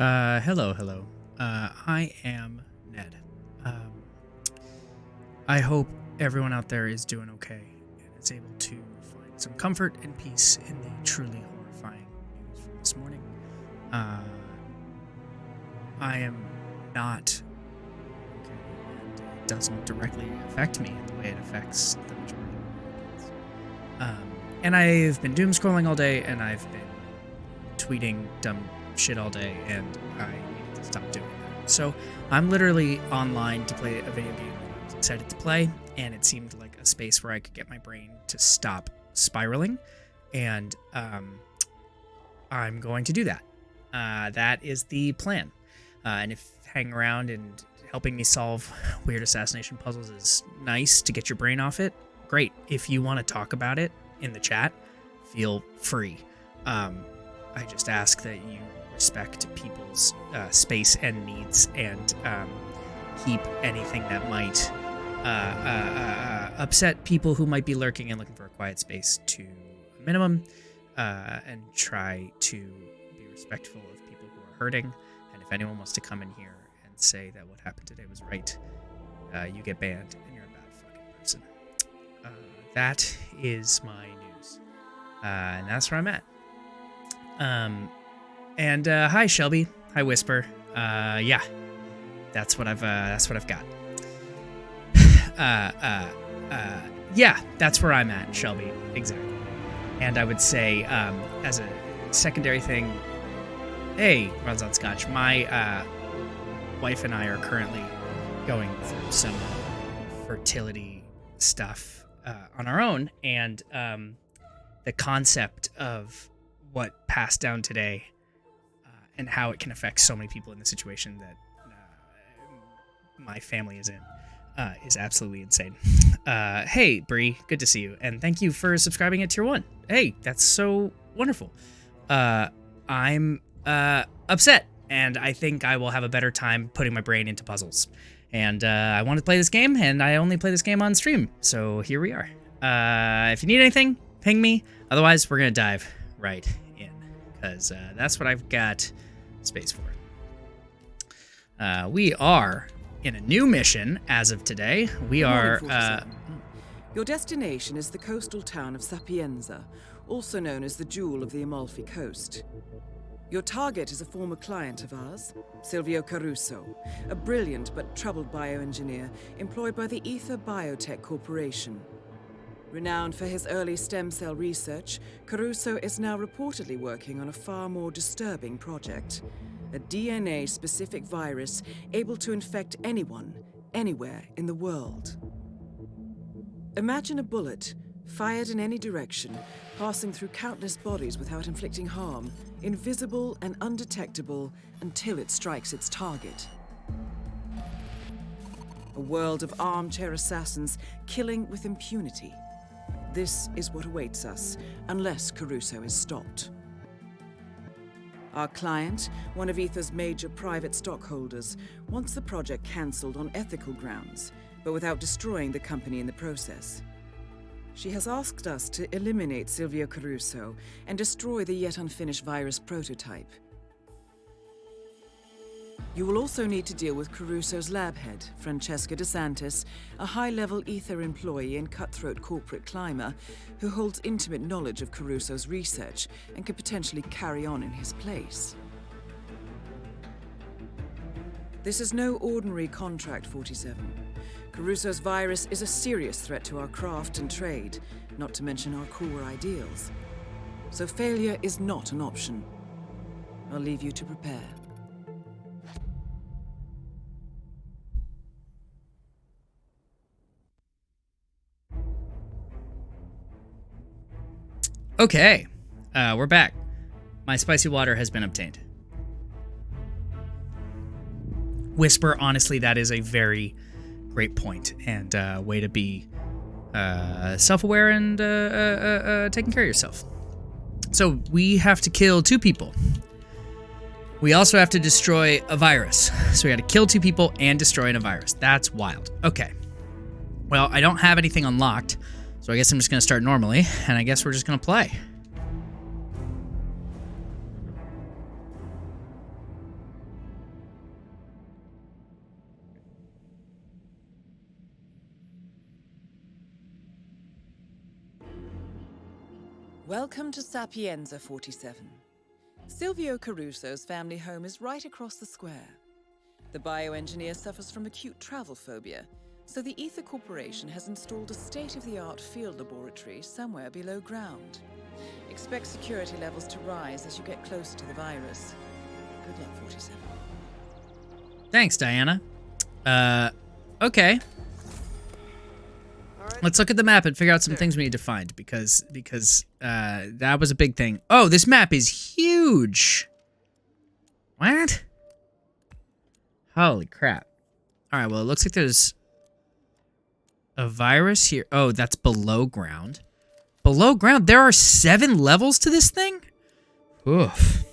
Hello. I am Ned. I hope everyone out there is doing okay and is able to find some comfort and peace in the truly horrifying news from this morning. I am not okay, and it doesn't directly affect me in the way it affects the majority of Americans. And I've been doom scrolling all day, and I've been tweeting dumb shit all day, and I needed to stop doing that. So I'm literally online to play a video game that I was excited to play, and it seemed like a space where I could get my brain to stop spiraling, and I'm going to do that. That is the plan. And if hanging around and helping me solve weird assassination puzzles is nice to get your brain off it, great. If you want to talk about it in the chat, feel free. I just ask that you respect people's space and needs, and keep anything that might upset people who might be lurking and looking for a quiet space to a minimum, and try to be respectful of people who are hurting. And if anyone wants to come in here and say that what happened today was right, you get banned and you're a bad fucking person. That is my news, and that's where I'm at. Hi Shelby, hi Whisper. Yeah, that's what I've got. Yeah, that's where I'm at, Shelby, exactly. And I would say, as a secondary thing, hey, runs on Scotch, my wife and I are currently going through some fertility stuff on our own, and the concept of what passed down today and how it can affect so many people in the situation that my family is in is absolutely insane. Hey, Bree, good to see you, and thank you for subscribing at Tier 1. Hey, that's so wonderful. I'm upset, and I think I will have a better time putting my brain into puzzles. And I want to play this game, and I only play this game on stream, so here we are. If you need anything, ping me. Otherwise, we're going to dive right in, because that's what I've got space for. We are in a new mission as of today. We are... Your destination is the coastal town of Sapienza, also known as the Jewel of the Amalfi Coast. Your target is a former client of ours, Silvio Caruso, a brilliant but troubled bioengineer employed by the Ether Biotech Corporation. Renowned for his early stem cell research, Caruso is now reportedly working on a far more disturbing project. A DNA-specific virus able to infect anyone, anywhere in the world. Imagine a bullet, fired in any direction, passing through countless bodies without inflicting harm, invisible and undetectable until it strikes its target. A world of armchair assassins killing with impunity. This is what awaits us, unless Caruso is stopped. Our client, one of Ether's major private stockholders, wants the project cancelled on ethical grounds, but without destroying the company in the process. She has asked us to eliminate Silvio Caruso and destroy the yet unfinished virus prototype. You will also need to deal with Caruso's lab head, Francesca DeSantis, a high-level Ether employee and cutthroat corporate climber who holds intimate knowledge of Caruso's research and could potentially carry on in his place. This is no ordinary contract, 47. Caruso's virus is a serious threat to our craft and trade, not to mention our core ideals. So failure is not an option. I'll leave you to prepare. Okay, we're back. My spicy water has been obtained. Whisper, honestly, that is a very great point, and way to be self-aware and taking care of yourself. So we have to kill 2 people. We also have to destroy a virus. So we got to kill 2 people and destroy a virus. That's wild. Okay. Well, I don't have anything unlocked, so I guess I'm just going to start normally, and I guess we're just going to play. Welcome to Sapienza 47. Silvio Caruso's family home is right across the square. The bioengineer suffers from acute travel phobia, so the Ether Corporation has installed a state-of-the-art field laboratory somewhere below ground. Expect security levels to rise as you get closer to the virus. Good luck, 47. Thanks, Diana. Okay. Let's look at the map and figure out some things we need to find, because that was a big thing. Oh, this map is huge. What? Holy crap. All right, well, it looks like there's a virus here. Oh, that's below ground. Below ground? There are 7 levels to this thing? Oof.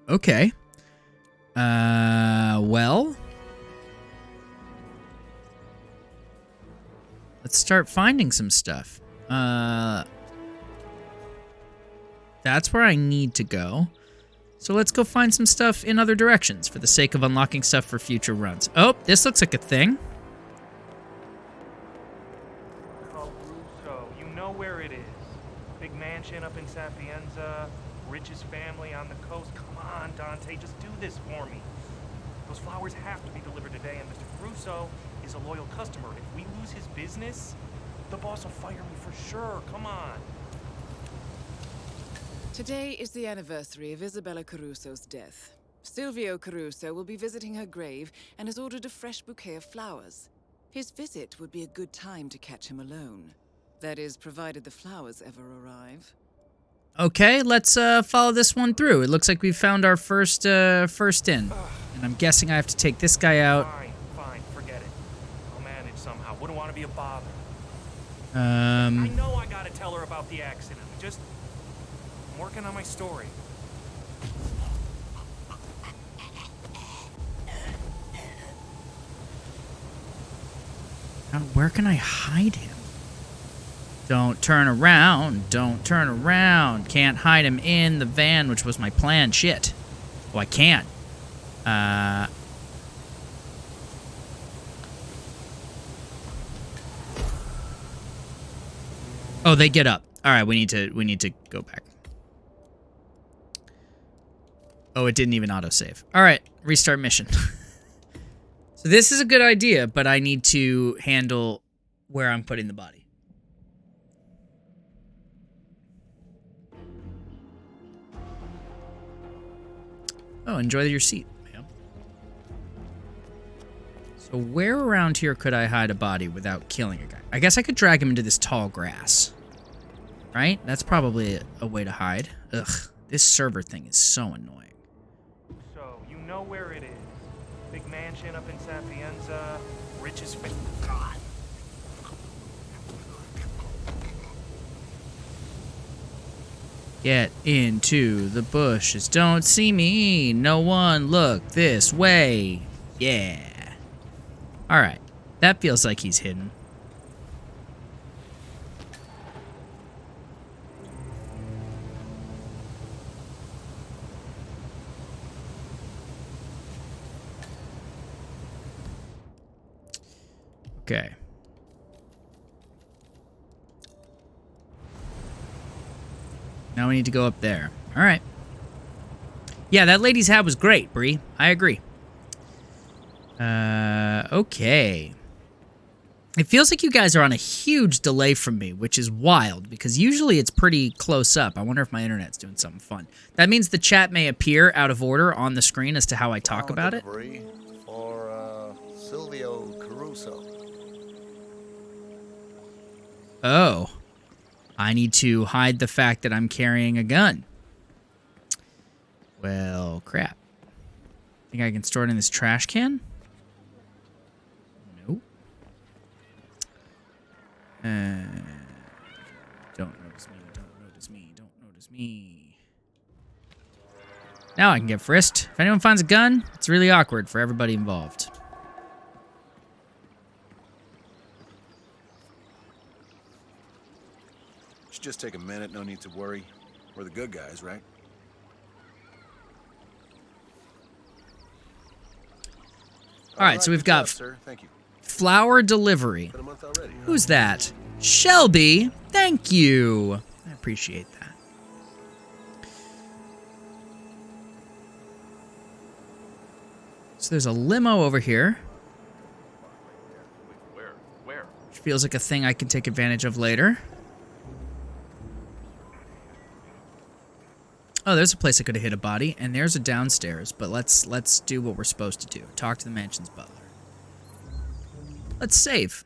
Okay. Well, let's start finding some stuff. That's where I need to go. So let's go find some stuff in other directions for the sake of unlocking stuff for future runs. Oh, this looks like a thing. Oh, Russo, you know where it is. Big mansion up in Sapienza, richest family on the coast. Come on, Dante, just do this for me. Those flowers have to be delivered today, and Mr. Caruso is a loyal customer. If we lose his business, the boss will fire me for sure. Come on. Today is the anniversary of Isabella Caruso's death. Silvio Caruso will be visiting her grave and has ordered a fresh bouquet of flowers. His visit would be a good time to catch him alone. That is, provided the flowers ever arrive. Okay, let's follow this one through. It looks like we've found our first in. And I'm guessing I have to take this guy out. Fine, forget it. I'll manage somehow. Wouldn't want to be a bother. I know I gotta tell her about the accident. I'm working on my story. Now, where can I hide him? Don't turn around. Don't turn around. Can't hide him in the van, which was my plan. Shit. Oh, I can. Oh, they get up. All right, we need to go back. Oh, it didn't even autosave. All right, restart mission. So this is a good idea, but I need to handle where I'm putting the body. Oh, enjoy your seat, ma'am. So where around here could I hide a body without killing a guy? I guess I could drag him into this tall grass. Right? That's probably a way to hide. Ugh, this server thing is so annoying. So, you know where it is. Big mansion up in Sapienza, richest God. Get into the bushes. Don't see me. No one look this way. Yeah. Alright. That feels like he's hidden. Okay. Now we need to go up there. All right. Yeah, that lady's hat was great, Bree. I agree. Okay. It feels like you guys are on a huge delay from me, which is wild, because usually it's pretty close up. I wonder if my internet's doing something fun. That means the chat may appear out of order on the screen as to how I talk about it. For Silvio Caruso. Oh. I need to hide the fact that I'm carrying a gun. Well, crap. Think I can store it in this trash can? Nope. Don't notice me, don't notice me, don't notice me. Now I can get frisked. If anyone finds a gun, it's really awkward for everybody involved. Should just take a minute, no need to worry. We're the good guys, right? All right, so we've got sir. Thank you. flower delivery. Been a month already, huh? Who's that? Shelby. Thank you. I appreciate that. So there's a limo over here. Where? Which feels like a thing I can take advantage of later. Oh, there's a place I could have hit a body, and there's a downstairs, but let's do what we're supposed to do. Talk to the mansion's butler. Let's save.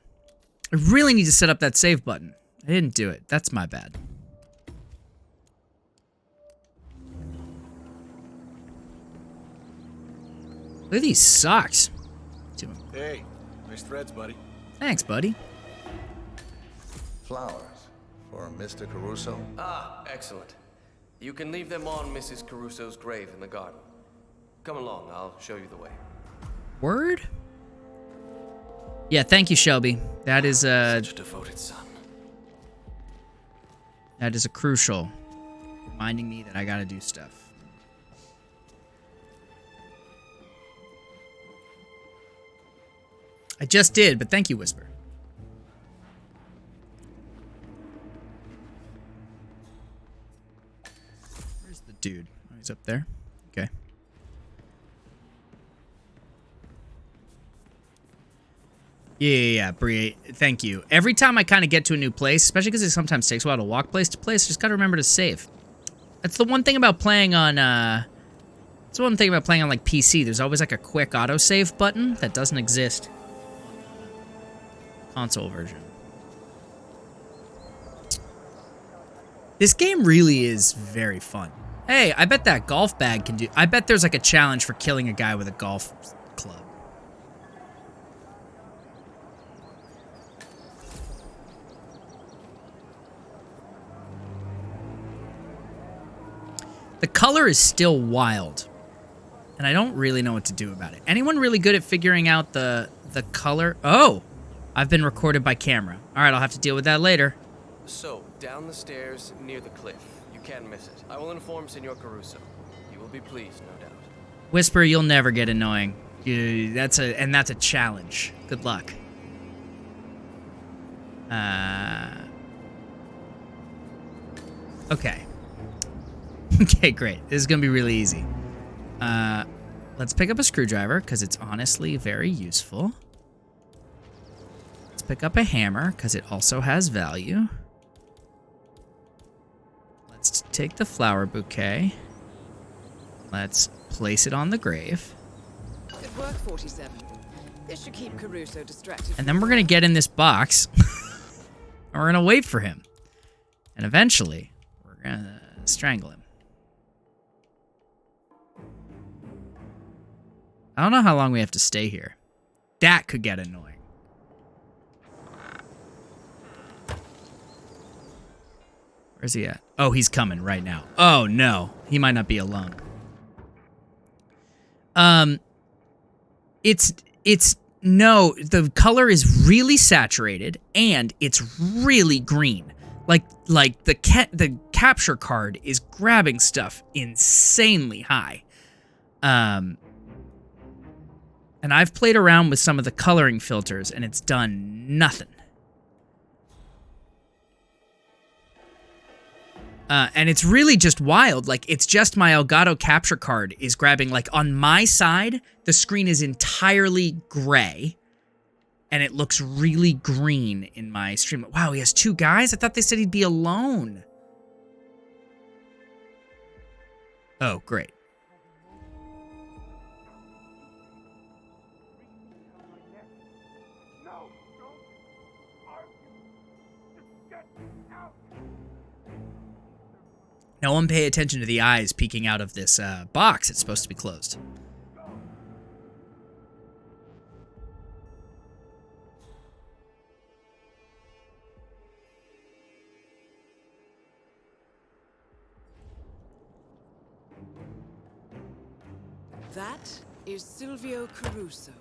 I really need to set up that save button. I didn't do it. That's my bad. Look at these socks. Hey, nice threads, buddy. Thanks, buddy. Flowers for Mr. Caruso. Ah, excellent. You can leave them on Mrs. Caruso's grave in the garden. Come along, I'll show you the way. Word? Yeah, thank you, Shelby. That is Such a devoted son. that is a crucial reminding me that I gotta do stuff. I just did, but thank you, Whisper. Where's the dude? Oh, he's up there. Okay. Yeah, Brie, thank you. Every time I kind of get to a new place, especially because it sometimes takes a while to walk place to place, just gotta remember to save. That's the one thing about playing on, that's the one thing about playing on, like, PC. There's always, like, a quick autosave button that doesn't exist on console version. This game really is very fun. Hey, I bet that golf bag can do... I bet there's, like, a challenge for killing a guy with a golf club. The color is still wild, and I don't really know what to do about it. Anyone really good at figuring out the color? Oh, I've been recorded by camera. All right, I'll have to deal with that later. So, down the stairs near the cliff. You can't miss it. I will inform Senor Caruso. You will be pleased, no doubt. Whisper, you'll never get annoying. That's a challenge. Good luck. Okay. Okay, great. This is gonna be really easy. Let's pick up a screwdriver, because it's honestly very useful. Let's pick up a hammer, because it also has value. Let's take the flower bouquet. Let's place it on the grave. Good work, 47. This should keep Caruso distracted. And then we're gonna get in this box. And we're gonna wait for him. And eventually, we're gonna strangle him. I don't know how long we have to stay here. That could get annoying. Where's he at? Oh, he's coming right now. Oh, no. He might not be alone. No, the color is really saturated, and it's really green. Like the capture card is grabbing stuff insanely high. And I've played around with some of the coloring filters, and it's done nothing. And it's really just wild. Like, it's just my Elgato capture card is grabbing, like, on my side, the screen is entirely gray. And it looks really green in my stream. Wow, he has two guys? I thought they said he'd be alone. Oh, great. No one pay attention to the eyes peeking out of this box. It's supposed to be closed. That is Silvio Caruso.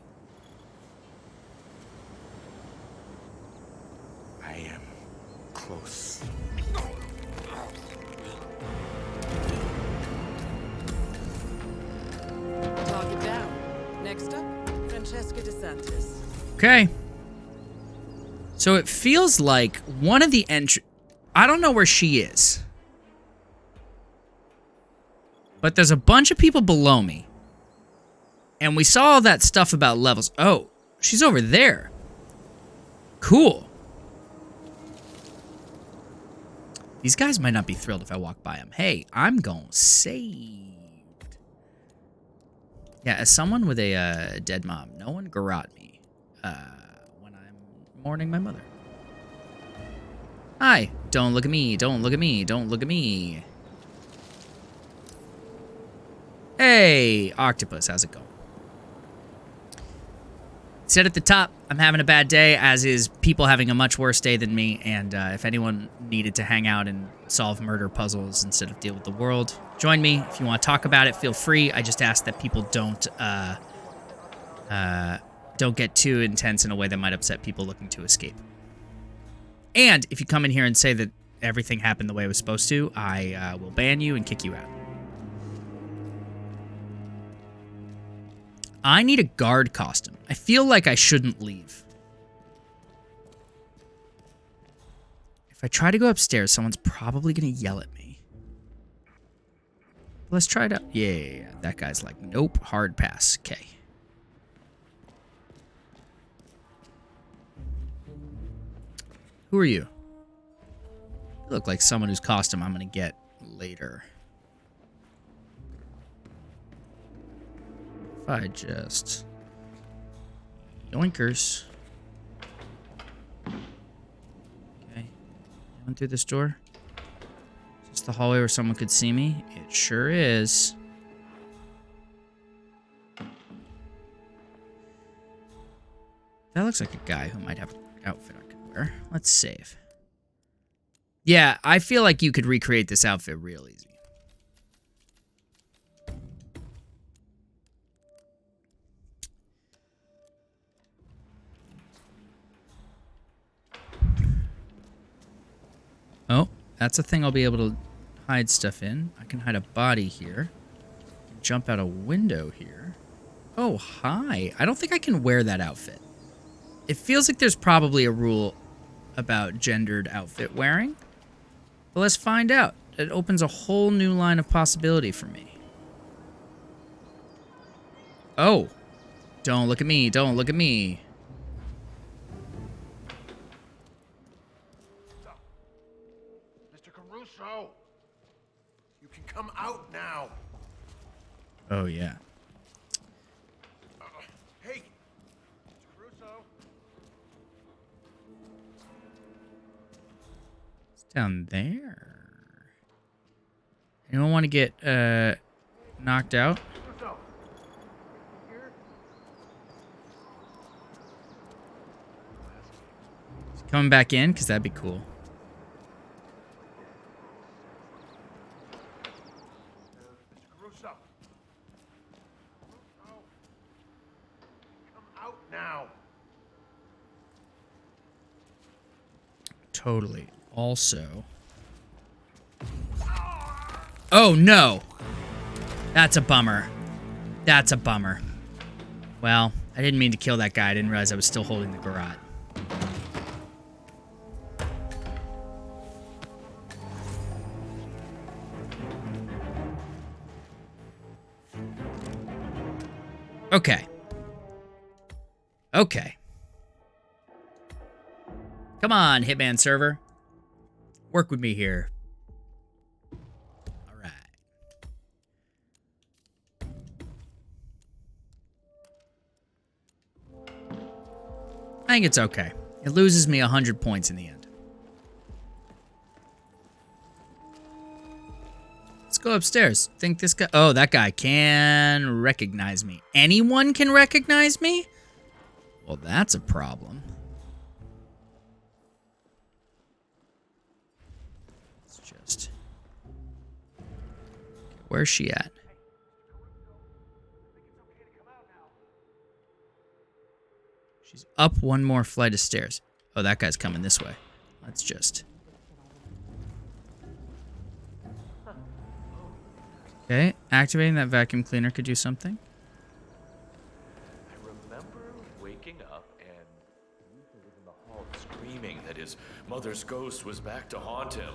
I am close. Target down. Next up, Francesca DeSantis. Okay. So it feels like one of the I don't know where she is. But there's a bunch of people below me. And we saw all that stuff about levels. Oh, she's over there. Cool. These guys might not be thrilled if I walk by them. Hey, I'm going saved. Yeah, as someone with a dead mom, no one garrote me when I'm mourning my mother. Hi. Don't look at me. Don't look at me. Don't look at me. Hey, Octopus. How's it going? Said at the top, I'm having a bad day, as is people having a much worse day than me, and if anyone needed to hang out and solve murder puzzles instead of deal with the world, join me. If you want to talk about it, feel free. I just ask that people don't get too intense in a way that might upset people looking to escape. And if you come in here and say that everything happened the way it was supposed to, I will ban you and kick you out. I need a guard costume. I feel like I shouldn't leave. If I try to go upstairs, someone's probably going to yell at me. Let's try it out. Yeah. That guy's like, nope, hard pass. Okay. Who are you? You look like someone whose costume I'm going to get later. If I just... Yoinkers. Okay. Going through this door. Is this the hallway where someone could see me? It sure is. That looks like a guy who might have an outfit I could wear. Let's save. Yeah, I feel like you could recreate this outfit real easy. Oh, that's a thing I'll be able to hide stuff in. I can hide a body here. Jump out a window here. Oh, hi. I don't think I can wear that outfit. It feels like there's probably a rule about gendered outfit wearing. But let's find out. It opens a whole new line of possibility for me. Oh. Don't look at me. Don't look at me. Mr. Caruso! You can come out now! Oh, yeah. Hey! Mr. Caruso! It's down there. Anyone want to get knocked out? Caruso! Here? Coming back in? Because that'd be cool. Mr. Caruso! Caruso! Come out now! Totally. Also... Oh, no. That's a bummer. That's a bummer. Well, I didn't mean to kill that guy. I didn't realize I was still holding the garrote. Okay. Okay. Come on, Hitman server. Work with me here. All right. I think it's okay. It loses me 100 points in the end. Let's go upstairs. Think this guy... Oh, that guy can recognize me. Anyone can recognize me? Well, that's a problem. Let's just... Okay, where's she at? She's up one more flight of stairs. Oh, that guy's coming this way. Let's just... Okay, activating that vacuum cleaner could do something. I remember waking up and Lisa was in the hall screaming that his his mother's ghost was back to haunt him.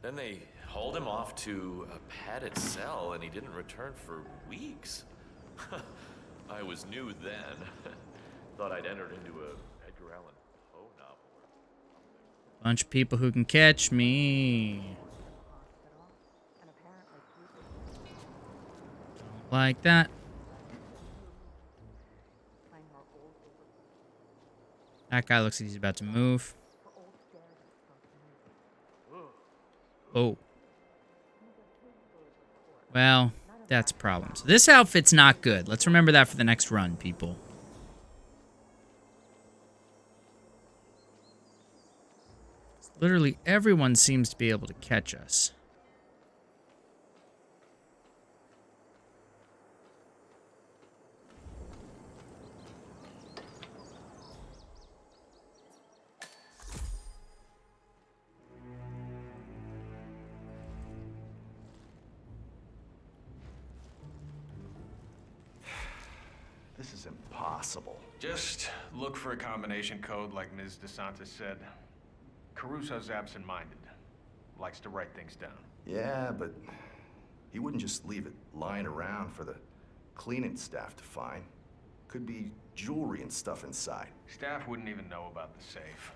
Then they hauled him off to a padded cell, and he didn't return for weeks. I was new then. Thought I'd entered into a Edgar Allan Poe novel. Bunch of people who can catch me. Don't like that. That guy looks like he's about to move. Oh. Well, that's a problem. So this outfit's not good. Let's remember that for the next run, people. Literally everyone seems to be able to catch us. This is impossible. Just look for a combination code like Ms. DeSantis said. Caruso's absent-minded. Likes to write things down. Yeah, but he wouldn't just leave it lying around for the cleaning staff to find. Could be jewelry and stuff inside. Staff wouldn't even know about the safe.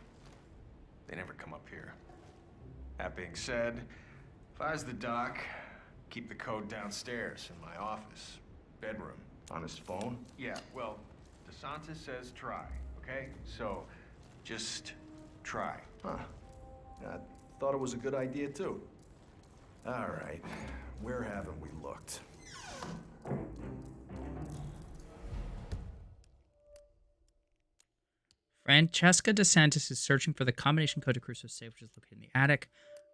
They never come up here. That being said, if I was the doc, keep the code downstairs in my office. Bedroom. On his phone? Yeah, well, DeSantis says try, okay? So, just try. Huh. I thought it was a good idea, too. All right. Where haven't we looked? Francesca DeSantis is searching for the combination code to Crusoe's safe, which is located in the attic.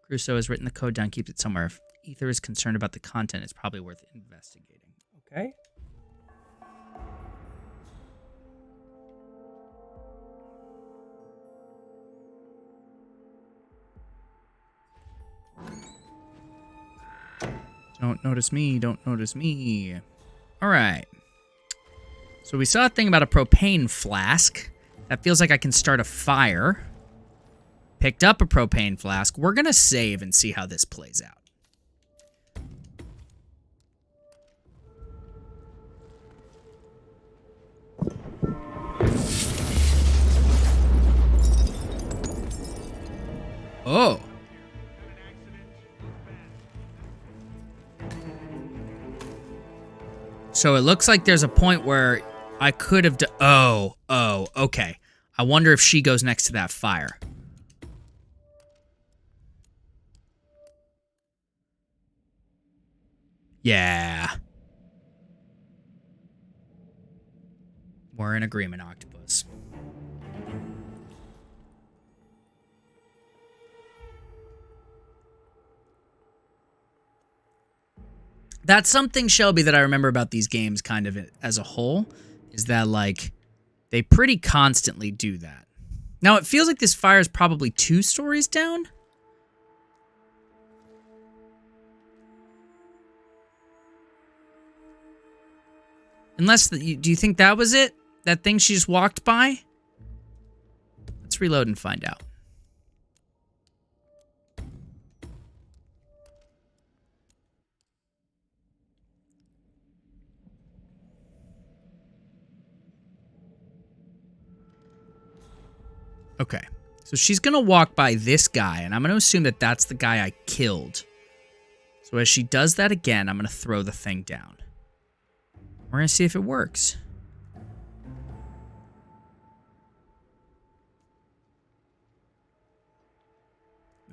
Crusoe has written the code down, keeps it somewhere. If Ether is concerned about the content, it's probably worth investigating. Okay? Don't notice me, don't notice me. Alright. So we saw a thing about a propane flask. That feels like I can start a fire. Picked up a propane flask. We're gonna save and see how this plays out. Oh. So it looks like there's a point where I could have... Oh, okay. I wonder if she goes next to that fire. Yeah. We're in agreement, Octopus. That's something, Shelby, that I remember about these games kind of as a whole, is that, like, they pretty constantly do that. Now, it feels like this fire is probably 2 stories down. Unless, do you think that was it? That thing she just walked by? Let's reload and find out. Okay, so she's going to walk by this guy, and I'm going to assume that that's the guy I killed. So as she does that again, I'm going to throw the thing down. We're going to see if it works.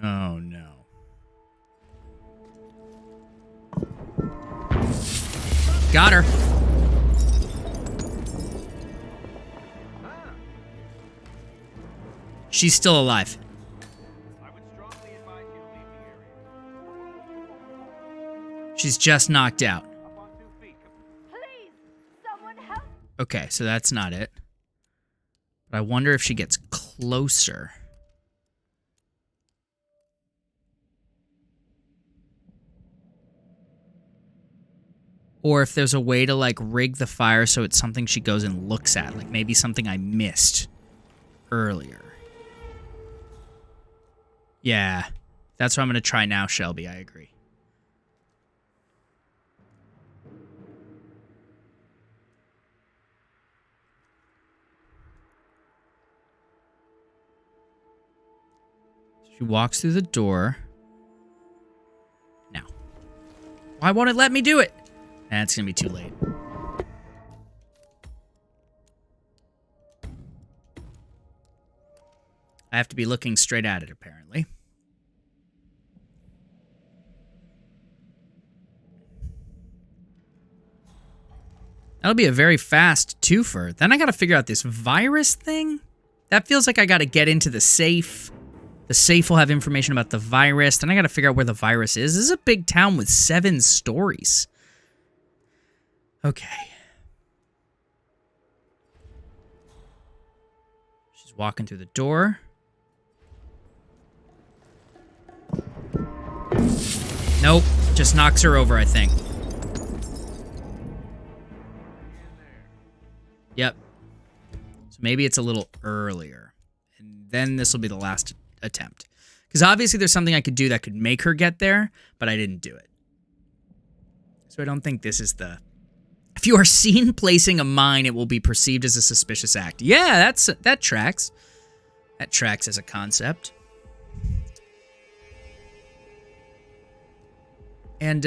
Oh, no. Got her. She's still alive. I would strongly advise you to leave the area. She's just knocked out. Up on 2 feet. Please, someone help. Okay, so that's not it. But I wonder if she gets closer. Or if there's a way to, like, rig the fire so it's something she goes and looks at. Like, maybe something I missed earlier. Yeah. That's what I'm going to try now, Shelby. I agree. She walks through the door. Now. Why won't it let me do it? That's going to be too late. I have to be looking straight at it, apparently. That'll be a very fast twofer. Then I gotta figure out this virus thing. That feels like I gotta get into the safe. The safe will have information about the virus. Then I gotta figure out where the virus is. This is a big town with 7 stories. Okay. She's walking through the door. Nope. Just knocks her over, I think. Yep. So maybe it's a little earlier. And then this will be the last attempt. Because obviously there's something I could do that could make her get there, but I didn't do it. So I don't think this is the... If you are seen placing a mine, it will be perceived as a suspicious act. Yeah, that tracks. That tracks as a concept. And,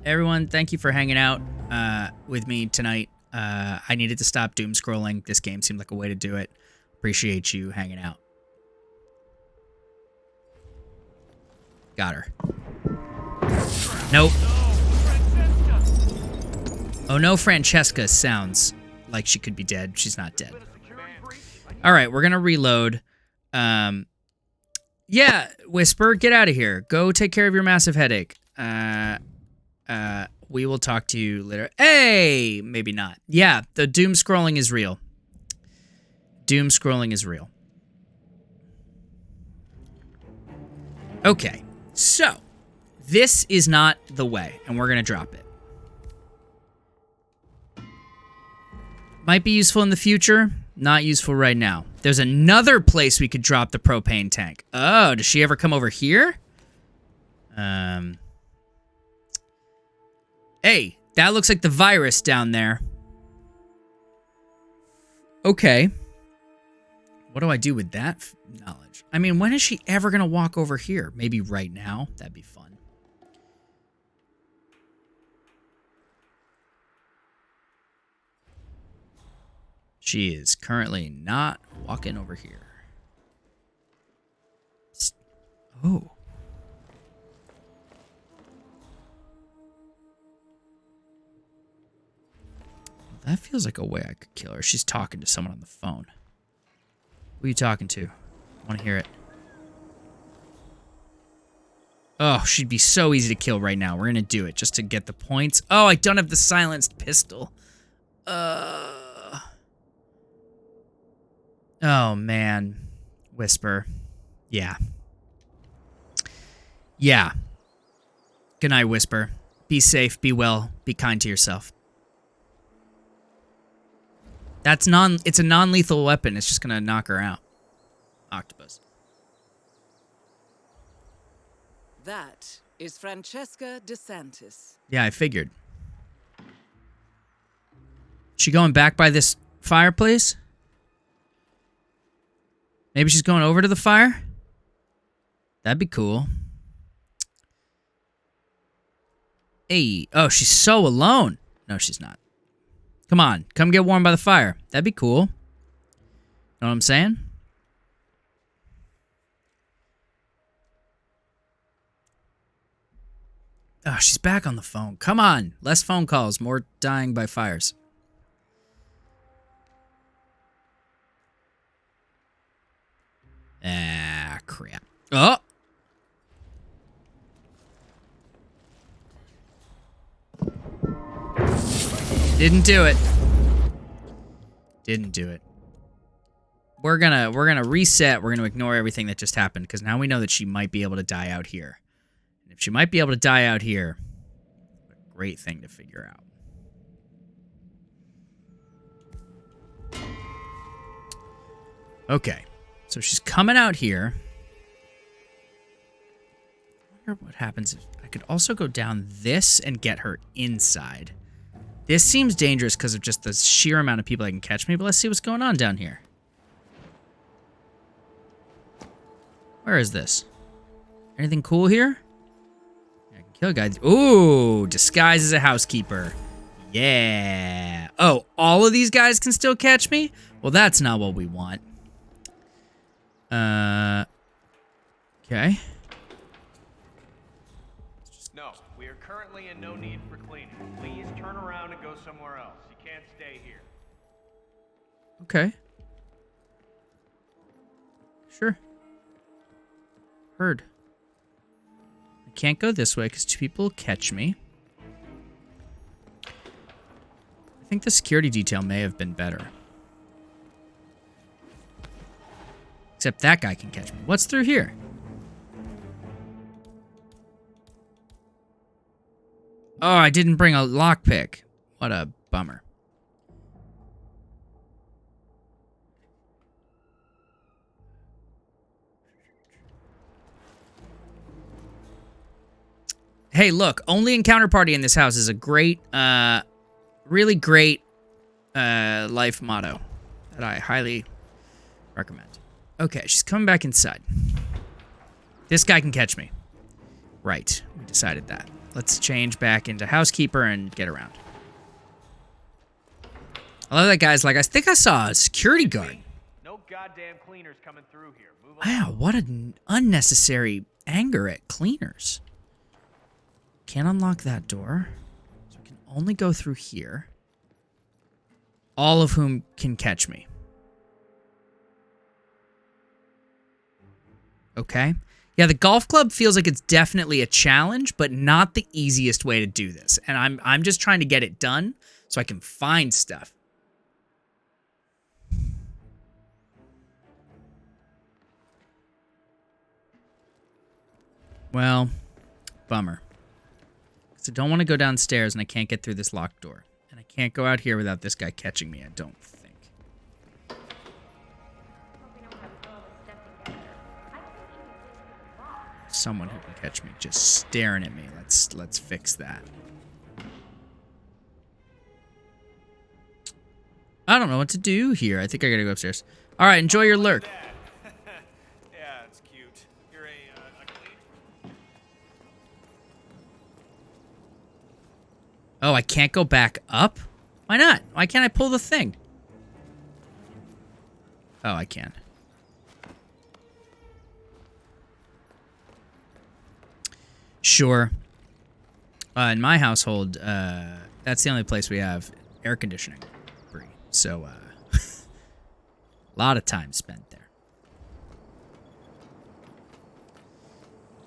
everyone, thank you for hanging out with me tonight. I needed to stop doom scrolling. This game seemed like a way to do it. Appreciate you hanging out. Got her. Nope. Oh no, Francesca sounds like she could be dead. She's not dead. All right, we're gonna reload. Yeah, Whisper, get out of here. Go take care of your massive headache. We will talk to you later. Hey, maybe not. Yeah, the doom scrolling is real. Doom scrolling is real. Okay, so this is not the way, and we're gonna drop it. Might be useful in the future, not useful right now. There's another place we could drop the propane tank. Oh, does she ever come over here? Hey, that looks like the virus down there. Okay. What do I do with that knowledge? I mean, when is she ever going to walk over here? Maybe right now? That'd be fun. She is currently not walking over here. Oh. That feels like a way I could kill her. She's talking to someone on the phone. Who are you talking to? I want to hear it. Oh, she'd be so easy to kill right now. We're going to do it just to get the points. Oh, I don't have the silenced pistol. Oh, man. Whisper. Yeah. Yeah. Good night, Whisper. Be safe, be well, be kind to yourself. It's a non-lethal weapon. It's just gonna knock her out. Octopus. That is Francesca DeSantis. Yeah, I figured. She going back by this fireplace? Maybe she's going over to the fire? That'd be cool. Hey. Oh, she's so alone. No, she's not. Come on. Come get warm by the fire. That'd be cool. Know what I'm saying? Oh, she's back on the phone. Come on. Less phone calls. More dying by fires. Ah, crap. Oh! Didn't do it. Didn't do it. We're gonna reset. We're gonna ignore everything that just happened because now we know that she might be able to die out here. And if she might be able to die out here, what a great thing to figure out. Okay. So she's coming out here. I wonder what happens if I could also go down this and get her inside. This seems dangerous because of just the sheer amount of people that can catch me, but let's see what's going on down here. Where is this? Anything cool here? I can kill a guy. Ooh, disguise as a housekeeper. Yeah. Oh, all of these guys can still catch me? Well, that's not what we want. Okay. No, we are currently in no need for cleaning. Please turn around and go somewhere else. You can't stay here. Okay. Sure. Heard. I can't go this way because 2 people will catch me. I think the security detail may have been better. Except that guy can catch me. What's through here? Oh, I didn't bring a lockpick. What a bummer. Hey, look, only encounter party in this house is a great, really great life motto that I highly recommend. Okay, she's coming back inside. This guy can catch me. Right, we decided that. Let's change back into housekeeper and get around. I love that guy's like, I think I saw a security guard. No goddamn cleaners coming through here. Move Wow, what an unnecessary anger at cleaners. Can't unlock that door. So I can only go through here. All of whom can catch me. Okay. Yeah, the golf club feels like it's definitely a challenge, but not the easiest way to do this. And I'm just trying to get it done so I can find stuff. Well, bummer. So I don't want to go downstairs and I can't get through this locked door. And I can't go out here without this guy catching me, I don't think. Someone who can catch me just staring at me. Let's fix that. I don't know what to do here. I think I gotta go upstairs. All right, enjoy your lurk. Yeah, it's cute. You're a clean. Oh, I can't go back up? Why not? Why can't I pull the thing? Oh, I can. Sure. In my household, that's the only place we have air conditioning free. So, a lot of time spent there.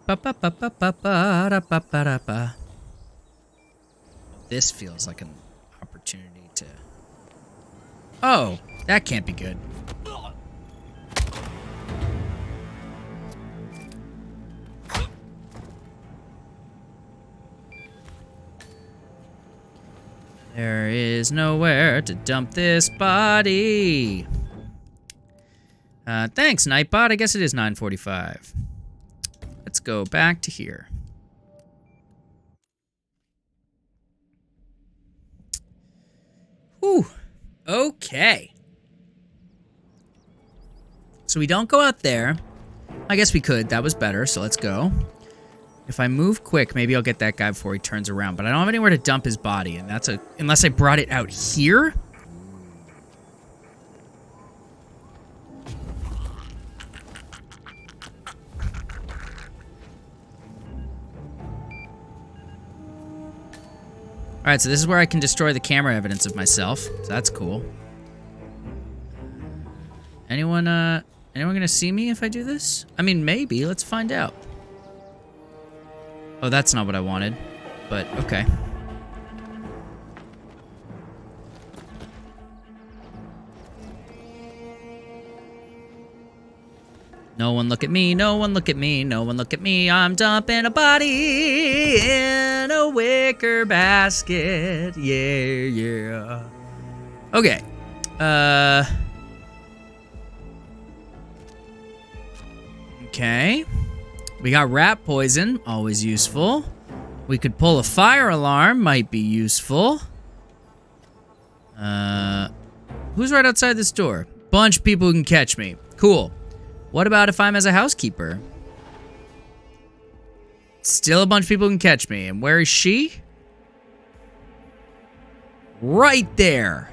Ba-ba-ba-ba-ba-ba-da-ba-ba-da-ba. This feels like an opportunity to... Oh, that can't be good. There is nowhere to dump this body. Thanks, Nightbot. I guess it is 9:45. Let's go back to here. Whew. Okay. So we don't go out there. I guess we could. That was better, so let's go. If I move quick, maybe I'll get that guy before he turns around. But I don't have anywhere to dump his body, and that's a... Unless I brought it out here? Alright, so this is where I can destroy the camera evidence of myself. So that's cool. Anyone gonna see me if I do this? I mean, maybe. Let's find out. Oh, that's not what I wanted. But, okay. No one look at me, no one look at me, no one look at me. I'm dumping a body in a wicker basket. Yeah, yeah. Okay. We got rat poison, always useful. We could pull a fire alarm, might be useful. Who's right outside this door? Bunch of people who can catch me. Cool. What about if I'm as a housekeeper? Still a bunch of people who can catch me. And where is she? Right there.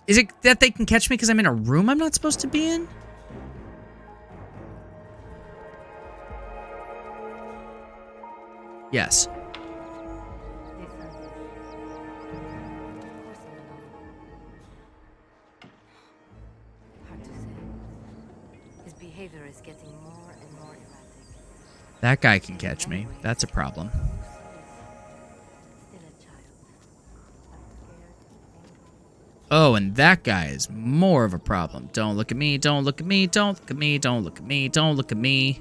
Is it that they can catch me because I'm in a room I'm not supposed to be in? Yes. Hard to say. His behavior is getting more and more erratic. That guy can catch me. That's a problem. Still a child. Oh, and that guy is more of a problem. Don't look at me, don't look at me, don't look at me, don't look at me, don't look at me.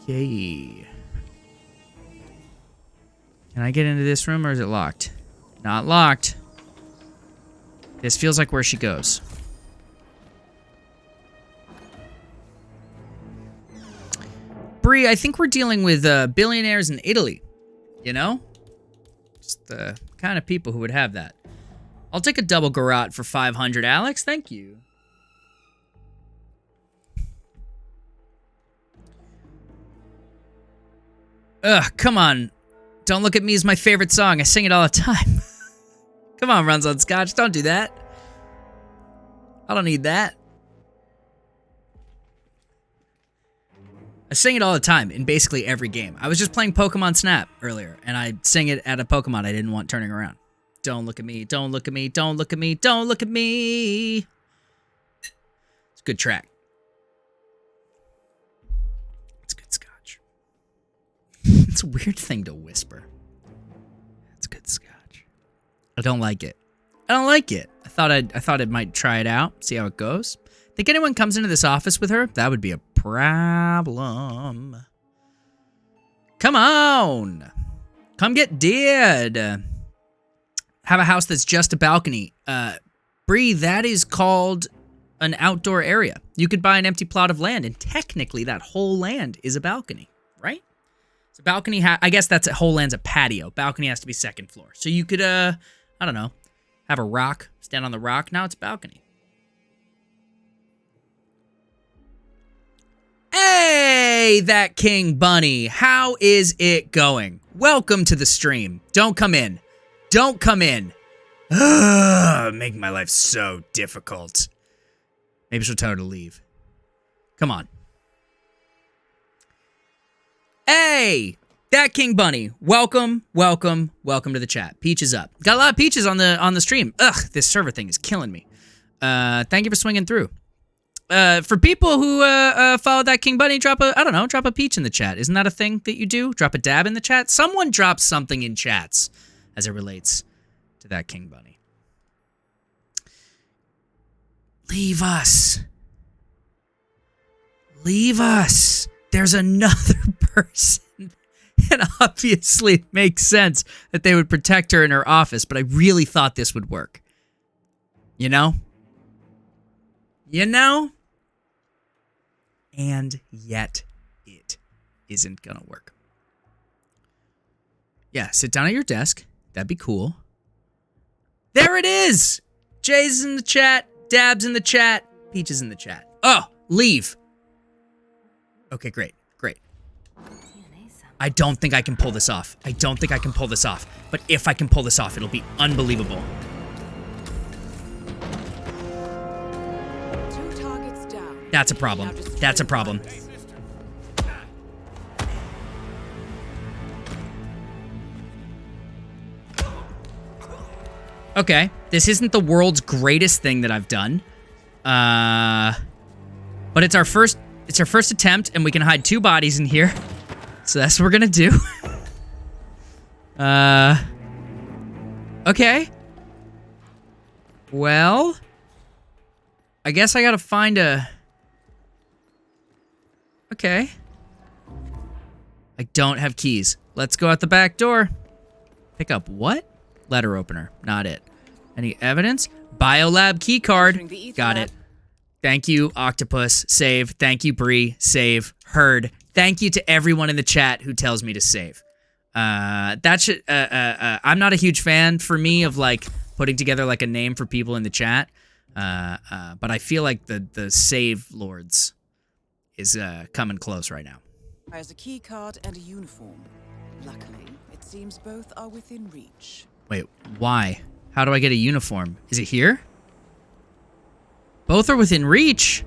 Okay. Can I get into this room or is it locked? Not locked. This feels like where she goes. Bree, I think we're dealing with billionaires in Italy. You know? Just the kind of people who would have that. I'll take a double garrote for 500, Alex. Thank you. Ugh, come on. Don't Look at Me is my favorite song. I sing it all the time. Come on, Runs on Scotch. Don't do that. I don't need that. I sing it all the time in basically every game. I was just playing Pokemon Snap earlier, and I sang it at a Pokemon I didn't want turning around. Don't look at me, don't look at me, don't look at me, don't look at me. It's a good track. It's good scotch. It's a weird thing to whisper. It's good scotch. I don't like it. I don't like it. I thought I might try it out, see how it goes. Think anyone comes into this office with her? That would be a problem. Come on. Come get dead. Have a house that's just a balcony. Bree, that is called an outdoor area. You could buy an empty plot of land, and technically that whole land is a balcony, right? So balcony, I guess that's a whole land's a patio. Balcony has to be second floor. So you could, I don't know, have a rock, stand on the rock. Now it's a balcony. Hey, that King Bunny. How is it going? Welcome to the stream. Don't come in. Don't come in. Ugh, making my life so difficult. Maybe she'll tell her to leave. Come on. Hey, that King Bunny. Welcome, welcome, welcome to the chat. Peach is up. Got a lot of peaches on the stream. Ugh, this server thing is killing me. Thank you for swinging through. For people who follow that King Bunny, drop a peach in the chat. Isn't that a thing that you do? Drop a dab in the chat? Someone drop something in chats as it relates to that King Bunny. Leave us. Leave us. There's another person. And obviously it makes sense that they would protect her in her office, but I really thought this would work. You know? You know? And yet it isn't gonna work. Yeah, sit down at your desk. That'd be cool. There it is! Jay's in the chat. Dab's in the chat. Peach is in the chat. Oh, leave. Okay, great. Great. I don't think I can pull this off. I don't think I can pull this off. But if I can pull this off, it'll be unbelievable. 2 targets down. That's a problem. That's a problem. Okay, this isn't the world's greatest thing that I've done. But it's our first attempt, and we can hide 2 bodies in here. So that's what we're gonna do. Okay. Well, I guess I gotta find a... Okay. I don't have keys. Let's go out the back door. Pick up what? Letter opener. Not it. Any evidence? Biolab key card. Got it. Thank you, Octopus. Save. Thank you, Bree. Save. Heard. Thank you to everyone in the chat who tells me to save. That should. I'm not a huge fan for me of like putting together like a name for people in the chat. But I feel like the save lords is coming close right now. Has a key card and a uniform. Luckily, it seems both are within reach. Wait, why? How do I get a uniform? Is it here? Both are within reach?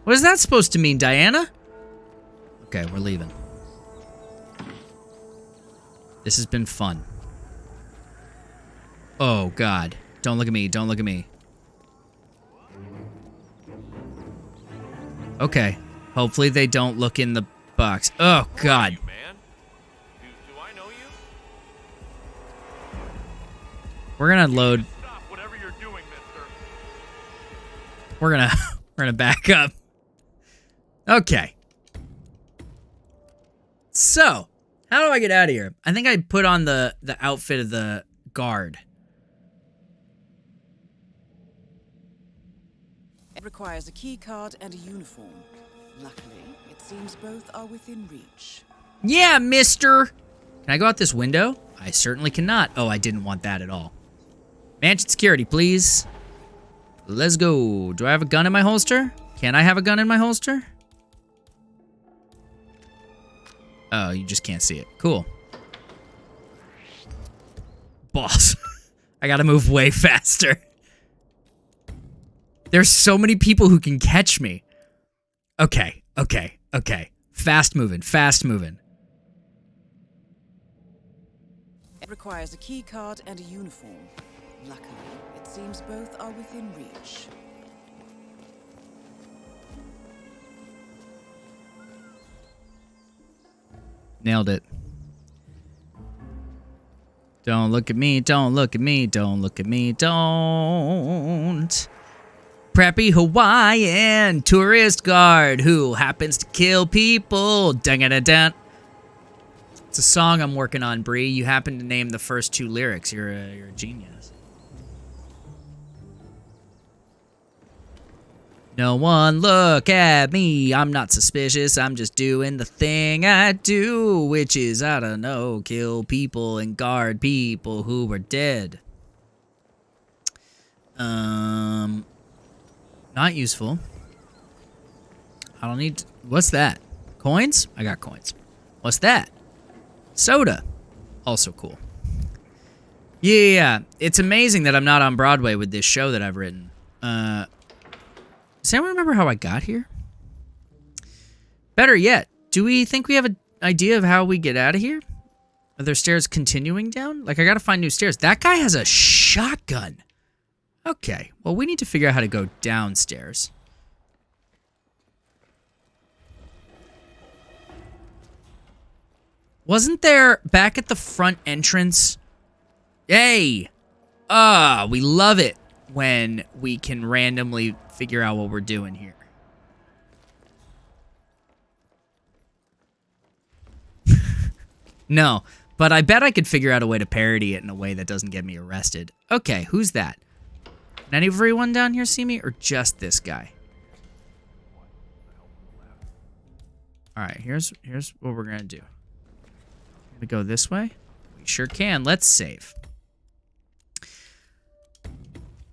What is that supposed to mean, Diana? Okay, we're leaving. This has been fun. Oh, God. Don't look at me. Don't look at me. Okay. Hopefully they don't look in the box. Oh, God. You, man? Do I know you? We're gonna load. Stop whatever you're doing, mister. We're gonna back up. Okay. So, how do I get out of here? I think I put on the outfit of the guard. It requires a key card and a uniform. Luckily, it seems both are within reach. Yeah, mister! Can I go out this window? I certainly cannot. Oh, I didn't want that at all. Mansion security, please. Let's go. Do I have a gun in my holster? Can I have a gun in my holster? Oh, you just can't see it. Cool. Boss. I gotta move way faster. There's so many people who can catch me. Okay. Fast moving, fast moving. It requires a key card and a uniform. Luckily, it seems both are within reach. Nailed it. Don't look at me, don't look at me, don't look at me, don't. Preppy Hawaiian tourist guard who happens to kill people. Dun-dun-dun-dun. It's a song I'm working on, Bree. You happen to name the first two lyrics. You're a genius. No one look at me. I'm not suspicious. I'm just doing the thing I do, which is, I don't know, kill people and guard people who were dead. Not useful. I don't need... What's that? Coins? I got coins. What's that? Soda. Also cool. Yeah. It's amazing that I'm not on Broadway with this show that I've written. Does anyone remember how I got here? Better yet, do we think we have an idea of how we get out of here? Are there stairs continuing down? Like, I gotta find new stairs. That guy has a shotgun. Okay, well, we need to figure out how to go downstairs. Wasn't there, back at the front entrance... Hey! We love it when we can randomly figure out what we're doing here. No, but I bet I could figure out a way to parody it in a way that doesn't get me arrested. Okay, who's that? Can everyone down here see me, or just this guy? Alright, here's what we're gonna do. Can we go this way? We sure can. Let's save.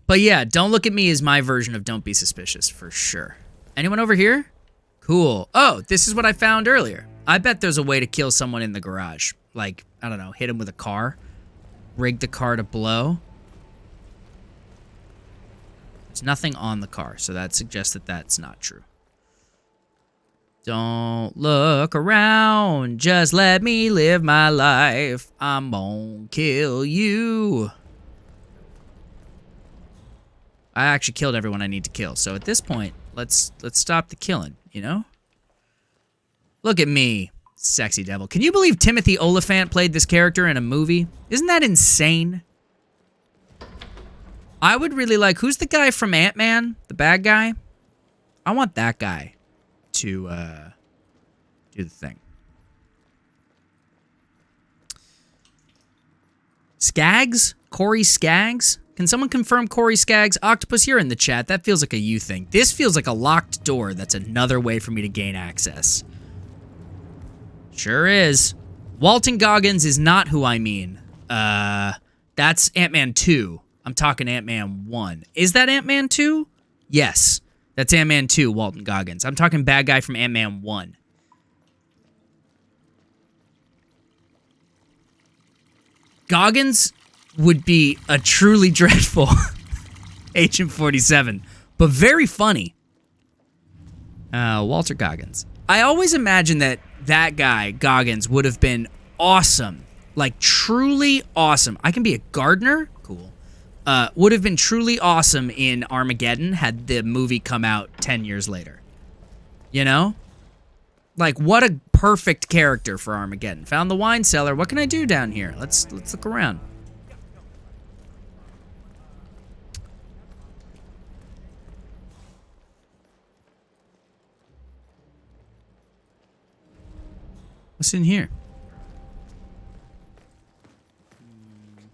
But yeah, don't look at me is my version of don't be suspicious, for sure. Anyone over here? Cool. Oh, this is what I found earlier. I bet there's a way to kill someone in the garage. Like, I don't know, hit him with a car. Rig the car to blow. There's nothing on the car, so that suggests that that's not true. Don't look around, just let me live my life. I'm gonna kill you. I actually killed everyone I need to kill, so at this point, let's stop the killing, you know? Look at me, sexy devil. Can you believe Timothy Olyphant played this character in a movie? Isn't that insane? I would really like... Who's the guy from Ant-Man? The bad guy? I want that guy to do the thing. Skaggs? Corey Skaggs? Can someone confirm Corey Skaggs? Octopus, you're in the chat. That feels like a you thing. This feels like a locked door. That's another way for me to gain access. Sure is. Walton Goggins is not who I mean. That's Ant-Man 2. I'm talking Ant-Man 1. Is that Ant-Man 2? Yes. That's Ant-Man 2, Walton Goggins. I'm talking bad guy from Ant-Man 1. Goggins would be a truly dreadful Agent 47, but very funny. Walter Goggins. I always imagine that guy, Goggins, would have been awesome. Like, truly awesome. I can be a gardener? Cool. Would have been truly awesome in Armageddon had the movie come out 10 years later. You know? Like, what a perfect character for Armageddon. Found the wine cellar. What can I do down here? Let's look around. What's in here?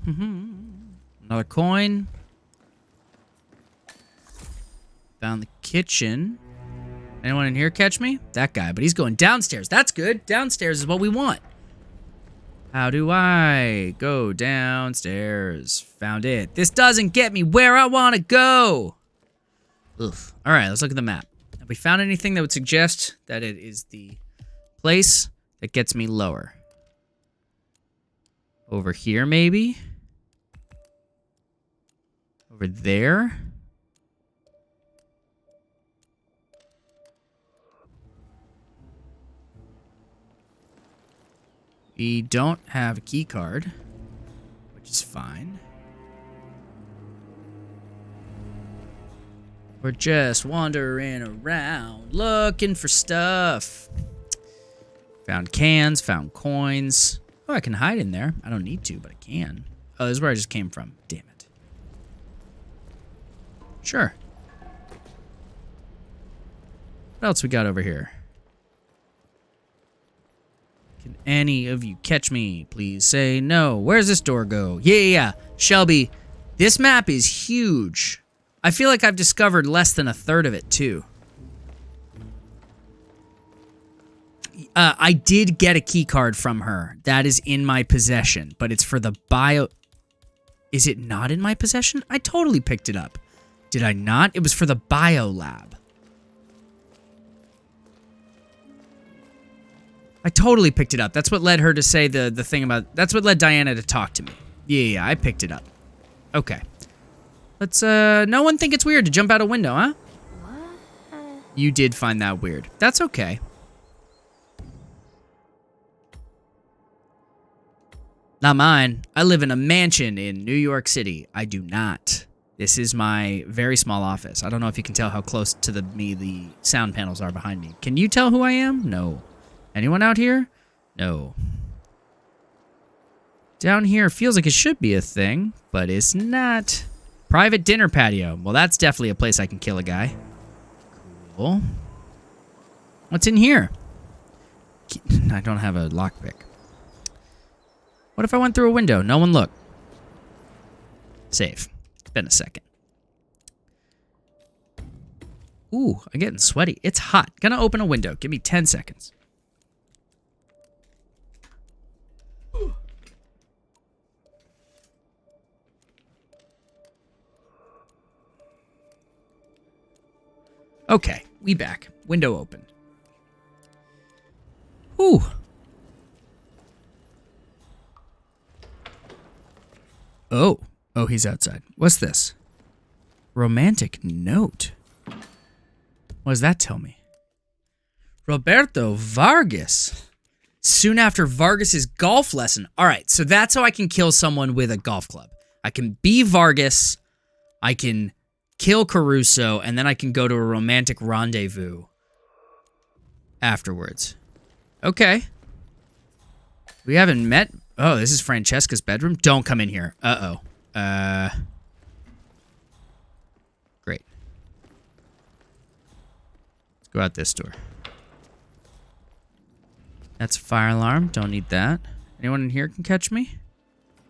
Another coin. Found the kitchen. Anyone in here catch me? That guy, but he's going downstairs. That's good. Downstairs is what we want. How do I go downstairs? Found it. This doesn't get me where I want to go. Oof. All right, let's look at the map. Have we found anything that would suggest that it is the place that gets me lower? Over here, maybe? Over there? We don't have a key card, which is fine. We're just wandering around looking for stuff. Found cans, found coins. Oh, I can hide in there. I don't need to, but I can. Oh, this is where I just came from. Damn it. Sure. What else we got over here? Can any of you catch me? Please say no. Where's this door go? Yeah. Shelby, this map is huge. I feel like I've discovered less than a third of it, too. I did get a key card from her. That is in my possession, but it's for the bio... Is it not in my possession? I totally picked it up. Did I not? It was for the bio lab. I totally picked it up. That's what led her to say the thing about... That's what led Diana to talk to me. Yeah, I picked it up. Okay. Let's, no one think it's weird to jump out a window, huh? What? You did find that weird. That's okay. Not mine. I live in a mansion in New York City. I do not. This is my very small office. I don't know if you can tell how close to the sound panels are behind me. Can you tell who I am? No. Anyone out here? No. Down here feels like it should be a thing, but it's not. Private dinner patio. Well, that's definitely a place I can kill a guy. Cool. What's in here? I don't have a lockpick. What if I went through a window? No one looked. Safe. It's been a second. Ooh, I'm getting sweaty. It's hot. Gonna open a window. Give me 10 seconds. Okay, we back. Window open. Ooh. Oh, he's outside. What's this? Romantic note. What does that tell me? Roberto Vargas. Soon after Vargas's golf lesson. All right, so that's how I can kill someone with a golf club. I can be Vargas. I can kill Caruso, and then I can go to a romantic rendezvous afterwards. Okay. We haven't met. Oh, this is Francesca's bedroom? Don't come in here. Uh-oh. Great. Let's go out this door. That's a fire alarm. Don't need that. Anyone in here can catch me?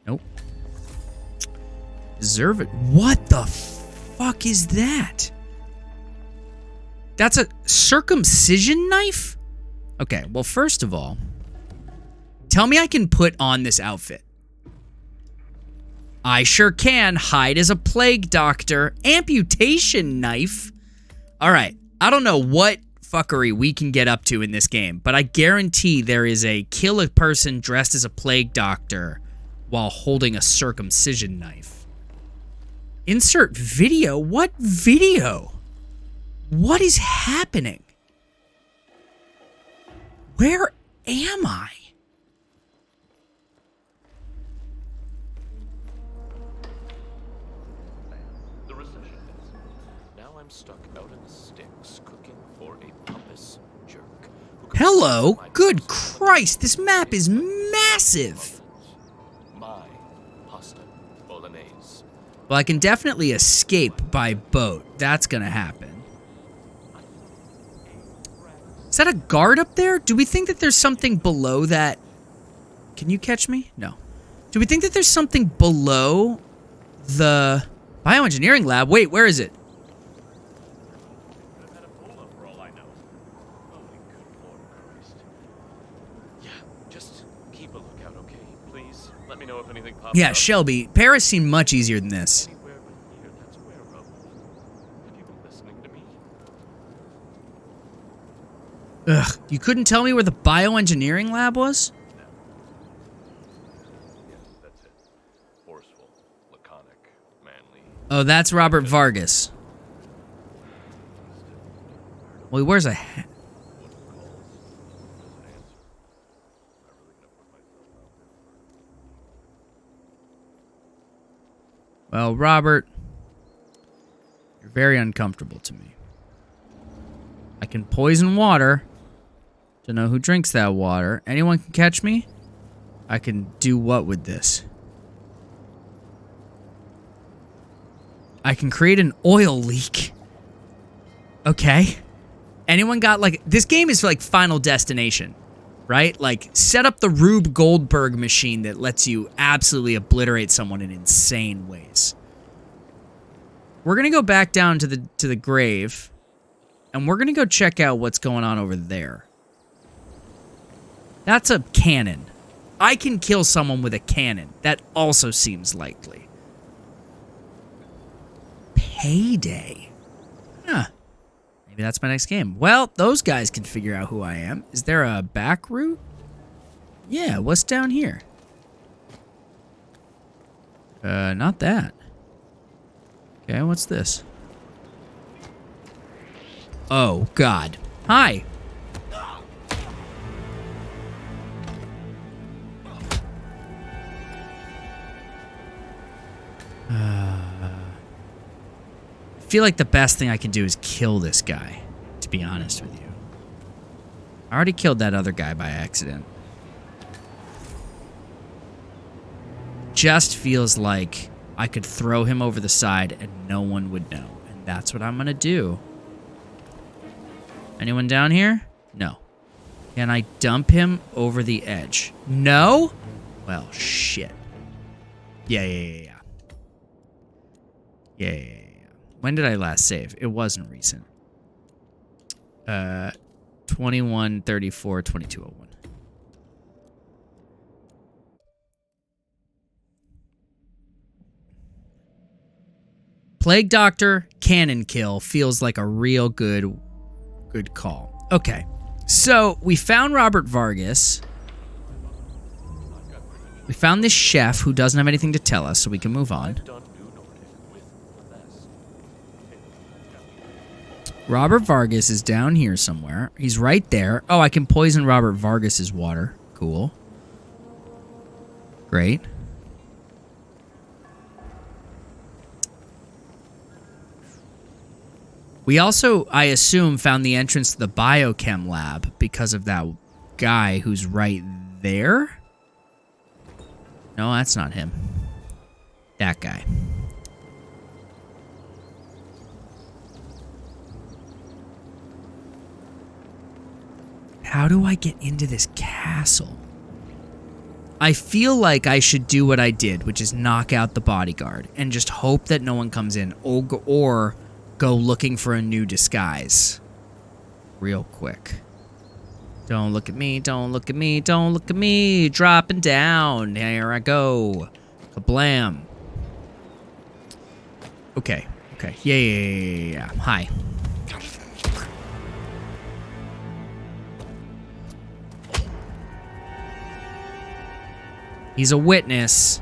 Nope. Deserve it. What the fuck is that? That's a circumcision knife? Okay, well, first of all, tell me I can put on this outfit. I sure can. Hide as a plague doctor. Amputation knife. All right. I don't know what fuckery we can get up to in this game, but I guarantee there is a kill a person dressed as a plague doctor while holding a circumcision knife. Insert video? What video? What is happening? Where am I? The recession is. Now I'm stuck out in the sticks cooking for a pompous jerk. Hello? Good Christ, this map is massive. My pasta bolognese. Well, I can definitely escape by boat. That's gonna happen. Is that a guard up there? Do we think that there's something below that? Can you catch me? No. Do we think that there's something below the bioengineering lab? Wait, where is it? Yeah, just keep a lookout, okay? Please let me know if anything pops Yeah, up. Shelby. Paris seemed much easier than this. Anywhere but here, that's where, Raoul. Have you been listening to me? Ugh, you couldn't tell me where the bioengineering lab was? Yes, that's it. Forceful, laconic, manly. Oh, that's Robert Vargas. Well, he wears a hat. Well, Robert, you're very uncomfortable to me. I can poison water. Don't know who drinks that water. Anyone can catch me? I can do what with this? I can create an oil leak. Okay. Anyone got, like, this game is like Final Destination, right? Like, set up the Rube Goldberg machine that lets you absolutely obliterate someone in insane ways. We're gonna go back down to the grave, and we're gonna go check out what's going on over there. That's a cannon. I can kill someone with a cannon. That also seems likely. Payday. Huh. Maybe that's my next game. Well, those guys can figure out who I am. Is there a back route? Yeah, what's down here? Not that. Okay, what's this? Oh, God. Hi. I feel like the best thing I can do is kill this guy, to be honest with you. I already killed that other guy by accident. Just feels like I could throw him over the side and no one would know. And that's what I'm gonna do. Anyone down here? No. Can I dump him over the edge? No? Well, shit. Yeah. When did I last save? It wasn't recent. 21:34:22:01. Plague Doctor, cannon kill feels like a real good call. Okay, so we found Robert Vargas. We found this chef who doesn't have anything to tell us, so we can move on. Robert Vargas is down here somewhere. He's right there. Oh, I can poison Robert Vargas's water. Cool. Great. We also, I assume, found the entrance to the biochem lab because of that guy who's right there. No, that's not him. That guy. How do I get into this castle? I feel like I should do what I did, which is knock out the bodyguard and just hope that no one comes in, or go looking for a new disguise real quick. Don't look at me, don't look at me, don't look at me. Dropping down. Here I go. Kablam. Okay. Okay. Yeah. Hi. He's a witness.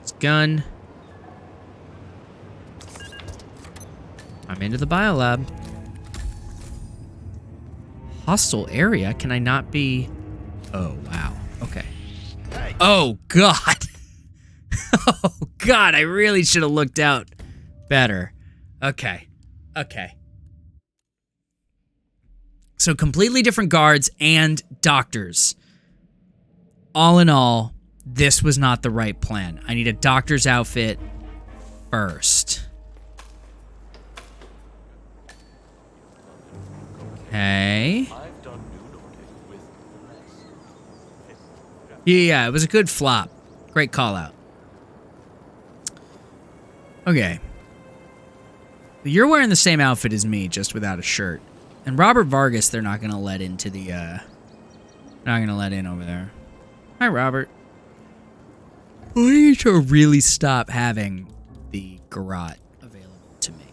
His gun. I'm into the biolab. Hostile area? Can I not be... Oh, wow. Okay. Oh, God. Oh, God. I really should have looked out better. Okay. Okay. So completely different guards and doctors. All in all, this was not the right plan. I need a doctor's outfit first. Okay. Yeah, it was a good flop. Great call out. Okay. You're wearing the same outfit as me, just without a shirt. And Robert Vargas, they're not gonna let into the, not gonna let in over there. Hi, Robert. We need to really stop having the garrote available to me.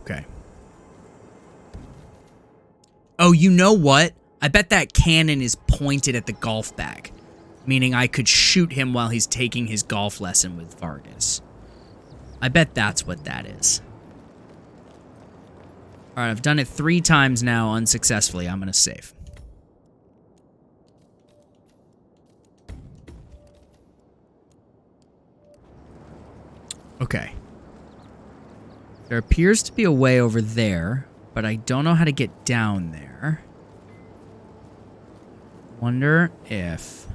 Okay. Oh, you know what? I bet that cannon is pointed at the golf bag. Meaning I could shoot him while he's taking his golf lesson with Vargas. I bet that's what that is. Alright, I've done it 3 times now unsuccessfully. I'm gonna save. Okay. There appears to be a way over there, but I don't know how to get down there. Wonder if...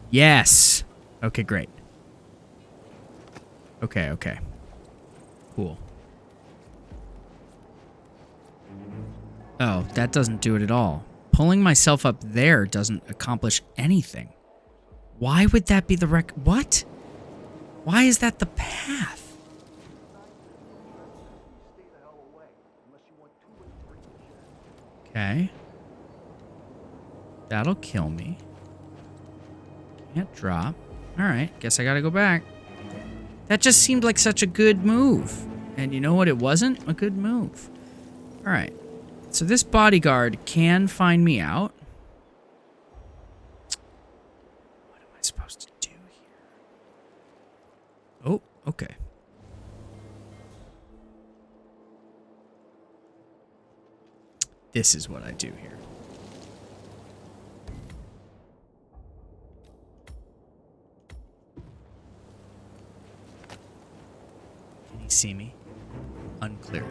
Yes! Okay, great. Okay. Cool. Oh, that doesn't do it at all. Pulling myself up there doesn't accomplish anything. Why would that be the what? Why is that the path? Okay. That'll kill me. Can't drop. Alright, guess I gotta go back. That just seemed like such a good move. And you know what? It wasn't a good move. Alright. So this bodyguard can find me out. What am I supposed to do here? Oh, okay. This is what I do here. Can he see me? Unclear.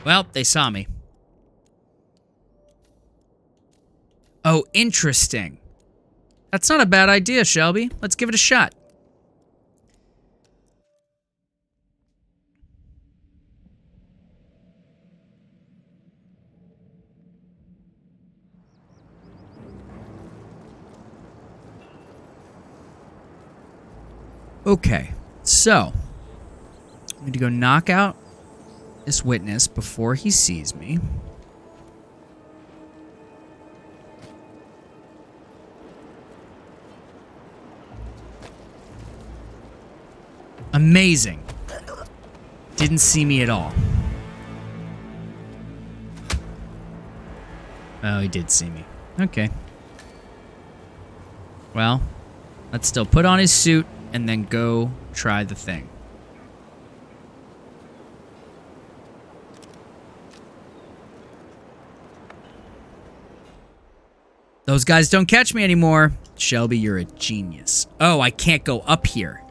Well, they saw me. Oh, interesting. That's not a bad idea, Shelby. Let's give it a shot. Okay, so I need to go knock out this witness before he sees me. Amazing. Didn't see me at all. Oh, he did see me. Okay. Well, let's still put on his suit and then go try the thing. Those guys don't catch me anymore. Shelby, you're a genius. Oh, I can't go up here.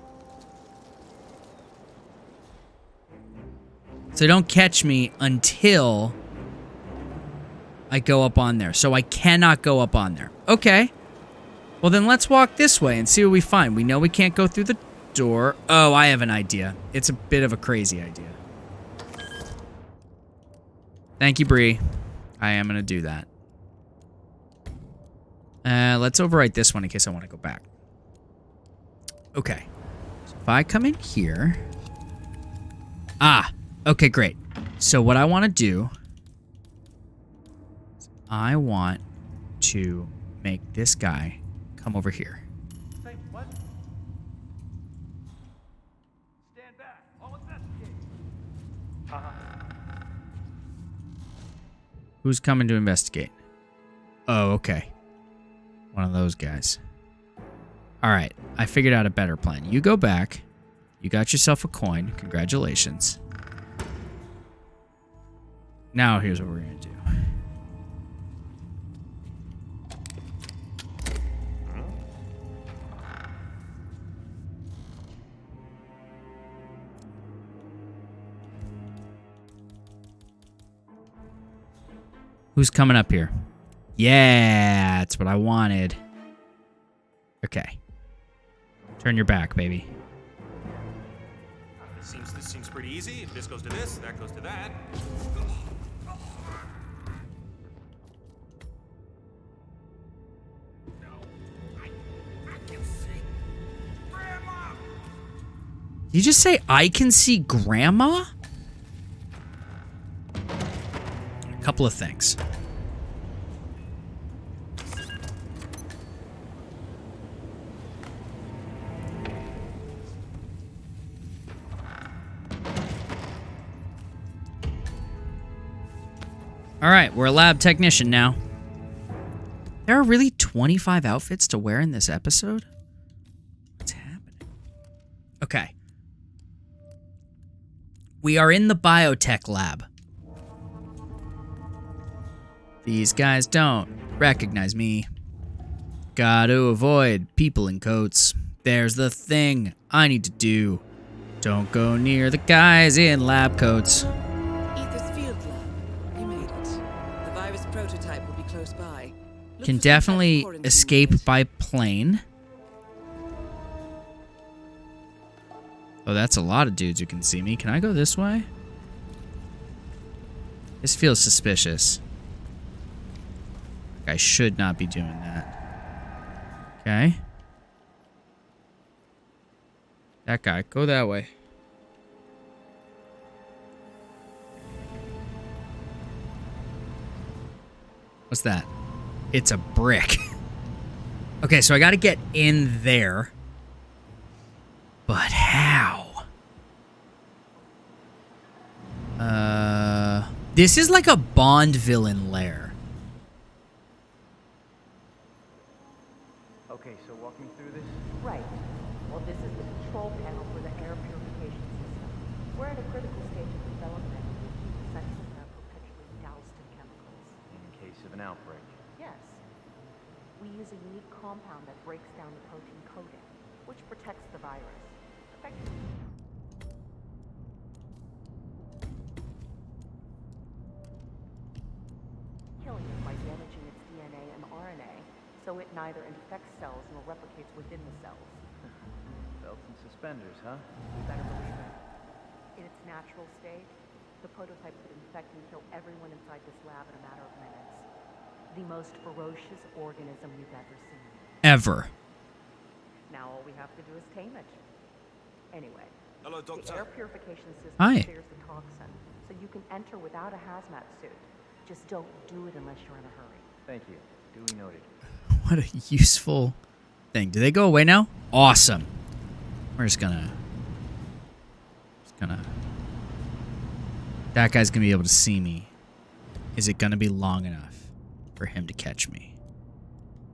So don't catch me until I go up on there. So I cannot go up on there. Okay. Well, then let's walk this way and see what we find. We know we can't go through the door. Oh, I have an idea. It's a bit of a crazy idea. Thank you, Bree. I am going to do that. Let's overwrite this one in case I want to go back. Okay. So if I come in here... Ah, okay, great. So what I want to do... is I want to make this guy come over here. Say what? Stand back. I'll investigate. Who's coming to investigate? Oh, okay. One of those guys. All right, I figured out a better plan. You go back. You got yourself a coin. Congratulations. Now here's what we're going to do. Who's coming up here? Yeah, that's what I wanted. Okay. Turn your back, baby. This seems pretty easy. If this goes to this, that goes to that. Did you just say I can see Grandma? A couple of things. All right, we're a lab technician now. There are really 25 outfits to wear in this episode? What's happening? Okay. We are in the biotech lab. These guys don't recognize me. Gotta avoid people in coats. There's the thing I need to do. Don't go near the guys in lab coats. Ether's field lab. You made it. The virus prototype will be close by. Look Can for some definitely type of escape quarantine by plane. Oh, that's a lot of dudes who can see me. Can I go this way? This feels suspicious. I should not be doing that. Okay. That guy. Go that way. What's that? It's a brick. Okay, so I gotta get in there. But how? This is like a Bond villain lair. Okay, so walk me through this. Right. Well, this is the control panel for the air purification system. We're at a critical stage of development. We keep the central lab perpetually doused in chemicals. In case of an outbreak. Yes. We use a unique compound that breaks down the protein coating, which protects the virus. Effectively. Killing it by damaging its DNA and RNA, so it neither infects cells nor replicates within the cells. Belts and suspenders, huh? You better believe it. In its natural state, the prototype could infect and kill everyone inside this lab in a matter of minutes. The most ferocious organism you've ever seen. Ever. Now all we have to do is tame it. Anyway, Hello, the Doctor. air purification system Hi. clears the toxin, so you can enter without a hazmat suit. Just don't do it unless you're in a hurry. Thank you. Duly noted. What a useful thing. Do they go away now? Awesome. We're just gonna... That guy's gonna be able to see me. Is it gonna be long enough for him to catch me?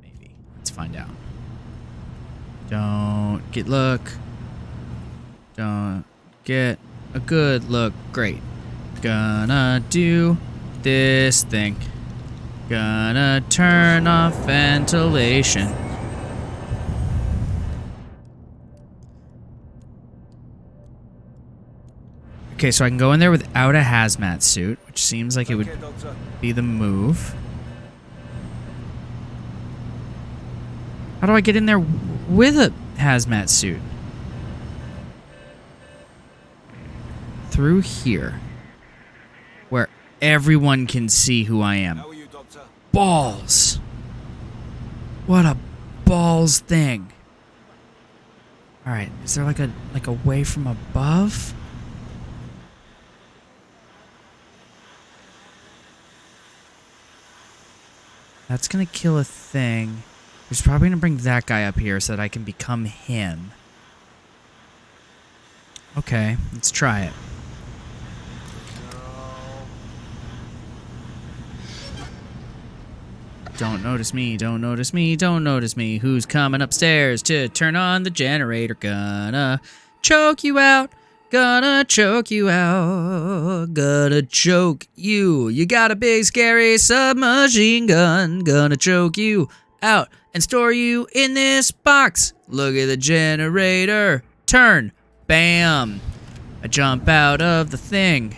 Maybe. Let's find out. Don't get look. Don't get a good look. Great. Gonna do this thing. Gonna turn off ventilation. Okay, so I can go in there without a hazmat suit, which seems like it would be the move. How do I get in there with a hazmat suit? Through here. Where everyone can see who I am. Balls. What a balls thing. Alright, is there like a way from above? That's gonna kill a thing. He's probably gonna bring that guy up here so that I can become him. Okay, let's try it. Don't notice me, don't notice me, don't notice me. Who's coming upstairs to turn on the generator? Gonna choke you out. Gonna choke you out. Gonna choke you. You got a big scary submachine gun. Gonna choke you out and store you in this box. Look at the generator. Turn. Bam. I jump out of the thing.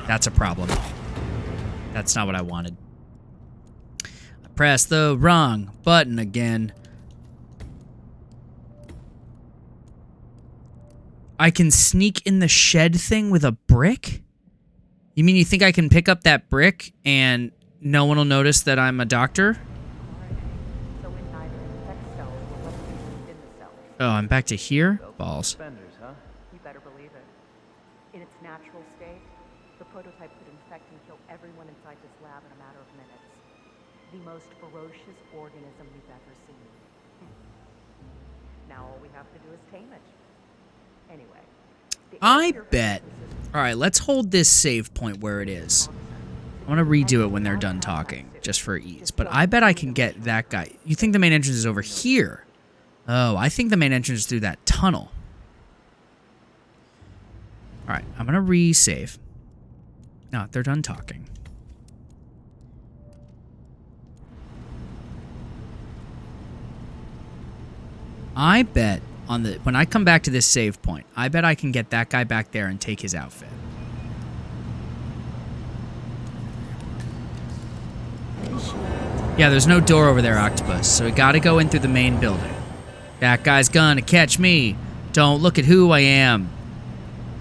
That's a problem. That's not what I wanted. I pressed the wrong button again. I can sneak in the shed thing with a brick? You mean you think I can pick up that brick and no one will notice that I'm a doctor? Oh, I'm back to here? Balls. You better believe it. In its natural state, the prototype could infect and kill everyone inside this lab in a matter of minutes. The most ferocious organism you've ever seen. Now all we have to do is tame it. Anyway. I bet. Alright, let's hold this save point where it is. I want to redo it when they're done talking, just for ease. But I bet I can get that guy. You think the main entrance is over here? Oh, I think the main entrance is through that tunnel. Alright, I'm going to re-save. No, they're done talking. I bet on the when I come back to this save point, I bet I can get that guy back there and take his outfit. Yeah, there's no door over there, Octopus, so we gotta go in through the main building. That guy's gonna catch me. Don't look at who I am.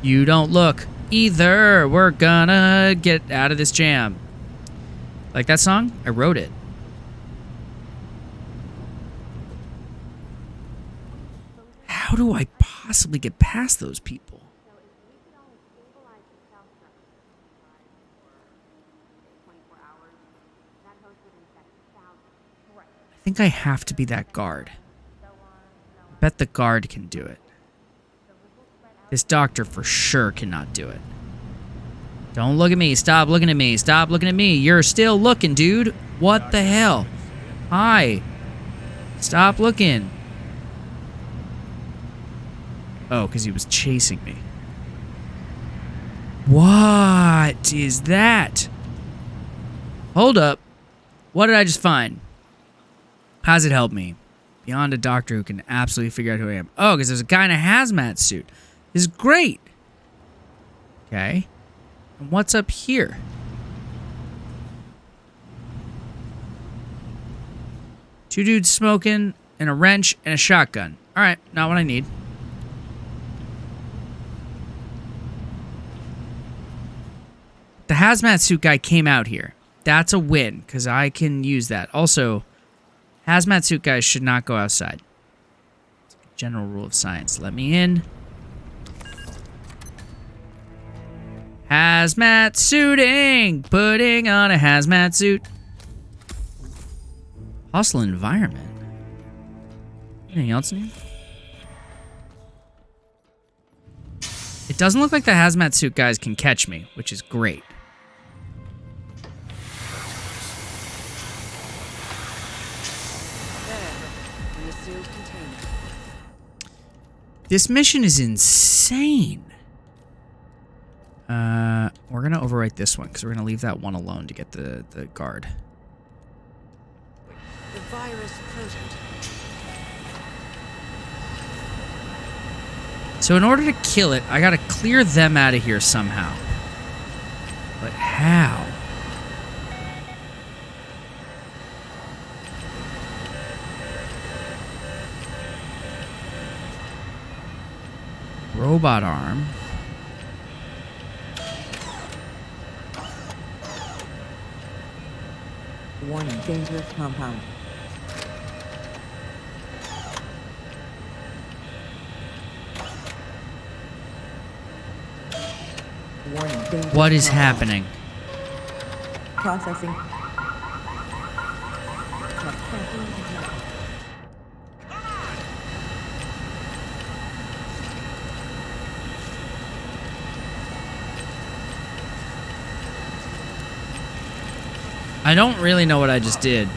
You don't look either. We're gonna get out of this jam. Like that song? I wrote it. How do I possibly get past those people? I think I have to be that guard. I bet the guard can do it. This doctor for sure cannot do it. Don't look at me. Stop looking at me. Stop looking at me. You're still looking, dude. What the hell? Hi. Stop looking. Oh, because he was chasing me. What is that? Hold up. What did I just find? How does it help me? Beyond a doctor who can absolutely figure out who I am. Oh, because there's a guy in a hazmat suit. This is great. Okay. And what's up here? Two dudes smoking and a wrench and a shotgun. All right, not what I need. The hazmat suit guy came out here. That's a win, because I can use that. Also, hazmat suit guys should not go outside. It's a general rule of science. Let me in. Hazmat suiting! Putting on a hazmat suit. Hostile environment. Anything else in here? It doesn't look like the hazmat suit guys can catch me, which is great. This mission is insane. We're gonna overwrite this one because we're gonna leave that one alone to get the guard. virus prototype. So in order to kill it, I gotta clear them out of here somehow. But how? Robot arm. Warning, dangerous compound. Warning, dangerous What is compound. happening? Processing. I don't really know what I just did.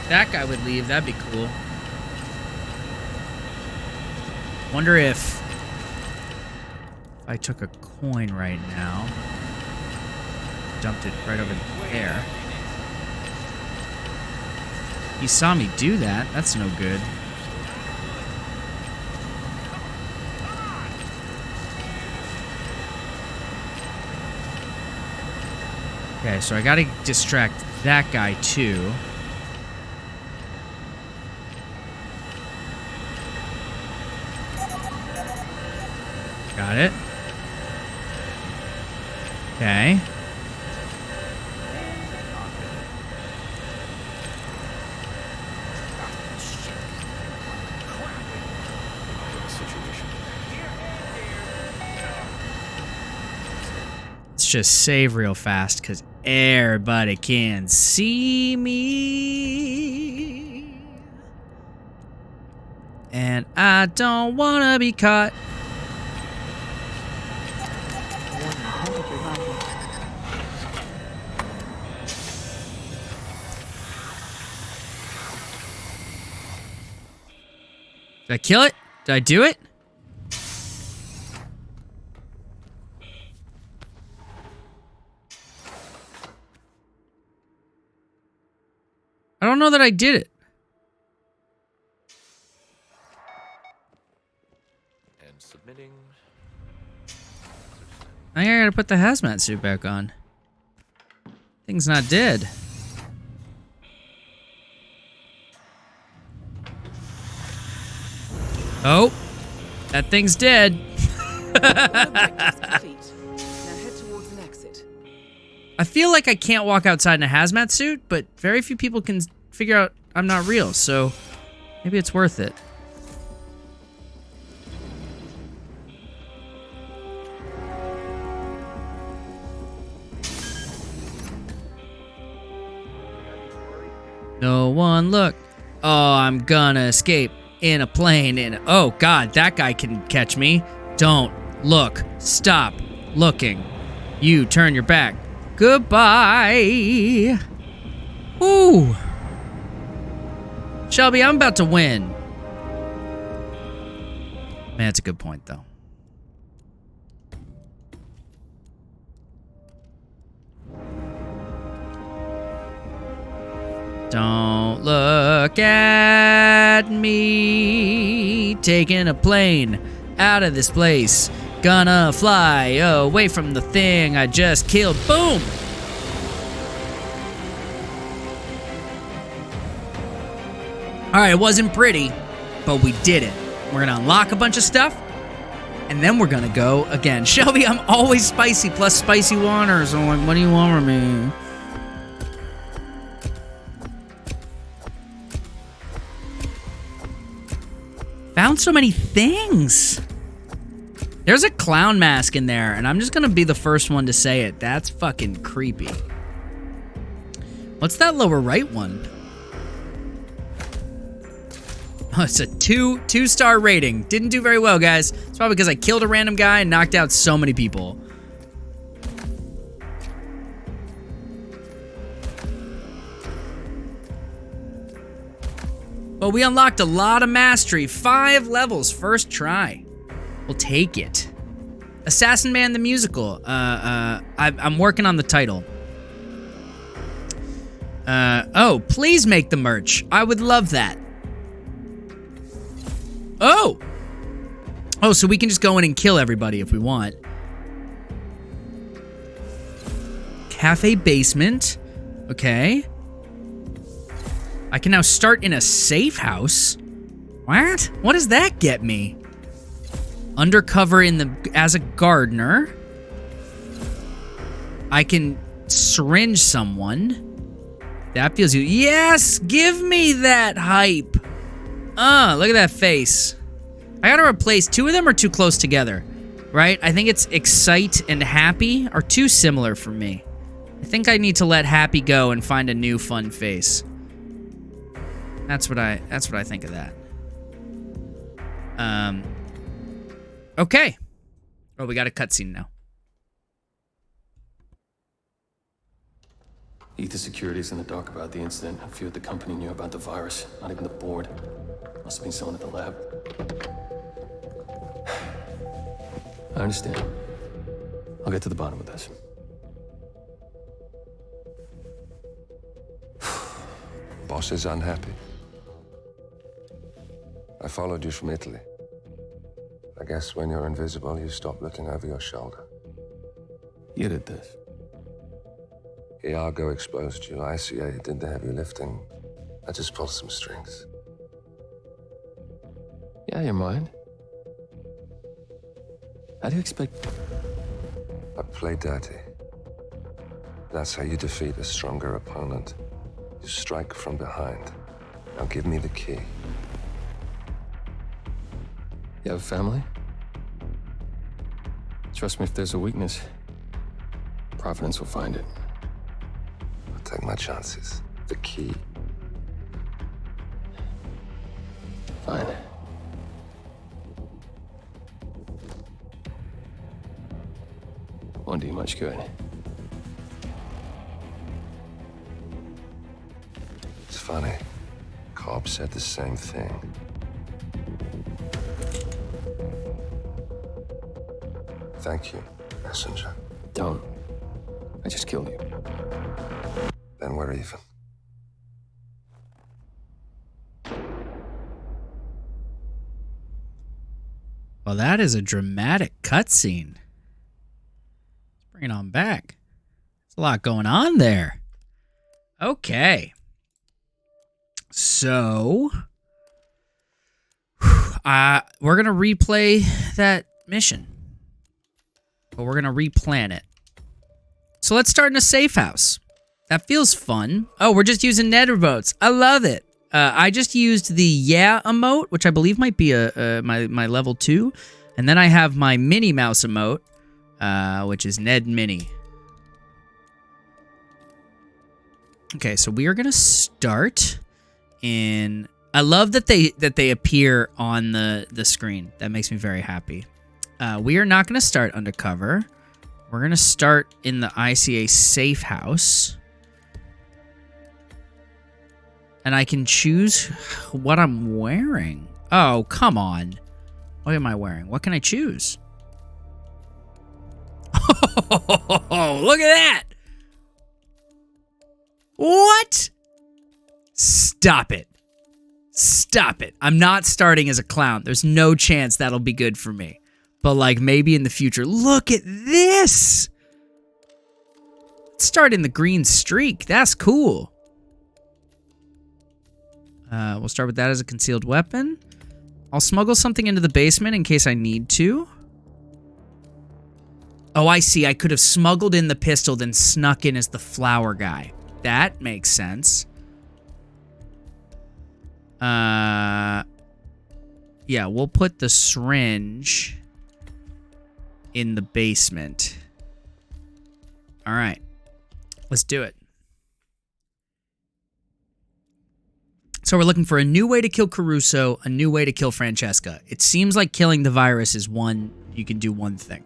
That guy would leave. That'd be cool. Wonder if I took a coin right now, dumped it right over there. He saw me do that. That's no good. Okay, so I gotta distract that guy too. Got it. Okay. Let's just save real fast because everybody can see me. And I don't want to be caught. Did I kill it? Did I do it? I don't know that I did it. And submitting. I think I gotta put the hazmat suit back on. Thing's not dead. Oh, that thing's dead. I feel like I can't walk outside in a hazmat suit, but very few people can figure out I'm not real, so maybe it's worth it. No one look. Oh, I'm gonna escape in a plane. Oh God, that guy can catch me. Don't look. Stop looking. You turn your back. Goodbye. Ooh. Shelby, I'm about to win. Man, that's a good point, though. Don't look at me. Taking a plane out of this place. Gonna fly away from the thing I just killed. Boom! Alright, it wasn't pretty, but we did it. We're gonna unlock a bunch of stuff, and then we're gonna go again. Shelby, I'm always spicy, plus spicy water, so I'm like, what do you want from me? Found so many things. There's a clown mask in there, and I'm just gonna be the first one to say it. That's fucking creepy. What's that lower right one? Oh, it's a two-star rating. Didn't do very well, guys. It's probably because I killed a random guy and knocked out so many people. But we unlocked a lot of mastery. 5 levels, first try. We'll take it. Assassin Man the Musical. I'm working on the title. Oh, please make the merch. I would love that. Oh! Oh, so we can just go in and kill everybody if we want. Cafe basement. Okay. I can now start in a safe house. What? What does that get me? Undercover as a gardener. I can syringe someone. That feels you. Yes, give me that hype. Look at that face. I gotta replace two of them are too close together, right? I think it's excite and happy are too similar for me. I think I need to let happy go and find a new fun face. That's what I think of that. Okay. Oh, we got a cutscene now. Ether Security's in the dark about the incident. A few at the company knew about the virus. Not even the board. Must have been someone at the lab. I understand. I'll get to the bottom of this. Boss is unhappy. I followed you from Italy. I guess when you're invisible, you stop looking over your shoulder. You did this. Iago exposed you. ICA did the heavy lifting. I just pulled some strings. Yeah, your mind. How do you expect... I play dirty. That's how you defeat a stronger opponent. You strike from behind. Now give me the key. You have a family? Trust me, if there's a weakness, Providence will find it. I'll take my chances. The key. Fine. Won't do you much good. It's funny. Cobb said the same thing. Thank you, messenger. Don't. I just killed you. Then we're even. Well, that is a dramatic cutscene. Let's bring it on back. There's a lot going on there. Okay. So, we're going to replay that mission. But we're going to replan it. So let's start in a safe house. That feels fun. Oh, we're just using nether votes. I love it. I just used the yeah emote, which I believe might be my level 2. And then I have my Minnie Mouse emote, which is Ned Mini. Okay, so we are going to start in... I love that they appear on the screen. That makes me very happy. We are not going to start undercover. We're going to start in the ICA safe house. And I can choose what I'm wearing. Oh, come on. What am I wearing? What can I choose? Oh, look at that. What? Stop it. Stop it. I'm not starting as a clown. There's no chance that'll be good for me. But, like, maybe in the future. Look at this! Let's start in the green streak. That's cool. We'll start with that as a concealed weapon. I'll smuggle something into the basement in case I need to. Oh, I see. I could have smuggled in the pistol, then snuck in as the flower guy. That makes sense. Yeah, we'll put the syringe in the basement. All right. Let's do it. So we're looking for a new way to kill Caruso, a new way to kill Francesca. It seems like killing the virus is one, you can do one thing.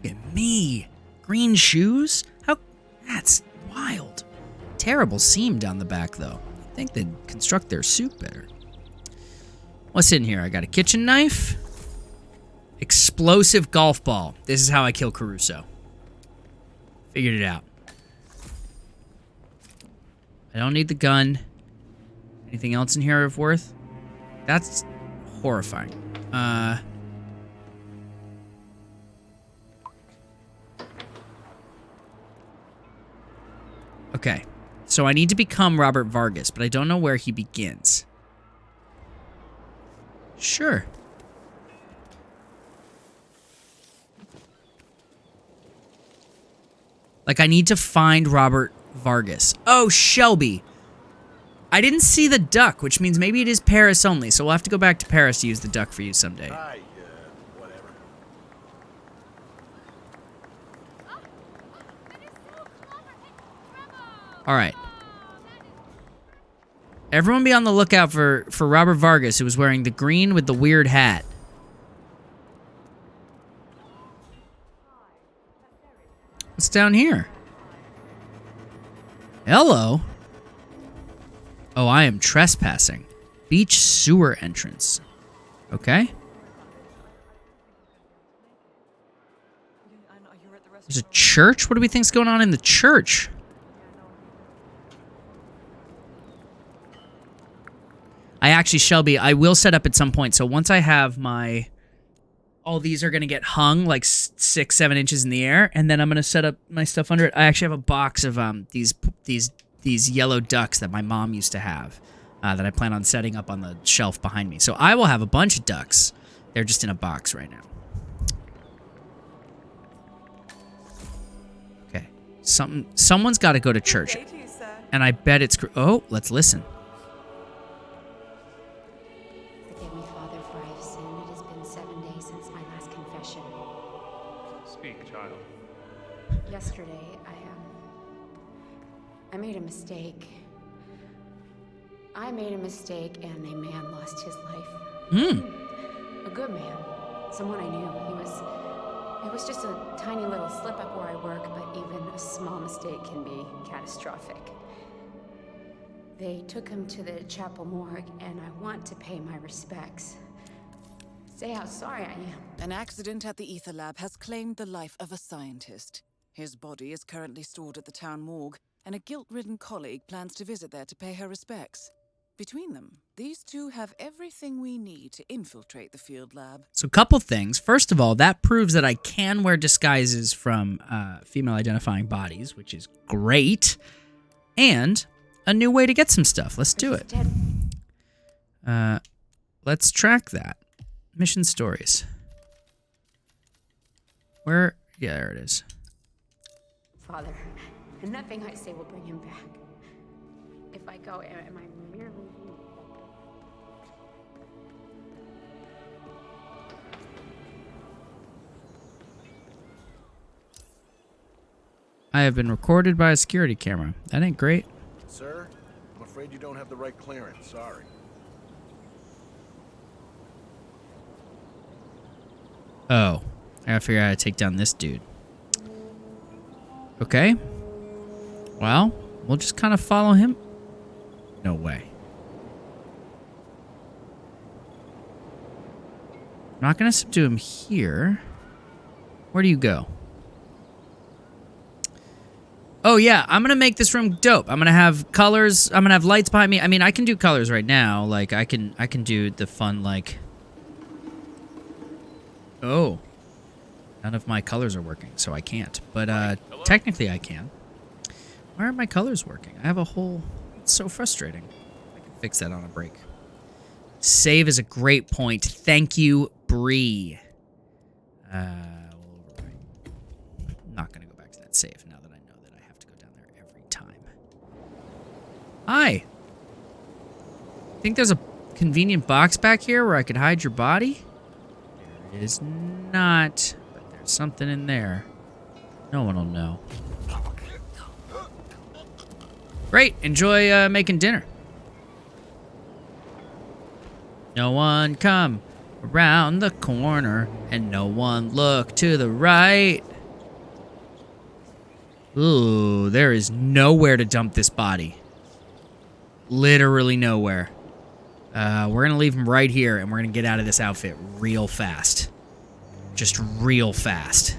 Look at me. Green shoes? How? That's wild. Terrible seam down the back, though. I think they'd construct their suit better. What's in here? I got a kitchen knife. explosive golf ball. This is how I kill Caruso. Figured it out. I don't need the gun. Anything else in here of worth? That's horrifying. Okay. So I need to become Robert Vargas, but I don't know where he begins. Sure. Like, I need to find Robert Vargas. Oh, Shelby. I didn't see the duck, which means maybe it is Paris only, so we'll have to go back to Paris to use the duck for you someday. Whatever. Alright. Everyone be on the lookout for Robert Vargas, who was wearing the green with the weird hat. What's down here? Hello? Oh, I am trespassing. Beach sewer entrance. Okay. There's a church? What do we think's going on in the church? I actually, Shelby, I will set up at some point. So once I have my... All these are going to get hung like 6-7 inches in the air. And then I'm going to set up my stuff under it. I actually have a box of these yellow ducks that my mom used to have. That I plan on setting up on the shelf behind me. So I will have a bunch of ducks. They're just in a box right now. Okay. Someone's got to go to church. And I bet it's... Oh, let's listen. Forgive me, Father, for I have sinned. It has been 7 days since my last confession. Speak, child. Yesterday, I made a mistake. I made a mistake, and a man lost his life. A good man. Someone I knew. It was just a tiny little slip-up where I work, but even a small mistake can be catastrophic. They took him to the chapel morgue, and I want to pay my respects. Say how sorry I am. An accident at the Ether Lab has claimed the life of a scientist. His body is currently stored at the town morgue, and a guilt-ridden colleague plans to visit there to pay her respects. Between them, these two have everything we need to infiltrate the field lab. So a couple things. First of all, that proves that I can wear disguises from female-identifying bodies, which is great. And a new way to get some stuff. Let's do it. Let's track that. Mission stories. Where? Yeah, there it is. Father, nothing I say will bring him back. If I go, am I merely... I have been recorded by a security camera. That ain't great. Sir, I'm afraid you don't have the right clearance. Sorry. Oh. I gotta figure out how to take down this dude. Okay. Well, we'll just kind of follow him. No way. I'm not gonna subdue him here. Where do you go? Oh yeah, I'm gonna make this room dope. I'm gonna have colors. I'm gonna have lights behind me. I mean, I can do colors right now. Like I can do the fun like. Oh, none of my colors are working, so I can't. But technically, I can. Why aren't my colors working? I have a whole. It's so frustrating. I can fix that on a break. Save is a great point. Thank you, Bree. We'll overwrite. I'm not gonna go back to that save now that I know that I have to go down there every time. Hi. Think there's a convenient box back here where I could hide your body? There is not, but there's something in there. No one will know. Great. Enjoy making dinner. No one come around the corner, and no one look to the right. Ooh, there is nowhere to dump this body. Literally nowhere. We're going to leave him right here, and we're going to get out of this outfit real fast. just real fast.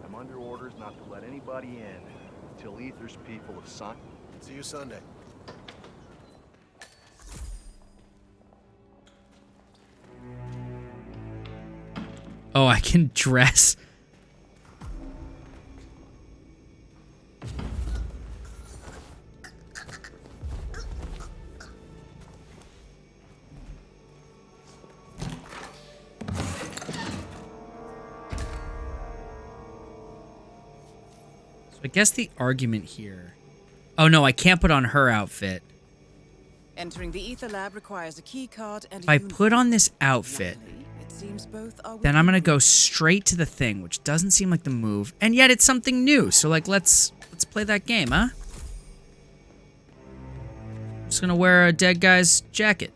I'm under orders not to let anybody in until Ether's people have signed. See you Sunday. Oh, I can dress. So I guess the argument here... Oh no, I can't put on her outfit. Entering the Ether lab requires a key card and If I put on this outfit, it seems both are then I'm gonna go straight to the thing, which doesn't seem like the move, and yet it's something new. So like, let's play that game, huh? I'm just gonna wear a dead guy's jacket.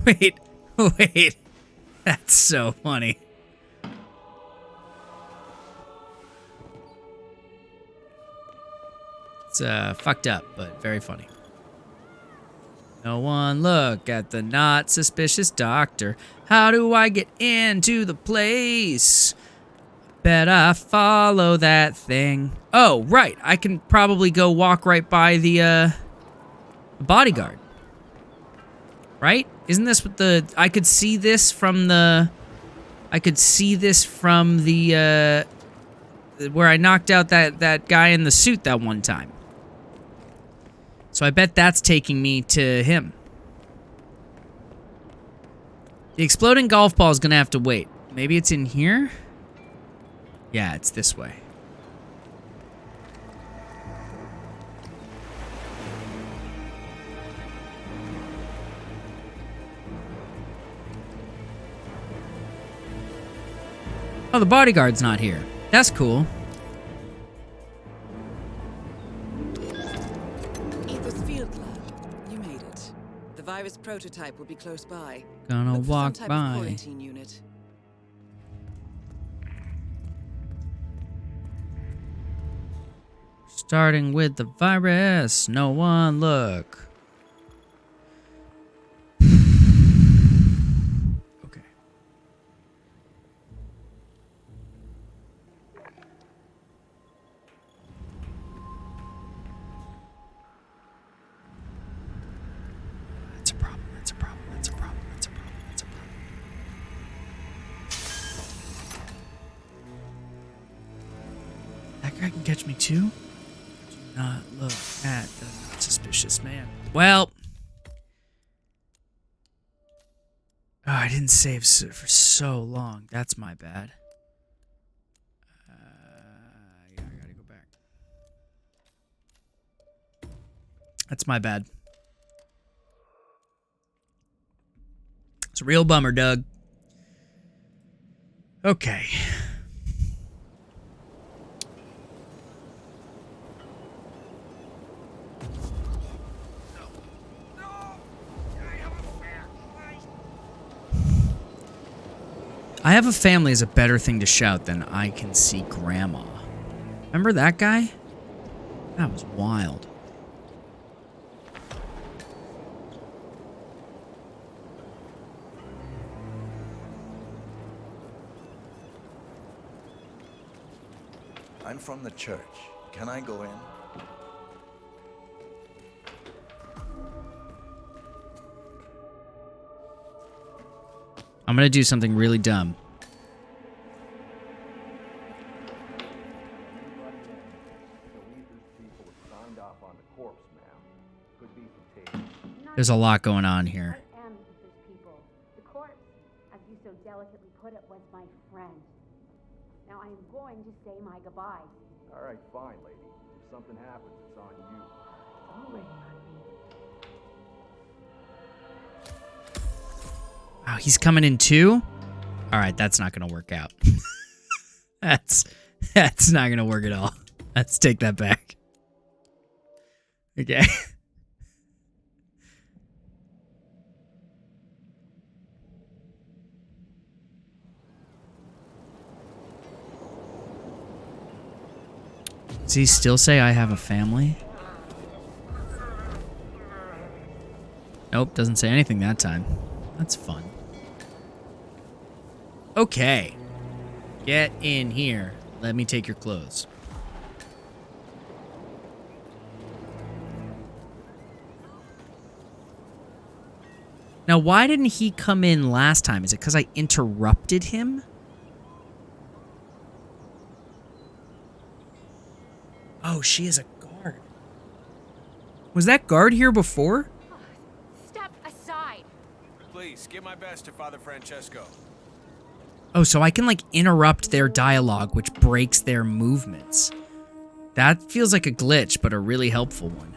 Wait, wait, that's so funny. It's fucked up, but very funny. No one look at the not suspicious doctor. How do I get into the place? Bet I follow that thing. Oh, right. I can probably go walk right by the bodyguard. Right? Isn't this what the... I could see this from the... I could see this from the, where I knocked out that guy in the suit that one time. So I bet that's taking me to him. The exploding golf ball is gonna have to wait. Maybe it's in here? Yeah, it's this way. Oh, the bodyguard's not here. That's cool. The virus prototype will be close by. Gonna Look for walk some type by. of quarantine unit. Starting with the virus. No one look. Okay. That's a problem. That's a problem. That's a problem. That's a problem. That's a problem. That guy can catch me too? Do not look at the not suspicious man. Well. Oh, I didn't save for so long. That's my bad. Yeah, I gotta go back. That's my bad. It's a real bummer, Doug. Okay. I have a family is a better thing to shout than I can see grandma. Remember that guy? That was wild. I'm from the church. Can I go in? I'm gonna do something really dumb. There's a lot going on here. I am Ether's people. The corpse, as you so delicately put it, was my friend. Now I am going to say my goodbyes. All right, fine, lady. If something happens, it's on you. It's already on me. Wow, he's coming in too? Alright, that's not gonna work out. That's not gonna work at all. Let's take that back. Okay. Does he still say I have a family? Nope, doesn't say anything that time. That's fun. Okay. Get in here. Let me take your clothes. Now, why didn't he come in last time? Is it because I interrupted him? Oh, she is a guard. Was that guard here before? Step aside. Please, give my best to Father Francesco. Oh, so I can, like, interrupt their dialogue, which breaks their movements. That feels like a glitch, but a really helpful one.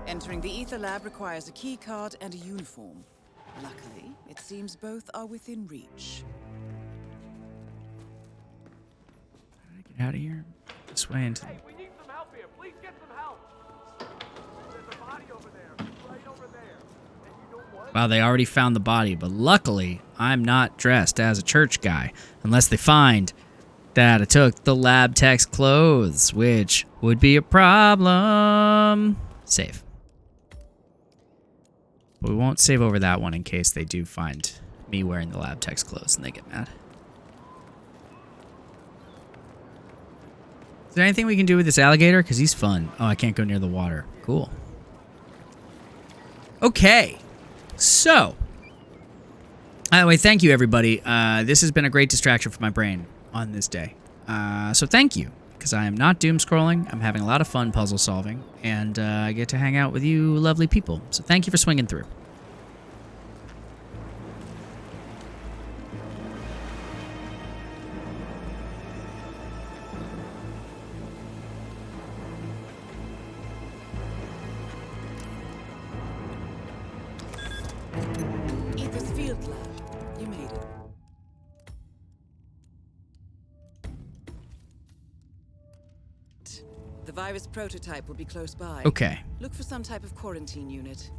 Entering the Ether Lab requires a key card and a uniform. Luckily, it seems both are within reach. Get out of here. This way into... Hey, we need some help here. Please get some help. There's a body over there. Right over there. And you know what? Wow, they already found the body, but luckily, I'm not dressed as a church guy. Unless they find that I took the lab tech's clothes, which would be a problem. Save. But we won't save over that one in case they do find me wearing the lab tech's clothes and they get mad. Is there anything we can do with this alligator? Because he's fun. Oh, I can't go near the water. Cool. Okay. So. Anyway, thank you, everybody. This has been a great distraction for my brain on this day. So thank you. Because I am not doom scrolling. I'm having a lot of fun puzzle solving. And I get to hang out with you lovely people. So thank you for swinging through. Ether's field lab. You made it. The virus prototype will be close by. Okay. Look for some type of quarantine unit.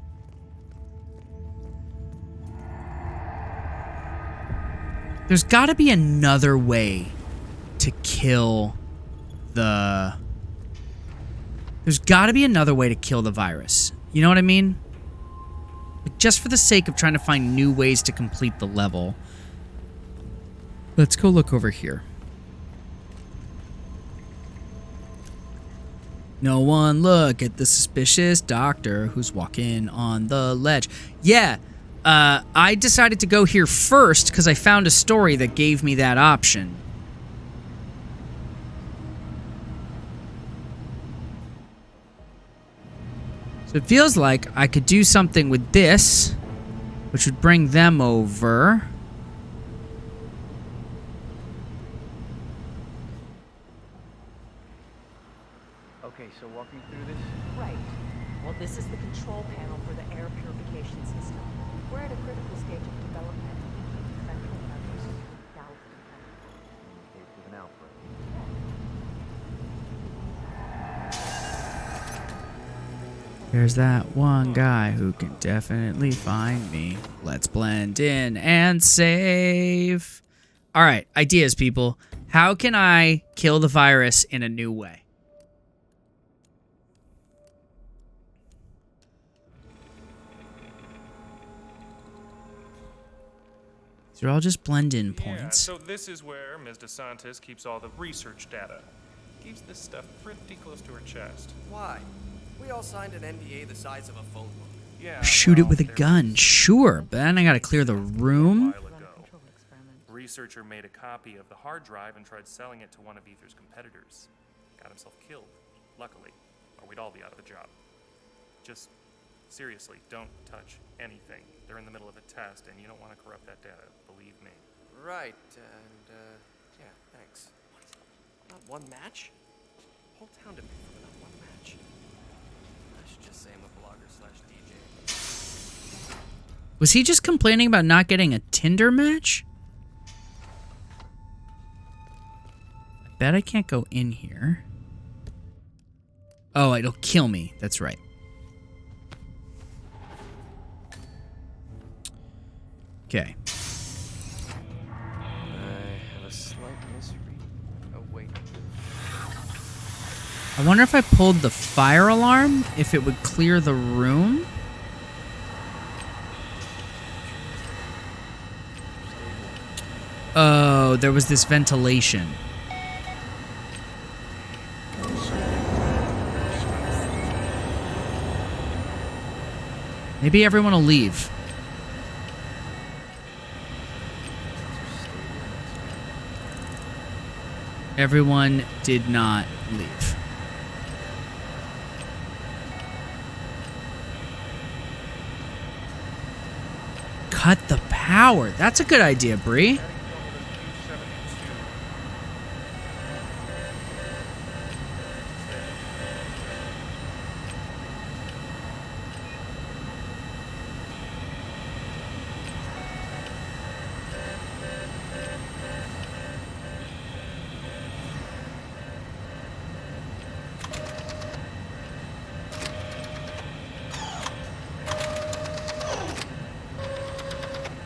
There's got to be another way to kill the... There's got to be another way to kill the virus. You know what I mean? But just for the sake of trying to find new ways to complete the level, let's go look over here. No one look at the suspicious doctor who's walking on the ledge. Yeah, I decided to go here first because I found a story that gave me that option. So it feels like I could do something with this, which would bring them over. Okay, so walk me through this. Right. Well, this is the control panel for the air purification system. We're at a critical stage of development. Central nervous galaxy. In case of an outbreak. There's that one guy who can definitely find me. Let's blend in and save. All right, ideas, people. How can I kill the virus in a new way? These are all just blend-in points. Yeah, so this is where Ms. DeSantis keeps all the research data. Keeps this stuff pretty close to her chest. Why? We all signed an NDA the size of a phone book. Yeah. Shoot it with a gun, sure, but then I gotta clear the room. Researcher made a copy of the hard drive and tried selling it to one of Ether's competitors. Got himself killed, luckily, or we'd all be out of a job. Just seriously, don't touch anything. They're in the middle of a test, and you don't want to corrupt that data, believe me. Right, and, yeah, thanks. Not one match? Whole town to pay for not one match. I should just say I'm a blogger/DJ. Was he just complaining about not getting a Tinder match? I bet I can't go in here. Oh, it'll kill me. That's right. Okay. I have a slight misread. Oh, wait. I wonder if I pulled the fire alarm, if it would clear the room. Oh, there was this ventilation. Maybe everyone will leave. Everyone did not leave. Cut the power. That's a good idea, Bree.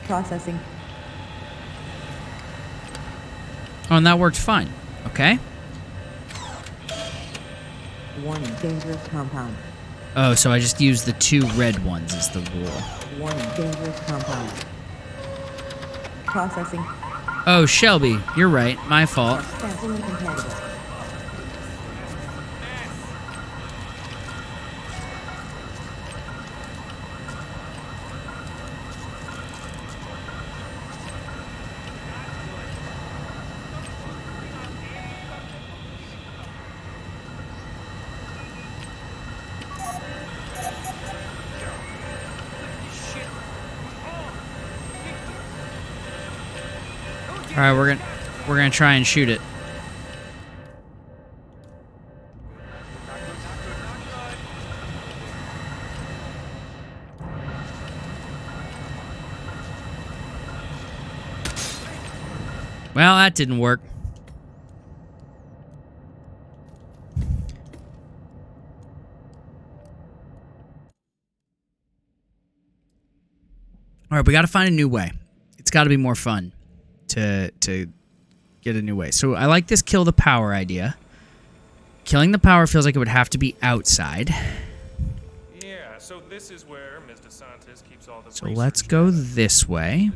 Processing. Oh, and that worked fine. Okay. Warning, dangerous compound. Oh, so I just used the 2 red ones is the rule. Warning, dangerous compound. Processing. Oh, Shelby, you're right. My fault. Sampling compatible. All right, we're gonna try and shoot it. Well, that didn't work. All right, we got to find a new way. It's got to be more fun to get a new way. So I like this kill the power idea. Killing the power feels like it would have to be outside. Yeah, so this is where Ms. DeSantis keeps all the So let's go this way.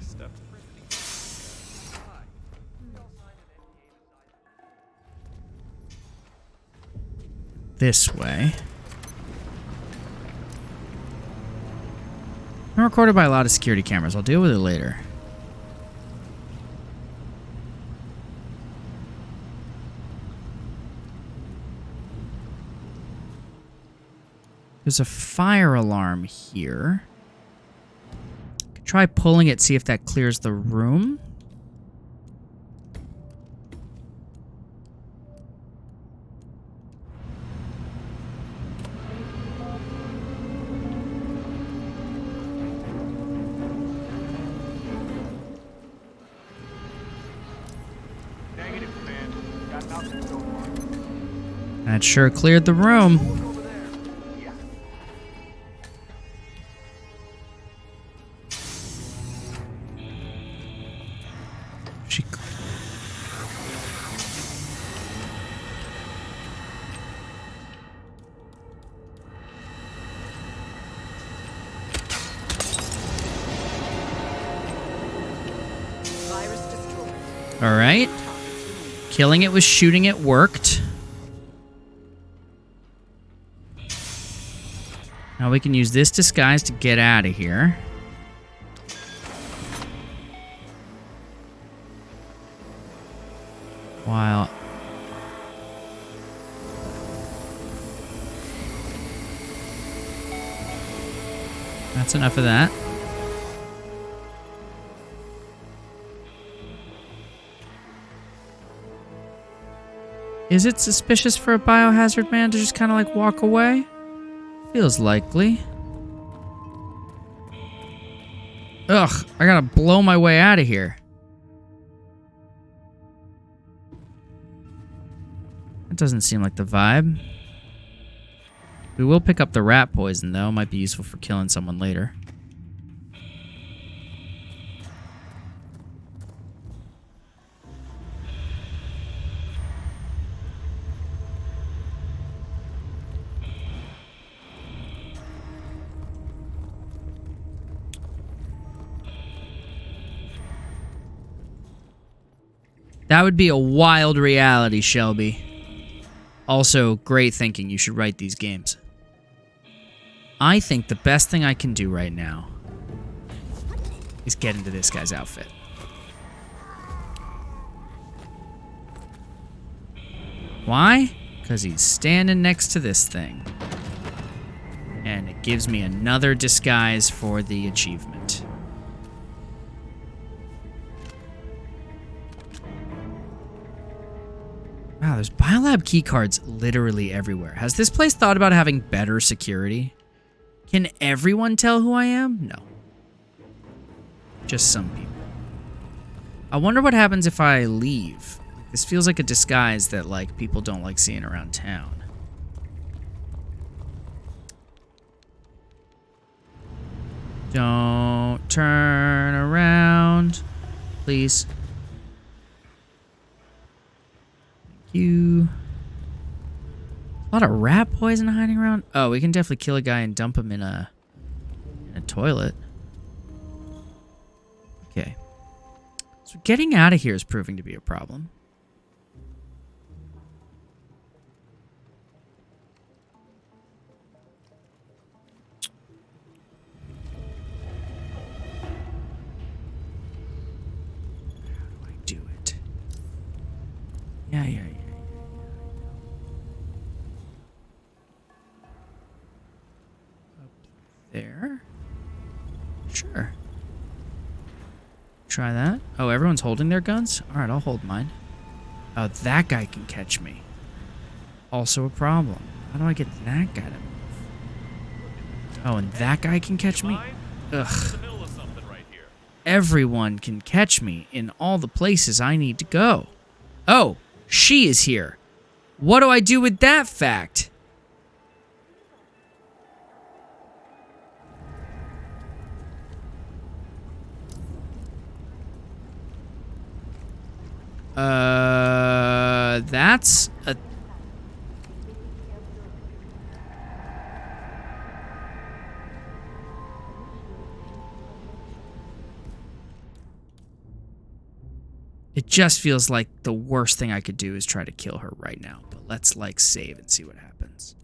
This way. I'm recorded by a lot of security cameras. I'll deal with it later. There's a fire alarm here. Could try pulling it, see if that clears the room. Negative, man. Got nothing so far. That sure cleared the room. All right. Killing it with shooting it worked. Now we can use this disguise to get out of here. While... That's enough of that. Is it suspicious for a biohazard man to just kind of like walk away? Feels likely. Ugh, I gotta blow my way out of here. That doesn't seem like the vibe. We will pick up the rat poison though, might be useful for killing someone later. That would be a wild reality, Shelby. Also, great thinking. You should write these games. I think the best thing I can do right now is get into this guy's outfit. Why? Because he's standing next to this thing. And it gives me another disguise for the achievement. Wow, there's biolab keycards literally everywhere. Has this place thought about having better security? Can everyone tell who I am? No. Just some people. I wonder what happens if I leave. This feels like a disguise that, like, people don't like seeing around town. Don't turn around, please. Thank you. A lot of rat poison hiding around. Oh, we can definitely kill a guy and dump him in a toilet. Okay. So getting out of here is proving to be a problem. Yeah. Up there. Sure. Try that. Oh, everyone's holding their guns? Alright, I'll hold mine. Oh, that guy can catch me. Also a problem. How do I get that guy to move? Oh, and that guy can catch me? Ugh. Everyone can catch me in all the places I need to go. Oh, she is here. What do I do with that fact? That's a... It just feels like the worst thing I could do is try to kill her right now. But let's, like, save and see what happens.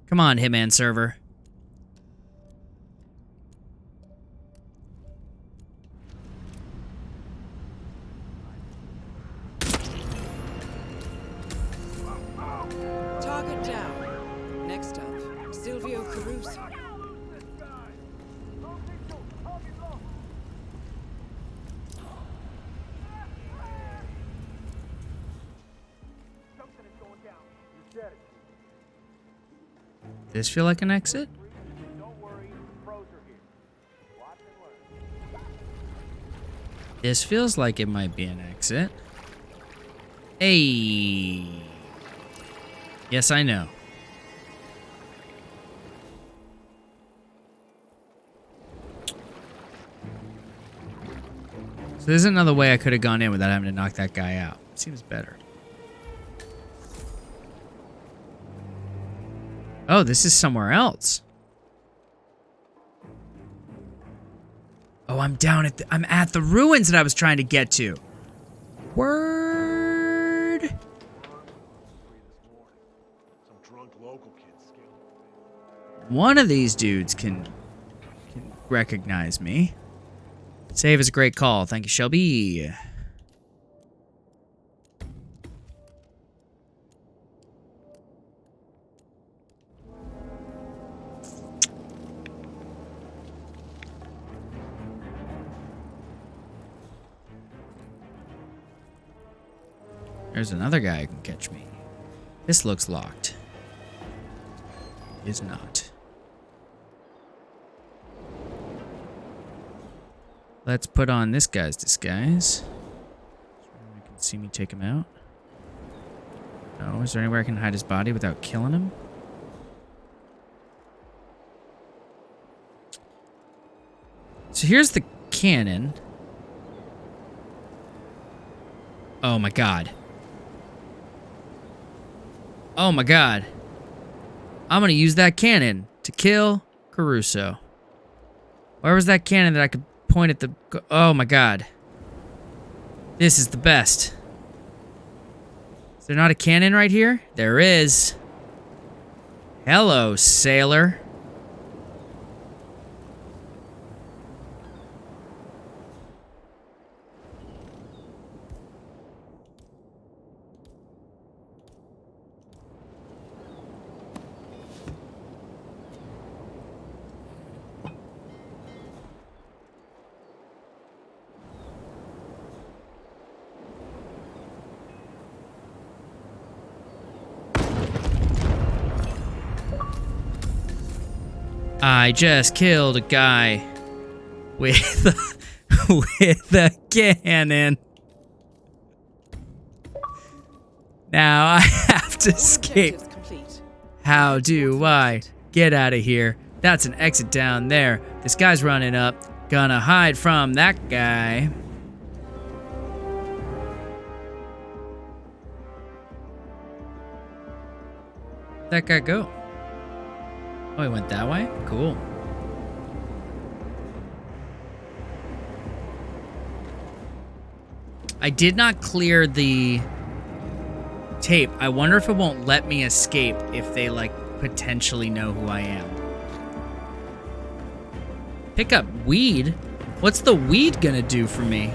Come on, Hitman server. Target down. Next up, Silvio Caruso. This feel like an exit? This feels like it might be an exit. Hey. Yes, I know. So there's another way I could have gone in without having to knock that guy out. Seems better. Oh, this is somewhere else. Oh, I'm down at I'm at the ruins that I was trying to get to. Word. One of these dudes can recognize me. Save is a great call. Thank you, Shelby. There's another guy who can catch me. This looks locked. It is not. Let's put on this guy's disguise. You can see me take him out. No, is there anywhere I can hide his body without killing him? So here's the cannon. Oh my god. Oh my god. I'm gonna use that cannon to kill Caruso. Where was that cannon that I could point at the... Oh my god. This is the best. Is there not a cannon right here? There is. Hello, sailor. I just killed a guy with with a cannon. Now I have to escape. How do I get out of here? That's an exit down there. This guy's running up. Gonna hide from that guy. Where'd that guy go? Oh, he went that way? Cool. I did not clear the tape. I wonder if it won't let me escape if they, like, potentially know who I am. Pick up weed? What's the weed gonna do for me?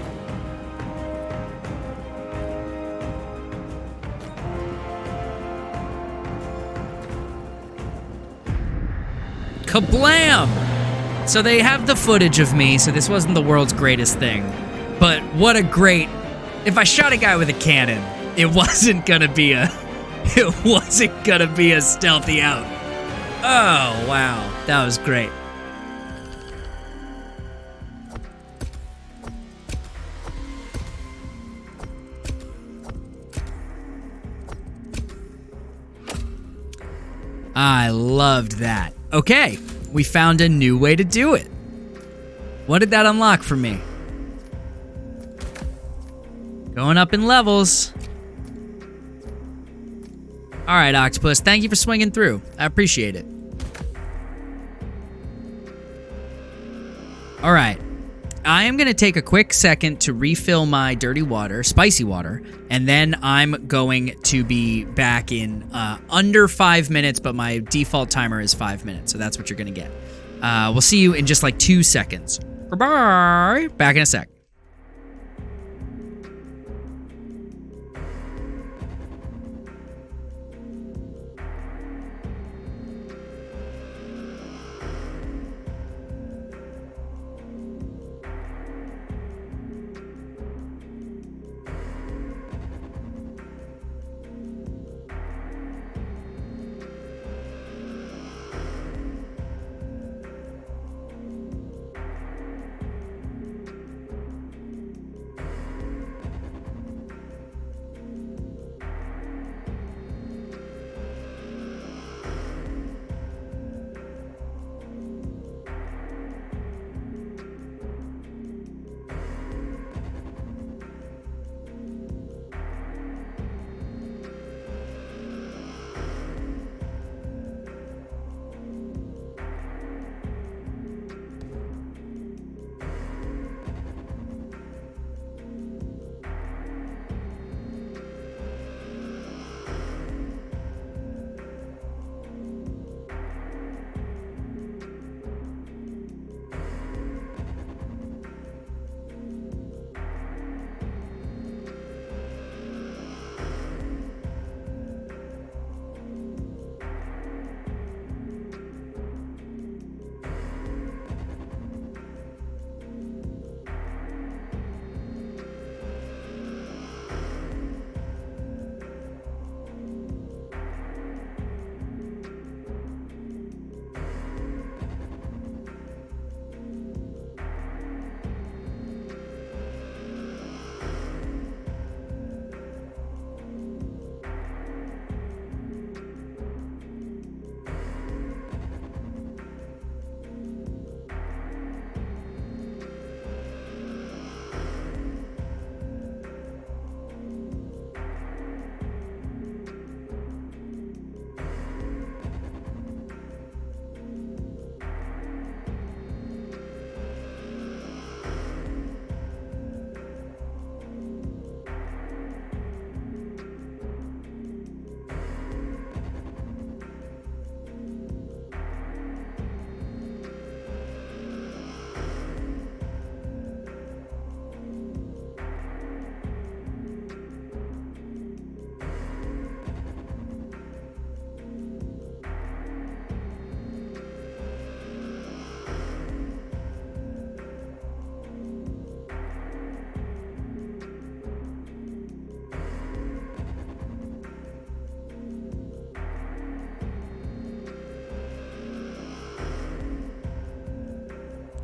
Kablam! So they have the footage of me, so this wasn't the world's greatest thing. But what a great... If I shot a guy with a cannon, it wasn't gonna be a... It wasn't gonna be a stealthy out. Oh, wow. That was great. I loved that. Okay, we found a new way to do it. What did that unlock for me? Going up in levels. All right, Octopus, thank you for swinging through. I appreciate it. All right. I am going to take a quick second to refill my dirty water, spicy water, and then I'm going to be back in under 5 minutes, but my default timer is 5 minutes, so that's what you're going to get. We'll see you in just like 2 seconds. Bye-bye. Back in a sec.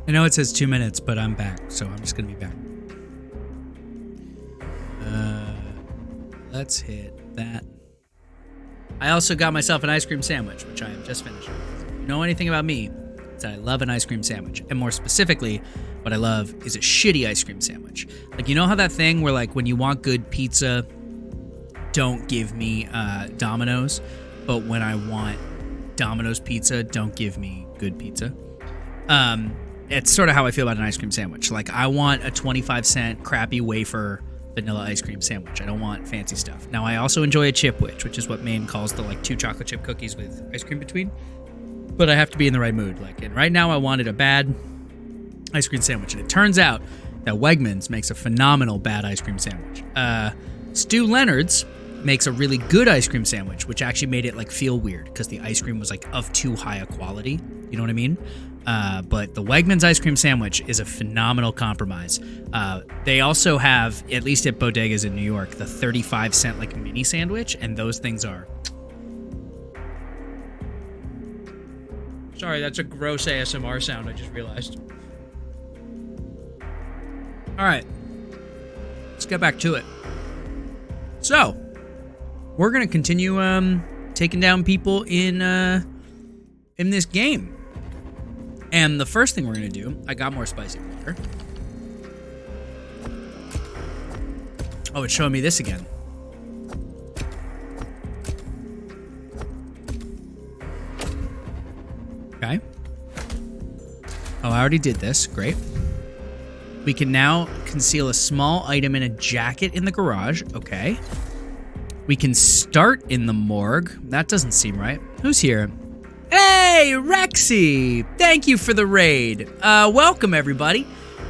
I know it says 2 minutes, but I'm back, so I'm just gonna be back. Let's hit that. I also got myself an ice cream sandwich, which I am just finishing. If you know anything about me, it's that I love an ice cream sandwich. And more specifically, what I love is a shitty ice cream sandwich. Like, you know how that thing where, like, when you want good pizza, don't give me Domino's, but when I want Domino's pizza, don't give me good pizza? It's sort of how I feel about an ice cream sandwich. Like, I want a 25-cent crappy wafer vanilla ice cream sandwich. I don't want fancy stuff. Now, I also enjoy a chipwich, which is what Maine calls the, like, 2 chocolate chip cookies with ice cream between. But I have to be in the right mood. Like, and right now I wanted a bad ice cream sandwich. And it turns out that Wegmans makes a phenomenal bad ice cream sandwich. Stu Leonard's makes a really good ice cream sandwich, which actually made it, like, feel weird because the ice cream was, like, of too high a quality. You know what I mean? But the Wegmans ice cream sandwich is a phenomenal compromise. They also have, at least at bodegas in New York, the 35-cent like mini sandwich, and those things are... Sorry, that's a gross ASMR sound, I just realized. All right, let's get back to it. So, we're gonna continue taking down people in this game. And the first thing we're going to do, I got more spicy water. Oh, it's showing me this again. Okay. Oh, I already did this. Great. We can now conceal a small item in a jacket in the garage. Okay. We can start in the morgue. That doesn't seem right. Who's here? Hey, Rexy! Thank you for the raid. Welcome, everybody.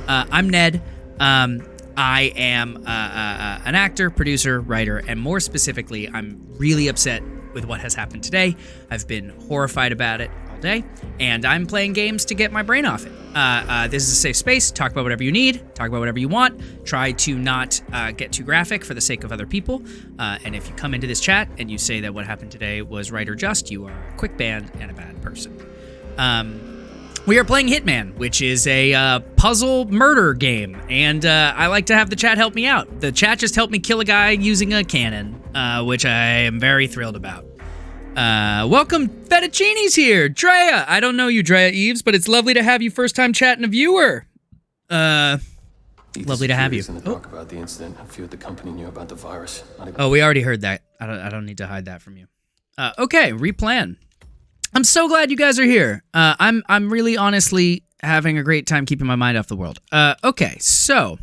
I'm Ned. I am an actor, producer, writer, and more specifically, I'm really upset with what has happened today. I've been horrified about it all day, and I'm playing games to get my brain off it. This is a safe space. Talk about whatever you need. Talk about whatever you want. Try to not get too graphic for the sake of other people. And if you come into this chat and you say that what happened today was right or just, you are a quick banned and a bad person. We are playing Hitman, which is a puzzle murder game, and I like to have the chat help me out. The chat just helped me kill a guy using a cannon, which I am very thrilled about. Welcome, Fettuccine's here. Drea, I don't know you, Drea Eves, but it's lovely to have you first time chatting a viewer. Lovely to have you. Talk about the incident. A few at the company knew about the virus. Oh, we already heard that. I don't need to hide that from you. Okay, replan. I'm so glad you guys are here. I'm really honestly having a great time keeping my mind off the world. Okay, so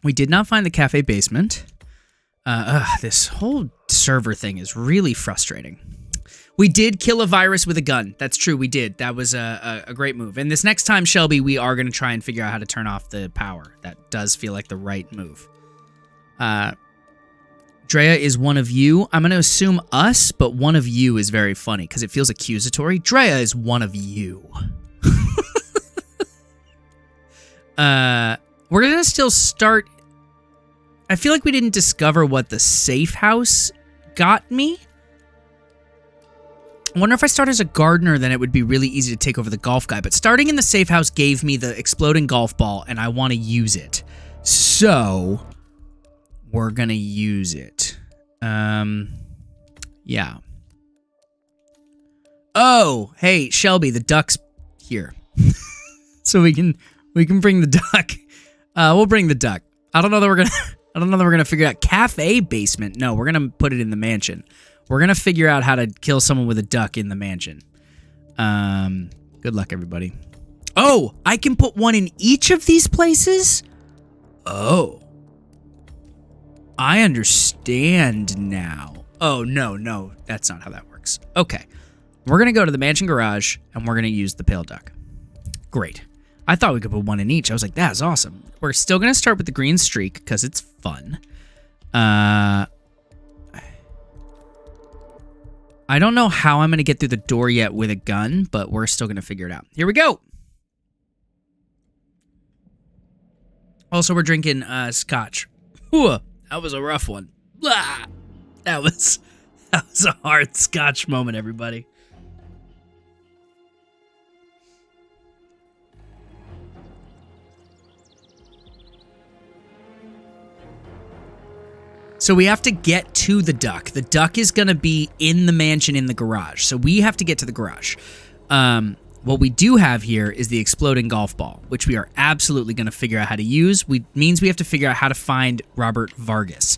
we did not find the cafe basement. This whole server thing is really frustrating. We did kill a virus with a gun. That's true, we did. That was a great move. And this next time, Shelby, we are going to try and figure out how to turn off the power. That does feel like the right move. Drea is one of you. I'm going to assume us, but one of you is very funny because it feels accusatory. Drea is one of you. We're going to still start... I feel like we didn't discover what the safe house got me. I wonder if I start as a gardener, then it would be really easy to take over the golf guy. But starting in the safe house gave me the exploding golf ball, and I want to use it. So, we're going to use it. Yeah. Oh, hey, Shelby, the duck's here. So we can bring the duck. We'll bring the duck. I don't know that we're gonna figure out cafe basement. No, we're gonna put it in the mansion. We're gonna figure out how to kill someone with a duck in the mansion. Good luck, everybody. Oh, I can put one in each of these places? Oh. I understand now. Oh, no, that's not how that works. Okay. We're gonna go to the mansion garage, and we're gonna use the pale duck. Great. I thought we could put one in each. I was like, that's awesome. We're still going to start with the green streak because it's fun. I don't know how I'm going to get through the door yet with a gun, but we're still going to figure it out. Here we go. Also, we're drinking scotch. Ooh, that was a rough one. Blah. That was a hard scotch moment, everybody. So we have to get to the duck. The duck is going to be in the mansion in the garage. So we have to get to the garage. What we do have here is the exploding golf ball, which we are absolutely going to figure out how to use. Means we have to figure out how to find Robert Vargas.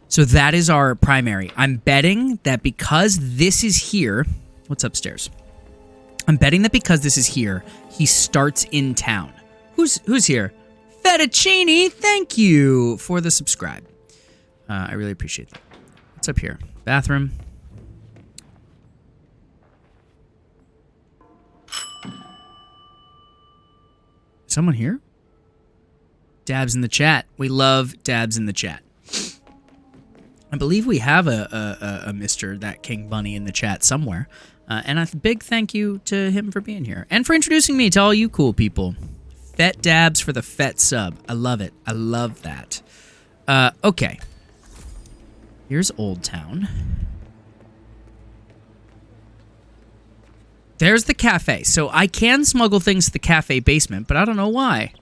So that is our primary. I'm betting that because this is here... What's upstairs? I'm betting that because this is here, he starts in town. Who's here? Fettuccine, thank you for the subscribe. I really appreciate that. What's up here? Bathroom. Someone here? Dabs in the chat. We love dabs in the chat. I believe we have a Mr. That King Bunny in the chat somewhere. And a big thank you to him for being here. And for introducing me to all you cool people. Fet dabs for the Fet sub. I love it. I love that. Okay. Here's Old Town. There's the cafe. So I can smuggle things to the cafe basement, but I don't know why.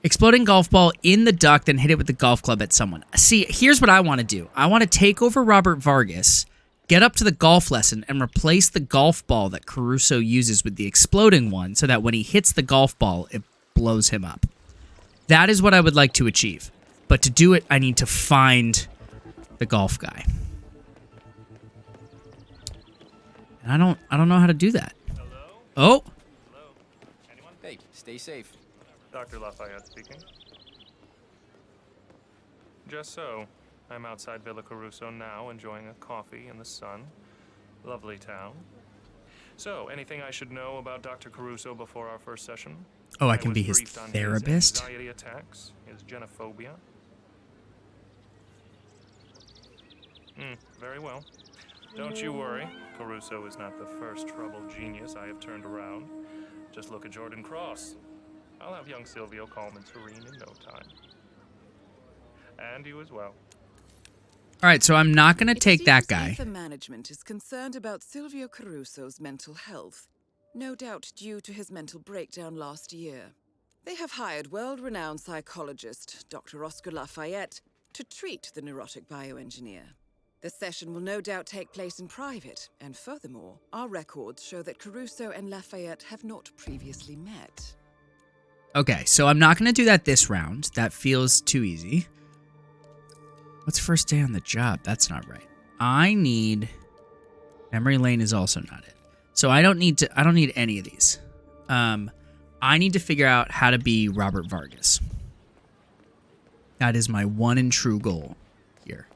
Exploding golf ball in the duct, then hit it with the golf club at someone. See, here's what I want to do. I want to take over Robert Vargas, get up to the golf lesson, and replace the golf ball that Caruso uses with the exploding one so that when he hits the golf ball, it blows him up. That is what I would like to achieve. But to do it, I need to find the golf guy. And I don't know how to do that. Hello? Oh. Hello? Anyone? Hey, stay safe. Dr. Lafayette speaking. Just so. I'm outside Villa Caruso now, enjoying a coffee in the sun. Lovely town. So, anything I should know about Dr. Caruso before our first session? Oh, I can be his briefed on therapist? His anxiety attacks, his genophobia. Very well. Don't you worry. Caruso is not the first troubled genius I have turned around. Just look at Jordan Cross. I'll have young Silvio calm and serene in no time. And you as well. All right, so I'm not going to take that guy. The management is concerned about Silvio Caruso's mental health, no doubt due to his mental breakdown last year. They have hired world-renowned psychologist Dr. Oscar Lafayette to treat the neurotic bioengineer. The session will no doubt take place in private, and furthermore, our records show that Caruso and Lafayette have not previously met. Okay, so I'm not going to do that this round. That feels too easy. What's first day on the job? That's not right. I need... Memory lane is also not it. So I don't need any of these. I need to figure out how to be Robert Vargas. That is my one and true goal here.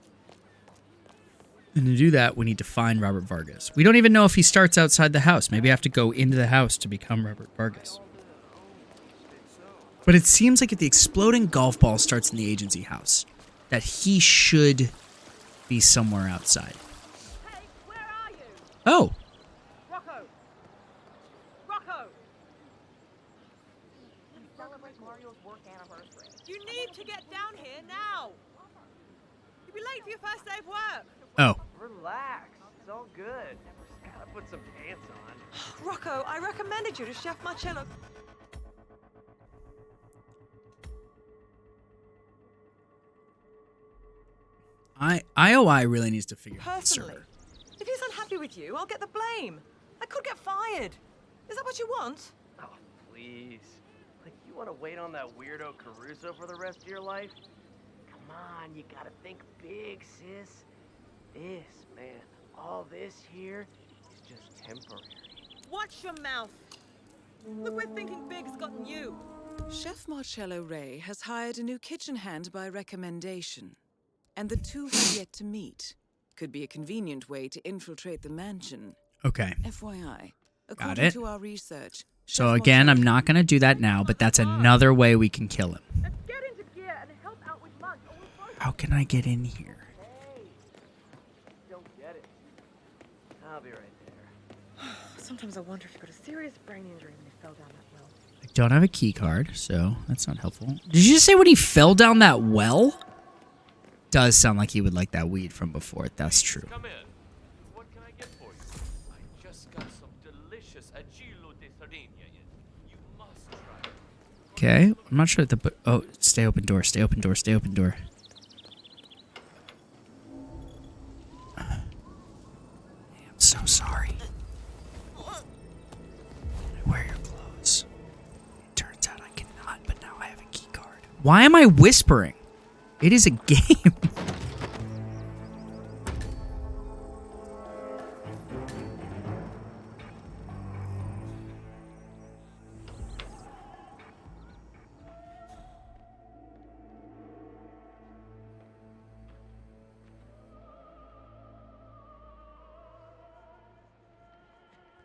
And to do that, we need to find Robert Vargas. We don't even know if he starts outside the house. Maybe I have to go into the house to become Robert Vargas. But it seems like if the exploding golf ball starts in the agency house, that he should be somewhere outside. Hey, where are you? Oh. Rocco! Rocco! We celebrate Mario's work anniversary. You need to get down here now! You'll be late for your first day of work. Oh. Relax. It's all good. Just gotta put some pants on. Rocco, I recommended you to Chef Marcello. IOI really needs to figure out the Personally, server. if he's unhappy with you, I'll get the blame. I could get fired. Is that what you want? Oh, please. Like, you want to wait on that weirdo Caruso for the rest of your life? Come on, you gotta think big, sis. This, man, all this here is just temporary. Watch your mouth. Look where thinking big has gotten you. Chef Marcello Ray has hired a new kitchen hand by recommendation, and the two have yet to meet. Could be a convenient way to infiltrate the mansion. Okay. FYI, Got according it. to our research, So again, I'm not going to do that now, but that's another way we can kill him. Let's get into gear and help out with lunch. How can I get in here? Don't get it. I'll be right there. Sometimes I wonder if you got a serious brain injury when you fell down that well. I don't have a key card, so that's not helpful. Did you just say when he fell down that well? Does sound like he would like that weed from before. That's true. Come in. What can I get for you? I just got some delicious agilo de sardegna in. You must try it. Okay, I'm not sure that the... Oh, stay open door, stay open door, stay open door. so sorry. I wear your clothes. It turns out I cannot, but now I have a key card. Why am I whispering? It is a game.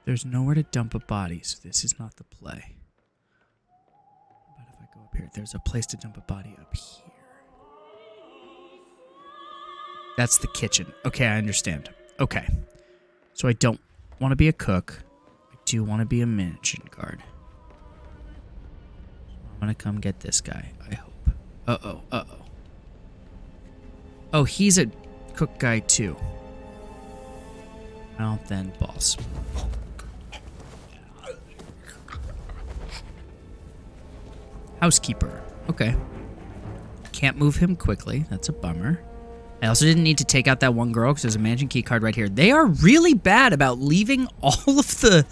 There's nowhere to dump a body, so this is not the play. But if I go up here, there's a place to dump a body up here. That's the kitchen. Okay, I understand. Okay. So I don't want to be a cook. I do want to be a mansion guard. I'm going to come get this guy, I hope. Uh-oh, uh-oh. Oh, he's a cook guy too. Well, then, balls. Housekeeper. Okay. Can't move him quickly. That's a bummer. I also didn't need to take out that one girl because there's a mansion key card right here. They are really bad about leaving all of the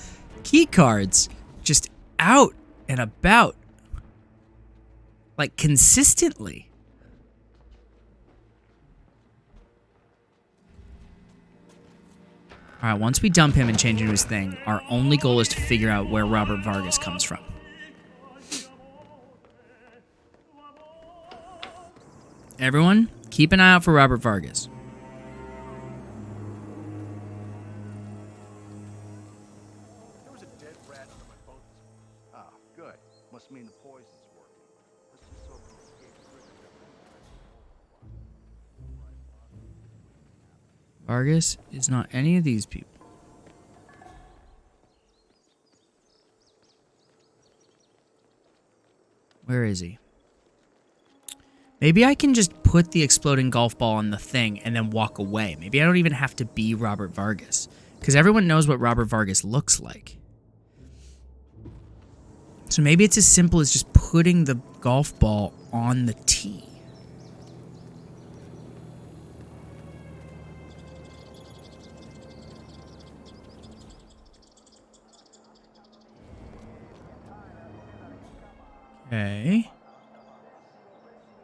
key cards just out and about. Like, consistently. Alright, once we dump him and change into his thing, our only goal is to figure out where Robert Vargas comes from. Everyone, keep an eye out for Robert Vargas. There was a dead rat under my boat. Ah, good. Must mean the poison's working. Let's just hope the escape Vargas is not any of these people. Where is he? Maybe I can just put the exploding golf ball on the thing and then walk away. Maybe I don't even have to be Robert Vargas. Because everyone knows what Robert Vargas looks like. So maybe it's as simple as just putting the golf ball on the tee. Okay.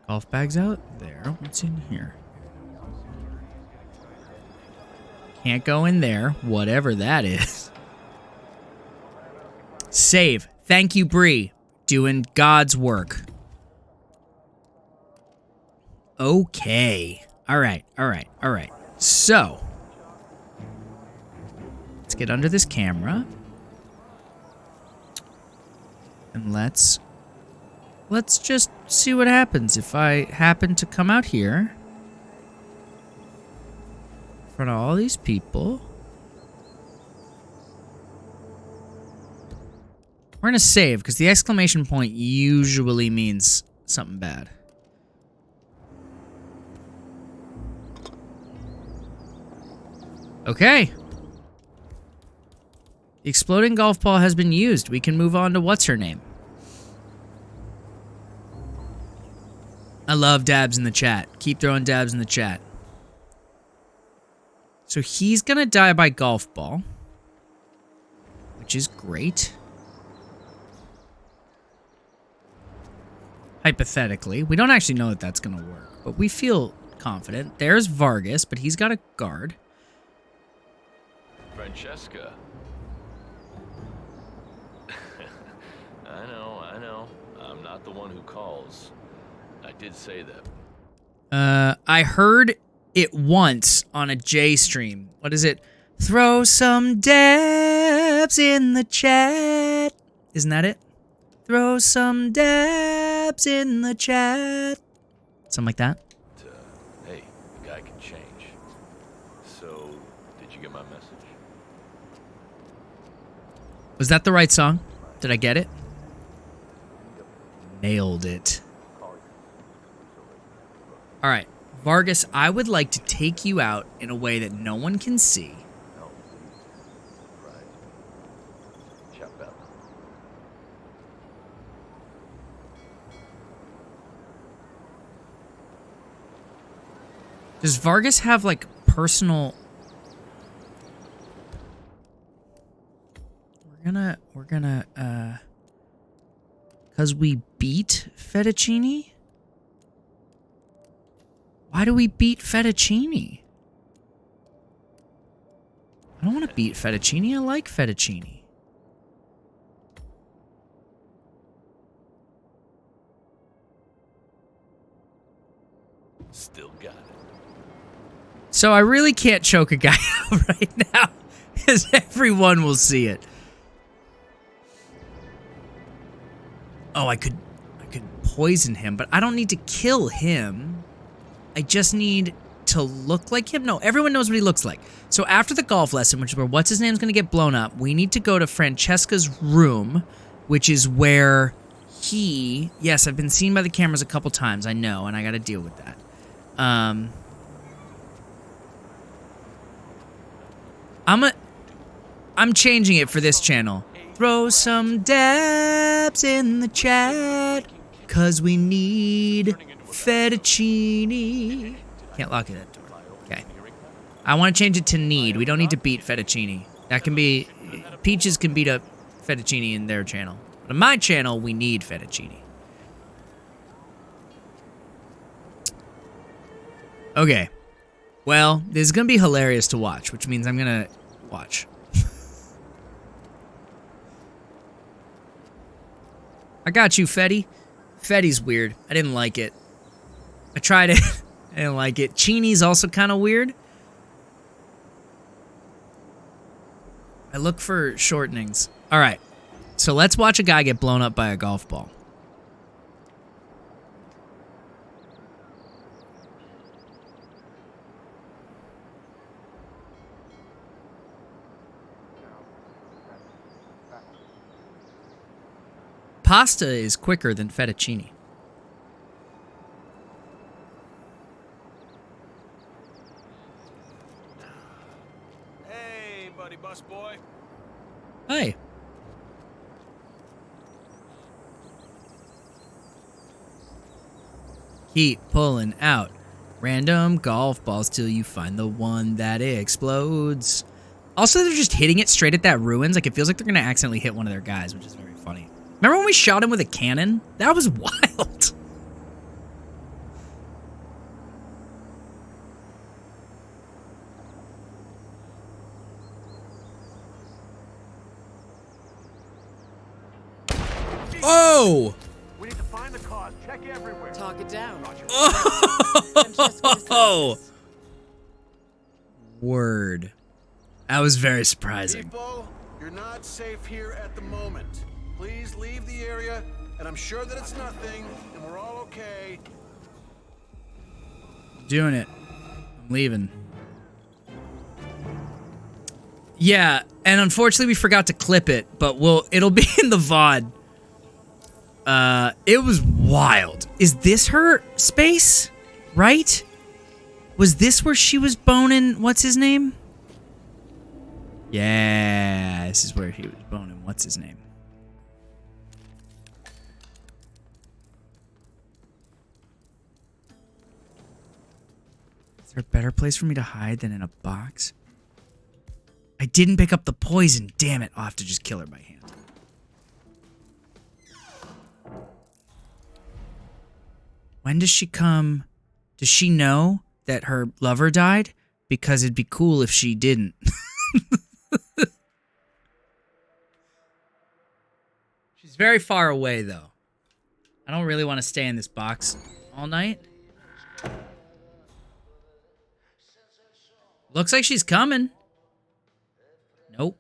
Golf bags out there. What's in here? Can't go in there. Whatever that is. Save. Thank you, Bree. Doing God's work. Okay. Alright, alright, alright. So. Let's get under this camera. And let's just see what happens if I happen to come out here in front of all these people. We're gonna save because the exclamation point usually means something bad. Okay. The exploding golf ball has been used. We can move on to what's her name. I love dabs in the chat. Keep throwing dabs in the chat. So he's gonna die by golf ball, which is great. Hypothetically. We don't actually know that that's gonna work, but we feel confident. There's Vargas, but he's got a guard. Francesca. I know. I'm not the one who calls. I did say that. I heard it once on a J stream. What is it? Throw some dabs in the chat. Isn't that it? Throw some dabs in the chat. Something like that. Hey, a guy can change. So, did you get my message? Was that the right song? Did I get it? Nailed it. All right, Vargas, I would like to take you out in a way that no one can see. Does Vargas have, like, personal We're gonna, cause we beat Fettuccine? Why do we beat Fettuccine? I don't want to beat Fettuccine. I like Fettuccine. Still got it. So I really can't choke a guy out right now, because everyone will see it. Oh, I could poison him, but I don't need to kill him. I just need to look like him. No, everyone knows what he looks like. So after the golf lesson, which is where what's-his-name's going to get blown up, we need to go to Francesca's room, which is where he... Yes, I've been seen by the cameras a couple times, I know, and I got to deal with that. I'm changing it for this channel. Throw some dabs in the chat, cause we need fettuccine. Can't lock that door. Okay. I want to change it to need. We don't need to beat fettuccine. That can be... Peaches can beat up fettuccine in their channel. But in my channel, we need fettuccine. Okay. Well, this is going to be hilarious to watch, which means I'm going to watch. I got you, Fetty. Fetty's weird. I didn't like it. I tried it. I didn't like it. Chini's also kind of weird. I look for shortenings. All right. So let's watch a guy get blown up by a golf ball. Pasta is quicker than fettuccine. Hey, buddy bus boy. Hey. Keep pulling out random golf balls till you find the one that explodes. Also, they're just hitting it straight at that ruins. Like, it feels like they're going to accidentally hit one of their guys, which is very funny. Remember when we shot him with a cannon? That was wild. Oh! We need to find the cause. Check everywhere. Target down. Oh! Word. That was very surprising. People, you're not safe here at the moment. Please leave the area, and I'm sure that it's nothing, and we're all okay. Doing it. I'm leaving. Yeah, and unfortunately we forgot to clip it, but it'll be in the VOD. It was wild. Is this her space? Right? Was this where she was boning what's his name? Yeah, this is where he was boning what's his name. Is there a better place for me to hide than in a box? I didn't pick up the poison. Damn it. I'll have to just kill her by hand. When does she come? Does she know that her lover died? Because it'd be cool if she didn't. She's very far away, though. I don't really want to stay in this box all night. Looks like she's coming. Nope.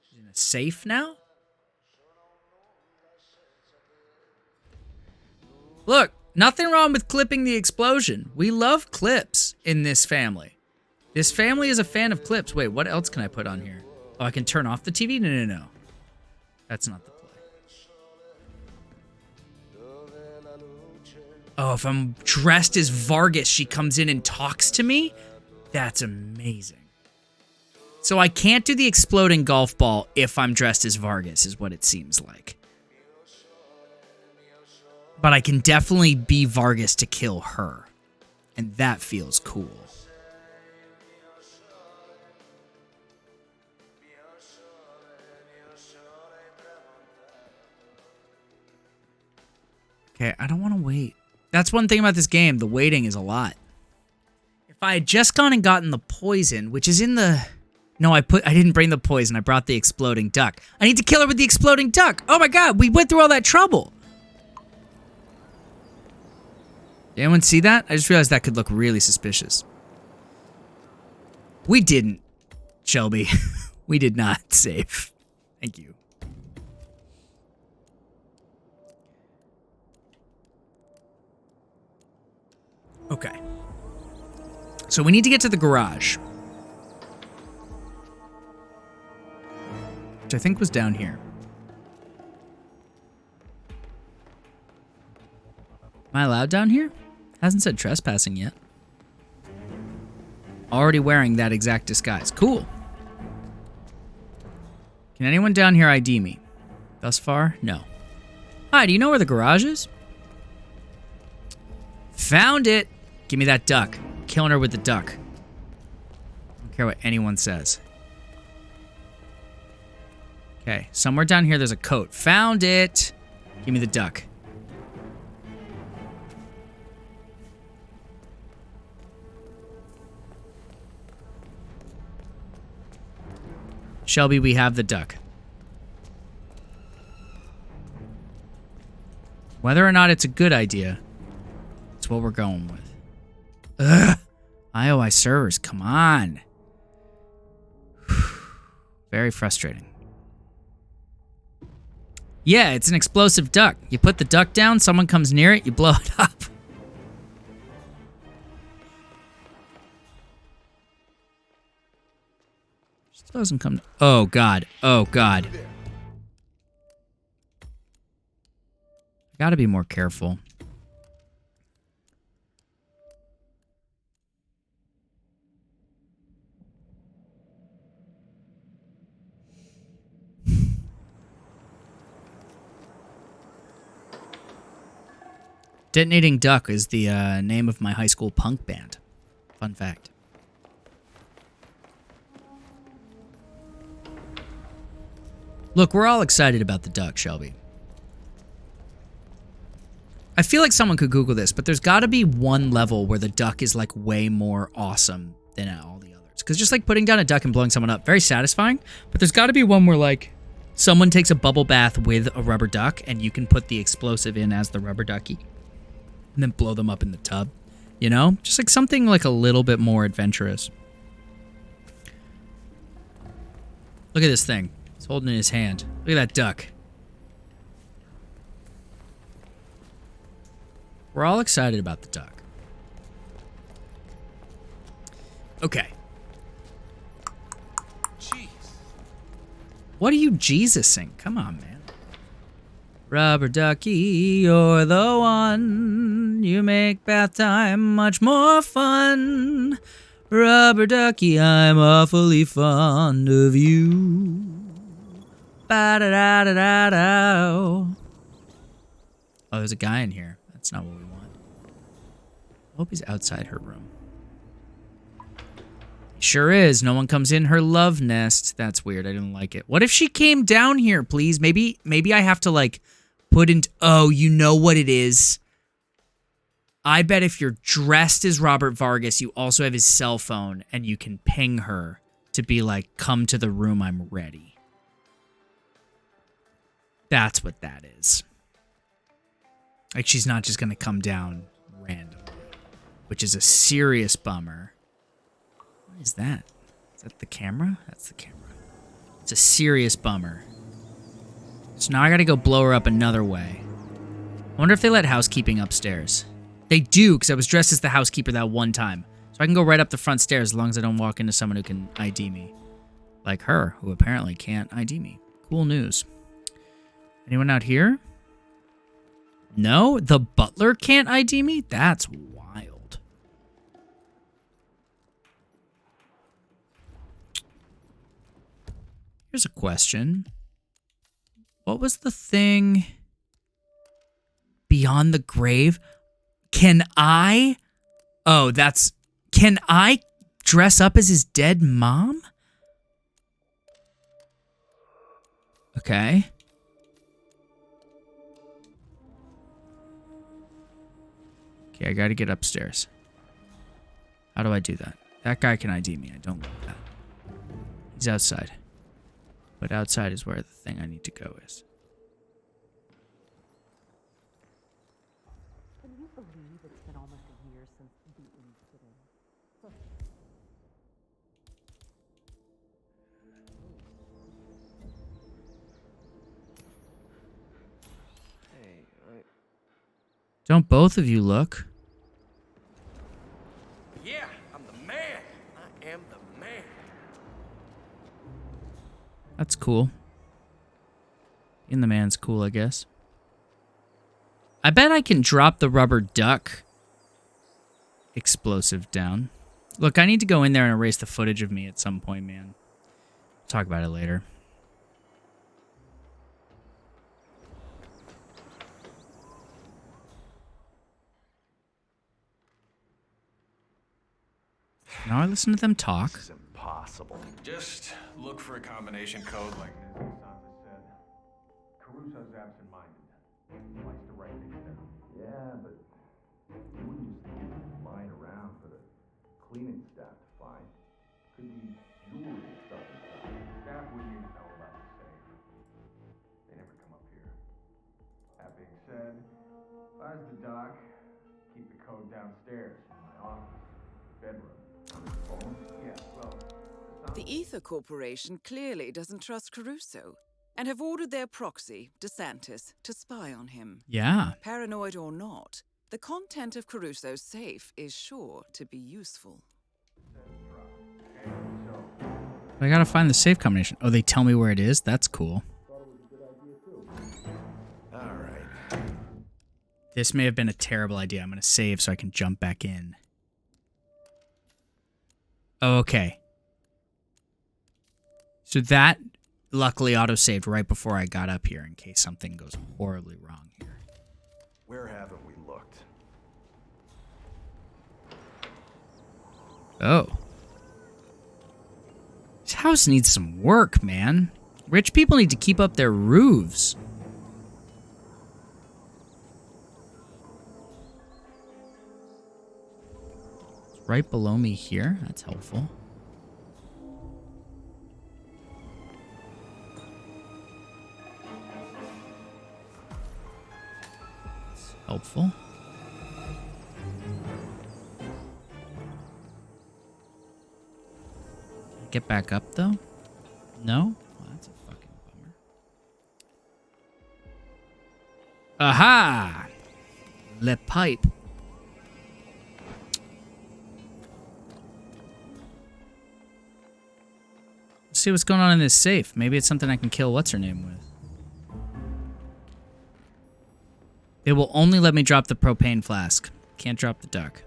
She's in a safe now? Look, nothing wrong with clipping the explosion. We love clips in this family. This family is a fan of clips. Wait, what else can I put on here? Oh, I can turn off the TV? No. That's not the play. Oh, if I'm dressed as Vargas, she comes in and talks to me? That's amazing. So I can't do the exploding golf ball if I'm dressed as Vargas, is what it seems like. But I can definitely be Vargas to kill her. And that feels cool. Okay, I don't want to wait. That's one thing about this game. The waiting is a lot. If I had just gone and gotten the poison, which is in the... No, I didn't bring the poison. I brought the exploding duck. I need to kill her with the exploding duck. Oh my god, we went through all that trouble. Did anyone see that? I just realized that could look really suspicious. We didn't, Shelby. We did not save. Thank you. Okay. So we need to get to the garage. Which I think was down here. Am I allowed down here? Hasn't said trespassing yet. Already wearing that exact disguise. Cool. Can anyone down here ID me? Thus far? No. Hi, do you know where the garage is? Found it! Give me that duck. Killing her with the duck. I don't care what anyone says. Okay, somewhere down here there's a coat. Found it! Give me the duck. Shelby, we have the duck. Whether or not it's a good idea, it's what we're going with. Ugh! IOI servers, come on. Very frustrating. Yeah, it's an explosive duck. You put the duck down, someone comes near it, you blow it up. Just doesn't come... Oh, God. Oh, God. I gotta be more careful. Detonating Duck is the name of my high school punk band. Fun fact. Look, we're all excited about the duck, Shelby. I feel like someone could Google this, but there's got to be one level where the duck is like way more awesome than all the others. Because just like putting down a duck and blowing someone up, very satisfying. But there's got to be one where like someone takes a bubble bath with a rubber duck and you can put the explosive in as the rubber ducky. And then blow them up in the tub. You know? Just like something like a little bit more adventurous. Look at this thing. He's holding it in his hand. Look at that duck. We're all excited about the duck. Okay. Jeez. What are you Jesus-ing? Come on, man. Rubber ducky, you're the one. You make bath time much more fun. Rubber ducky, I'm awfully fond of you. Ba-da-da-da-da-da. Oh, there's a guy in here. That's not what we want. I hope he's outside her room. Sure is. No one comes in her love nest. That's weird. I didn't like it. What if she came down here, please? Maybe I have to, like, put into... Oh, you know what it is? I bet if you're dressed as Robert Vargas, you also have his cell phone, and you can ping her to be like, come to the room, I'm ready. That's what that is. Like, she's not just going to come down randomly, which is a serious bummer. What is that? Is that the camera? That's the camera. It's a serious bummer. So now I got to go blow her up another way. I wonder if they let housekeeping upstairs. They do, because I was dressed as the housekeeper that one time. So I can go right up the front stairs as long as I don't walk into someone who can ID me. Like her, who apparently can't ID me. Cool news. Anyone out here? No? The butler can't ID me? That's wild. Here's a question. What was the thing beyond the grave? Can I... Oh, that's... Can I dress up as his dead mom? Okay. Okay, I gotta get upstairs. How do I do that? That guy can ID me. I don't like that. He's outside. But outside is where the thing I need to go is. Can you believe it's been almost a year since the incident? Hey, Don't both of you look? Yeah, I'm the man. I am the man. That's cool. In the man's cool, I guess. I bet I can drop the rubber duck explosive down. Look, I need to go in there and erase the footage of me at some point, man. Talk about it later. Now I listen to them talk. This is impossible. Just look for a combination code like this. Sansa said. Caruso's absent-minded. Likes to write things down. Yeah, but he wouldn't just leave it lying around for the cleaning staff to find. Could be jewelry and stuff inside. Staff wouldn't even know about the safe. They never come up here. That being said, if I was the doc, keep the code downstairs in my office, bedroom. Yeah, well, The Ether Corporation clearly doesn't trust Caruso and have ordered their proxy, DeSantis, to spy on him. Yeah. Paranoid or not, the content of Caruso's safe is sure to be useful. I gotta find the safe combination. Oh, they tell me where it is? That's cool. Alright. This may have been a terrible idea. I'm gonna save so I can jump back in. Okay. So that luckily autosaved right before I got up here in case something goes horribly wrong here. Where haven't we looked? Oh. This house needs some work, man. Rich people need to keep up their roofs. It's right below me here. That's helpful. That's helpful. Get back up, though? No? Well, that's a fucking bummer. Aha! Le pipe. Let's see what's going on in this safe. Maybe it's something I can kill what's-her-name with. They will only let me drop the propane flask. Can't drop the duck.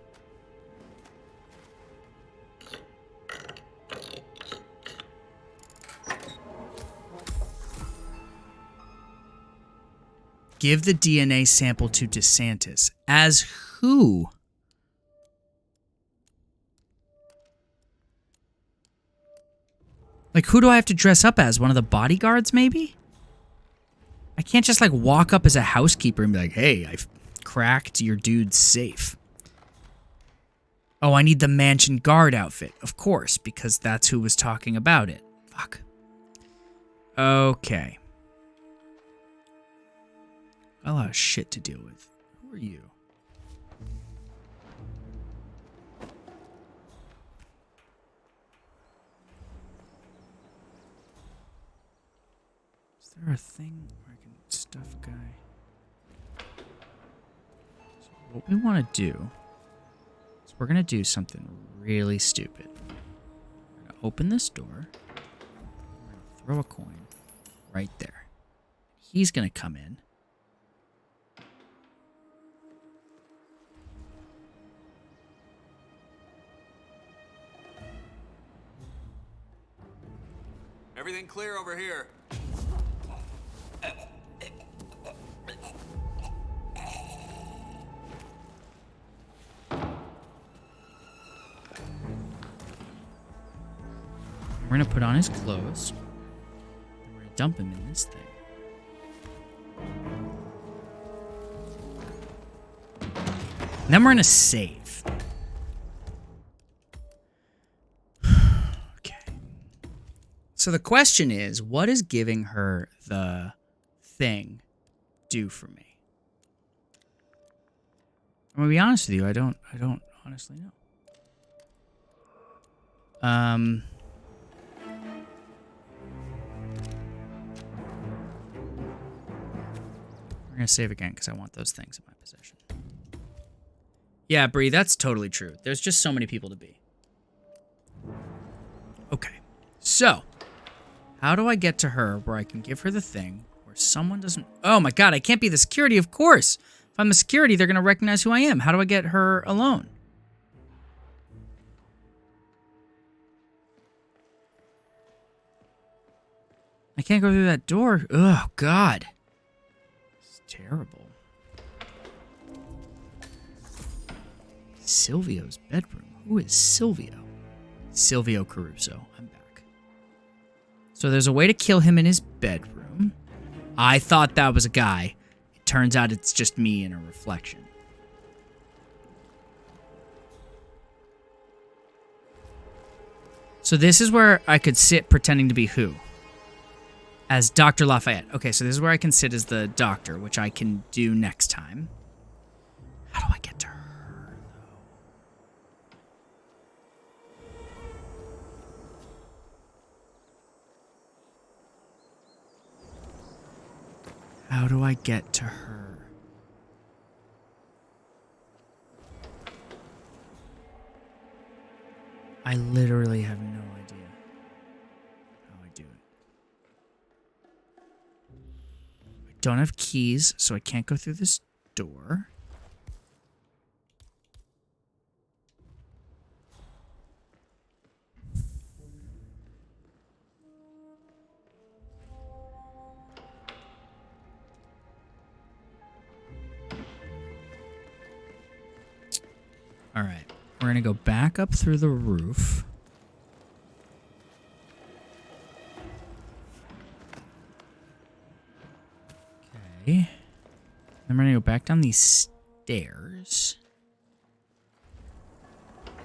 Give the DNA sample to DeSantis. As who? Like, who do I have to dress up as? One of the bodyguards, maybe? I can't just, like, walk up as a housekeeper and be like, hey, I've cracked your dude's safe. Oh, I need the mansion guard outfit. Of course, because that's who was talking about it. Fuck. Okay. A lot of shit to deal with. Who are you? Is there a thing where I can stuff a guy? So what we want to do is we're going to do something really stupid. We're going to open this door. We're going to throw a coin right there. He's going to come in. Everything clear over here. We're gonna put on his clothes. And we're gonna dump him in this thing. And then we're gonna save. Okay. So the question is, what is giving her the thing do for me? I'm gonna be honest with you, I don't honestly know. We're gonna save again because I want those things in my possession. Yeah, Bree, that's totally true. There's just so many people to be. Okay, so how do I get to her where I can give her the thing where someone doesn't... Oh my god, I can't be the security, of course. If I'm the security, they're gonna recognize who I am. How do I get her alone? I can't go through that door. Oh god. It's terrible. Silvio's bedroom. Who is Silvio? Silvio Caruso. I'm back. So there's a way to kill him in his bedroom. I thought that was a guy. It turns out it's just me in a reflection. So this is where I could sit pretending to be who? As Dr. Lafayette. Okay, so this is where I can sit as the doctor, which I can do next time. How do I get to her, though? How do I get to her? I literally have no idea how I do it. I don't have keys, so I can't go through this door. All right, we're gonna go back up through the roof. Okay. Then we're gonna go back down these stairs. That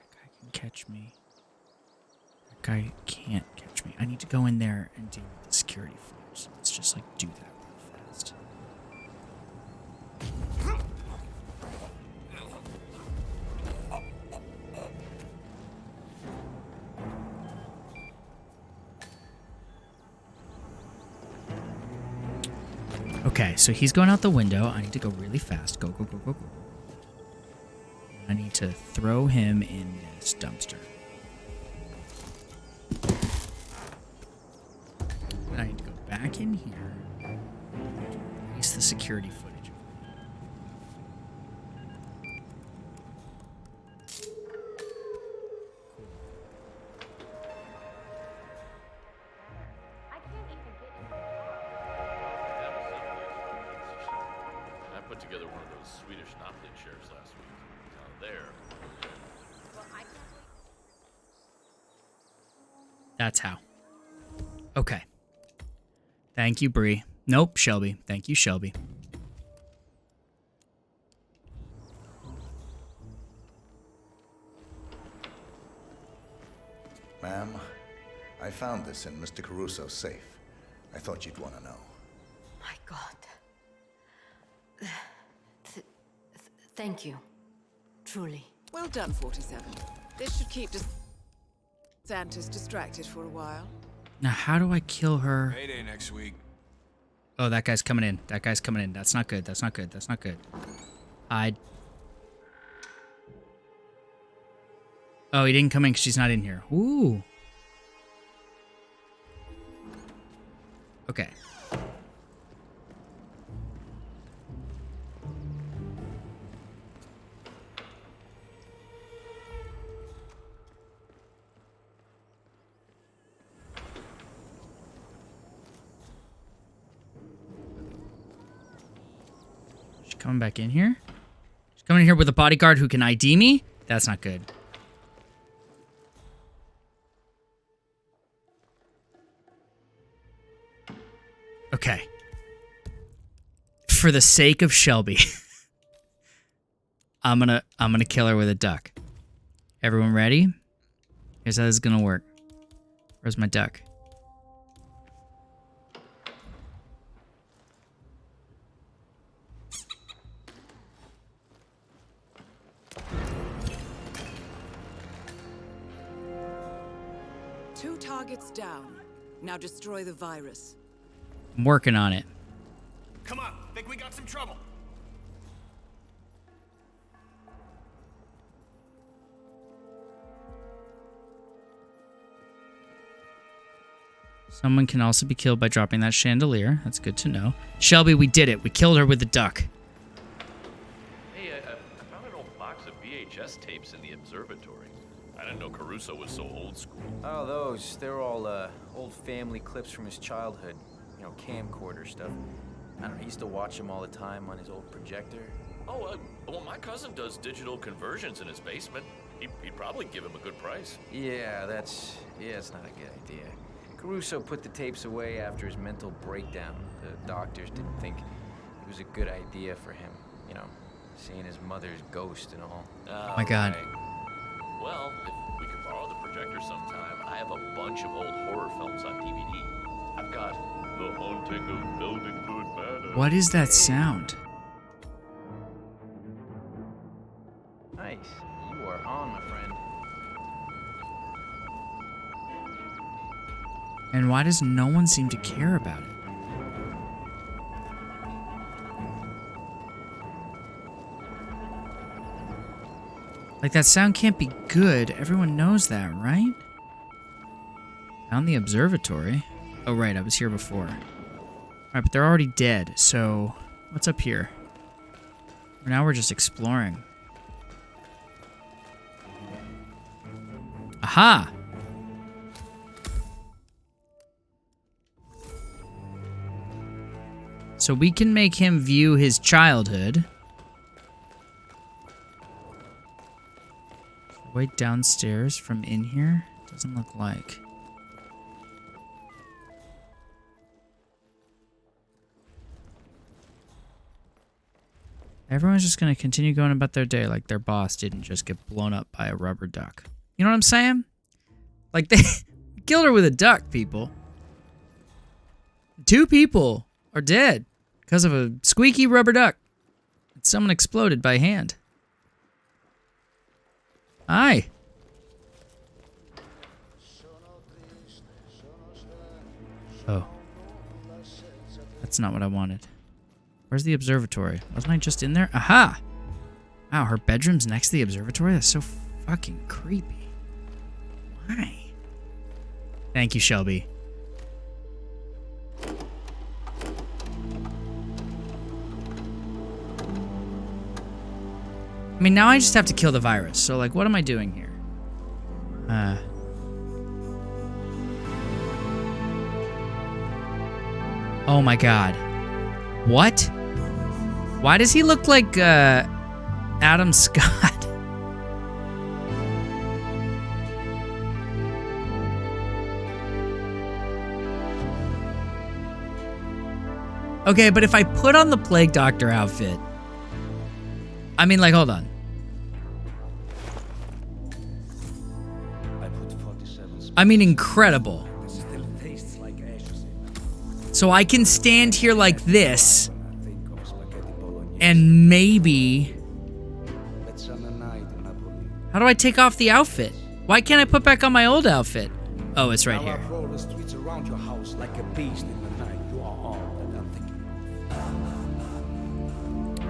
guy can catch me. That guy can't catch me. I need to go in there and deal with the security flares. Let's just like do that real fast. Okay, so he's going out the window. I need to go really fast. Go, go, go, go, go. I need to throw him in this dumpster. I need to go back in here. Release the security footage. I put together one of those Swedish Monopoly chairs last week. Now there. That's how. Okay. Thank you, Bree. Nope, Shelby. Thank you, Shelby. Ma'am, I found this in Mr. Caruso's safe. I thought you'd want to know. My God. Thank you. Truly. Well done, 47. This should keep DeSantis distracted for a while. Now, how do I kill her? Payday next week. Oh, that guy's coming in. That guy's coming in. That's not good. That's not good. That's not good. Hide. Oh, he didn't come in because she's not in here. Ooh. Okay. She's coming back in here? She's coming in here with a bodyguard who can ID me? That's not good. Okay. For the sake of Shelby, I'm gonna kill her with a duck. Everyone ready? Here's how this is gonna work. Where's my duck? Two targets down. Now destroy the virus. I'm working on it. Come on, think we got some trouble. Someone can also be killed by dropping that chandelier. That's good to know. Shelby, we did it. We killed her with the duck. Hey, I found an old box of VHS tapes in the observatory. I didn't know Caruso was so old school. Oh, those. They're all old family clips from his childhood. You know, camcorder stuff. I don't know, he used to watch them all the time on his old projector. Oh, well, my cousin does digital conversions in his basement. He'd probably give him a good price. Yeah, it's not a good idea. Caruso put the tapes away after his mental breakdown. The doctors didn't think it was a good idea for him. You know, seeing his mother's ghost and all. Oh my God. Right. Well, if we could borrow the projector sometime, I have a bunch of old horror films on DVD. I've got The Haunting of Meldingwood Manor. What is that sound? Nice. You are on, my friend. And why does no one seem to care about it? Like, that sound can't be good. Everyone knows that, right? Found the observatory. Oh, right, I was here before. Alright, but they're already dead, so what's up here? Now we're just exploring. Aha! So we can make him view his childhood. Wait, downstairs from in here? Doesn't look like. Everyone's just gonna continue going about their day like their boss didn't just get blown up by a rubber duck. You know what I'm saying? Like, they killed her with a duck, people. 2 people are dead because of a squeaky rubber duck. Someone exploded by hand. Hi. Oh. That's not what I wanted. Where's the observatory? Wasn't I just in there? Aha! Wow, her bedroom's next to the observatory? That's so fucking creepy. Why? Thank you, Shelby. I mean, now I just have to kill the virus. So, like, what am I doing here? Oh my God. What? Why does he look like, Adam Scott? Okay, but if I put on the Plague Doctor outfit... I mean, like, hold on. I mean, incredible. So I can stand here like this, and maybe... How do I take off the outfit? Why can't I put back on my old outfit? Oh, it's right here.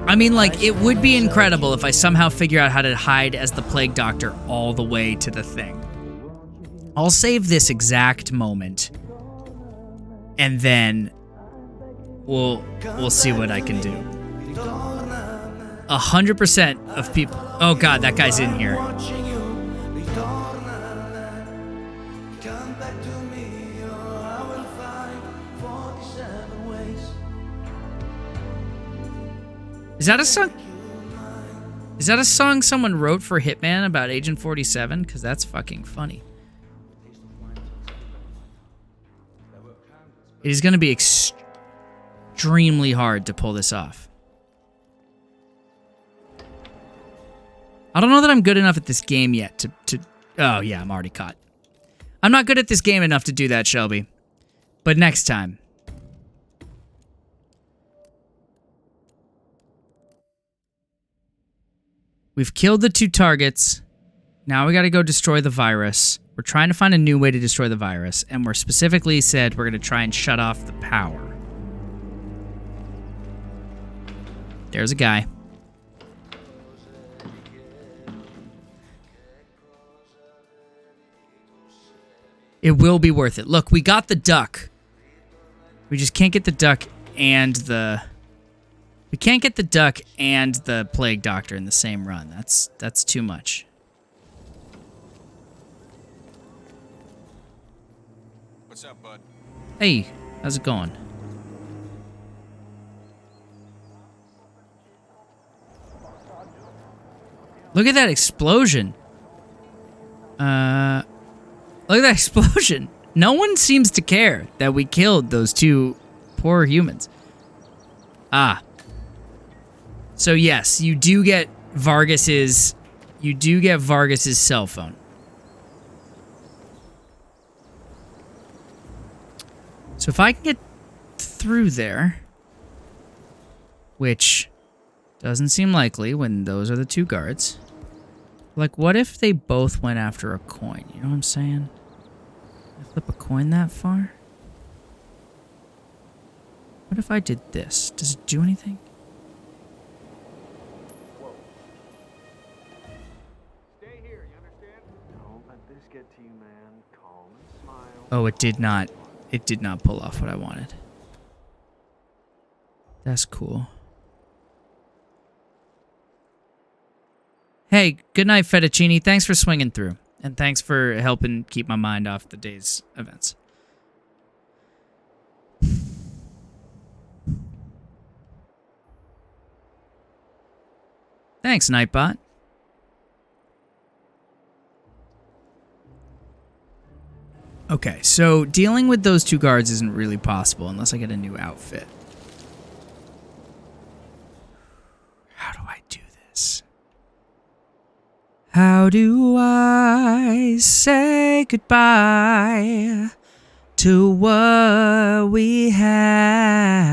I mean, like, it would be incredible if I somehow figure out how to hide as the Plague Doctor all the way to the thing. I'll save this exact moment, and then we'll see what I can do. 100% of people... Oh God, that guy's in here. Is that a song? Is that a song someone wrote for Hitman about Agent 47? Because that's fucking funny. It is going to be extremely hard to pull this off. I don't know that I'm good enough at this game yet to... Oh, yeah, I'm already caught. I'm not good at this game enough to do that, Shelby. But next time. We've killed the 2 targets. Now we gotta go destroy the virus. We're trying to find a new way to destroy the virus. And we're specifically said we're gonna try and shut off the power. There's a guy. It will be worth it. Look, we got the duck. We just can't get the duck and the... We can't get the duck and the plague doctor in the same run. That's too much. What's up, bud? Hey, how's it going? Look at that explosion. Look at that explosion. No one seems to care that we killed those 2 poor humans. Ah. So yes, you do get Vargas's cell phone. So if I can get through there, which doesn't seem likely when those are the 2 guards. Like, what if they both went after a coin? You know what I'm saying? I flip a coin that far? What if I did this? Does it do anything? Stay here, you understand? Don't let this get to you, man. Calm and smile. Oh, it did not. It did not pull off what I wanted. That's cool. Hey, good night, Fettuccine. Thanks for swinging through. And thanks for helping keep my mind off the day's events. Thanks, Nightbot. Okay, so dealing with those 2 guards isn't really possible unless I get a new outfit. How do I do this? How do I say goodbye to what we had?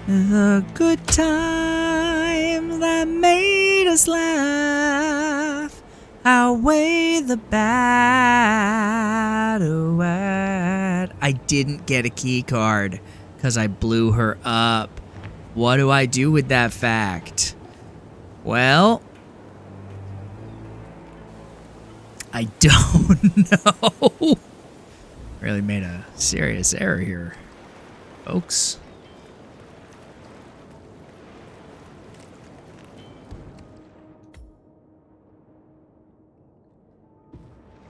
The good time that made us laugh outweigh the bad. I didn't get a key card because I blew her up. What do I do with that fact? Well, I don't know. Really made a serious error here, folks.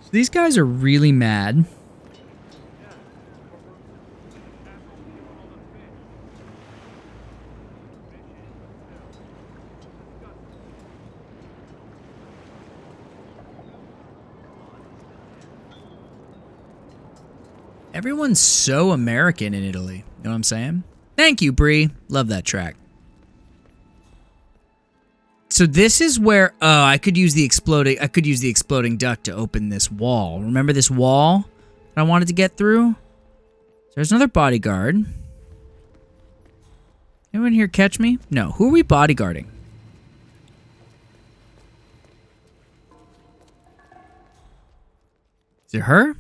So these guys are really mad. Everyone's so American in Italy. You know what I'm saying? Thank you, Bree. Love that track. So this is where I could use the exploding duck to open this wall. Remember this wall that I wanted to get through? There's another bodyguard. Anyone here catch me? No. Who are we bodyguarding? Is it her?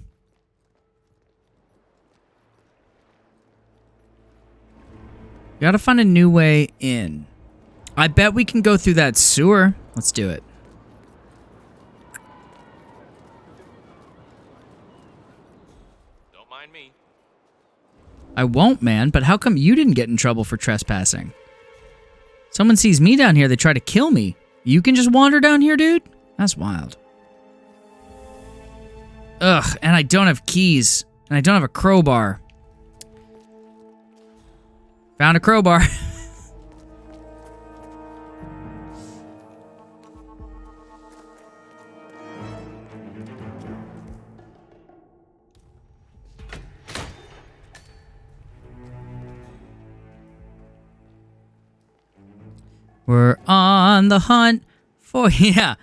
Gotta find a new way in. I bet we can go through that sewer. Let's do it. Don't mind me. I won't, man, but how come you didn't get in trouble for trespassing? Someone sees me down here, they try to kill me. You can just wander down here, dude? That's wild. Ugh, and I don't have keys. And I don't have a crowbar. Found a crowbar. We're on the hunt for... Yeah.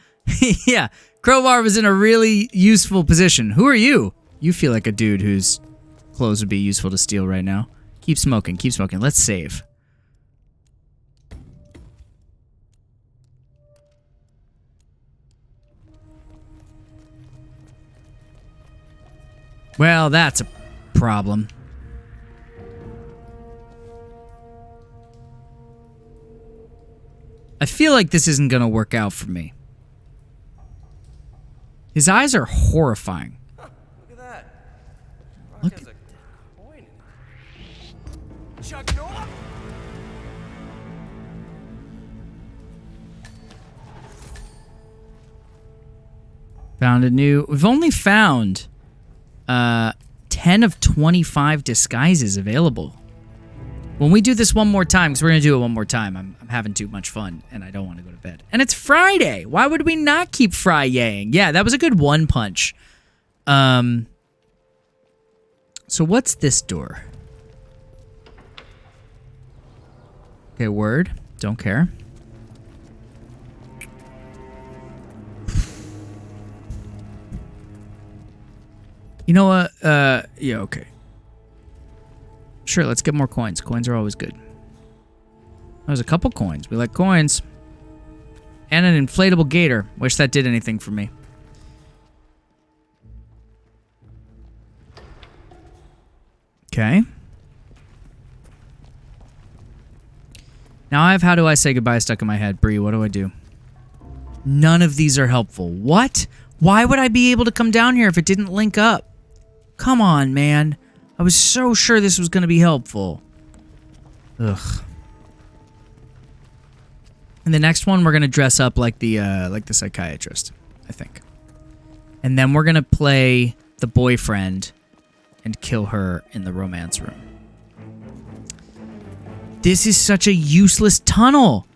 Yeah. Crowbar was in a really useful position. Who are you? You feel like a dude whose clothes would be useful to steal right now. Keep smoking. Keep smoking. Let's save. Well, that's a problem. I feel like this isn't going to work out for me. His eyes are horrifying. Look at that. Look Has a coin in it. Chuck North? Found a new... We've only found 10 of 25 disguises available. When we do this one more time, because we're going to do it one more time, I'm having too much fun, and I don't want to go to bed. And it's Friday. Why would we not keep Fridaying? Yeah, that was a good one punch. So what's this door? Okay, word. Don't care. You know what? Yeah, okay. Sure, let's get more coins. Coins are always good. There's a couple coins. We like coins. And an inflatable gator. Wish that did anything for me. Okay. Now I have how do I say goodbye stuck in my head. Bree, what do I do? None of these are helpful. What? Why would I be able to come down here if it didn't link up? Come on, man. I was so sure this was going to be helpful. Ugh. And the next one, we're going to dress up like the psychiatrist, I think. And then we're going to play the boyfriend and kill her in the romance room. This is such a useless tunnel.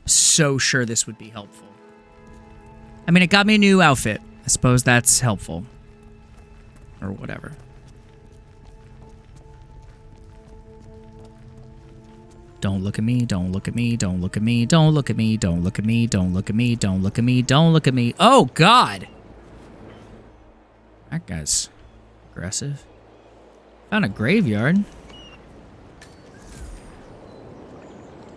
So sure this would be helpful. I mean, it got me a new outfit. I suppose that's helpful. Or whatever. Don't look at me, don't look at me, don't look at me, don't look at me, don't look at me, don't look at me, don't look at me, don't look at me. Oh, God! That guy's aggressive. Found a graveyard.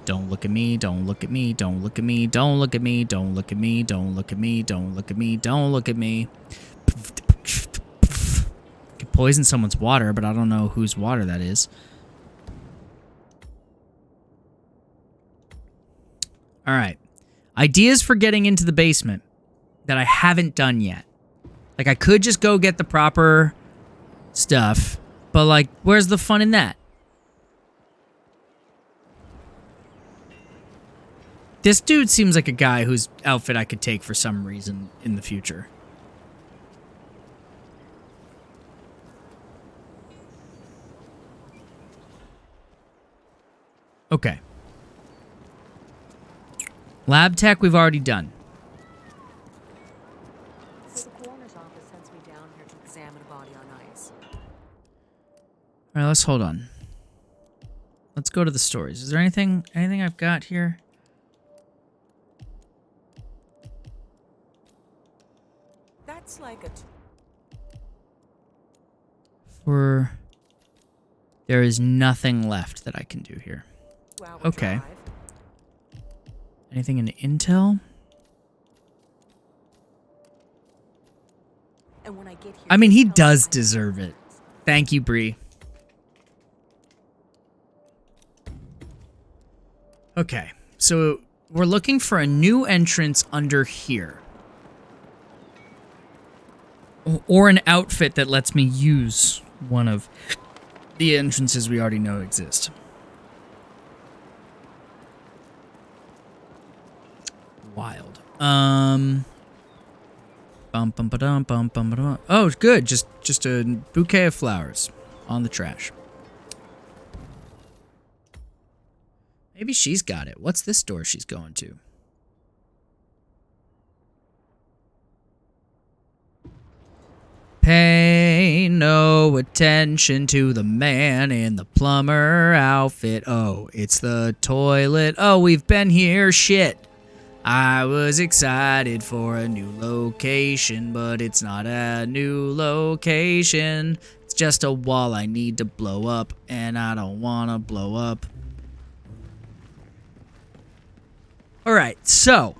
Don't look at me, don't look at me, don't look at me, don't look at me, don't look at me, don't look at me, don't look at me, don't look at me. Could poison someone's water, but I don't know whose water that is. All right. Ideas for getting into the basement that I haven't done yet. Like, I could just go get the proper stuff, but, like, where's the fun in that? This dude seems like a guy whose outfit I could take for some reason in the future. Okay. Lab tech we've already done. So the coroner's office sends me down here to examine a body on ice. All right, let's hold on. Let's go to the stories. Is there anything I've got here? That's like a... There is nothing left that I can do here. Okay. Anything in intel? And when I get here, I mean, he does deserve it. Thank you, Bree. Okay, so we're looking for a new entrance under here. Or an outfit that lets me use one of the entrances we already know exist. Wild. Oh, good. Just a bouquet of flowers on the trash. Maybe she's got it. What's this door she's going to? Pay no attention to the man in the plumber outfit. Oh, it's the toilet. Oh, we've been here. Shit. I was excited for a new location, but it's not a new location. It's just a wall I need to blow up, and I don't want to blow up. Alright, so.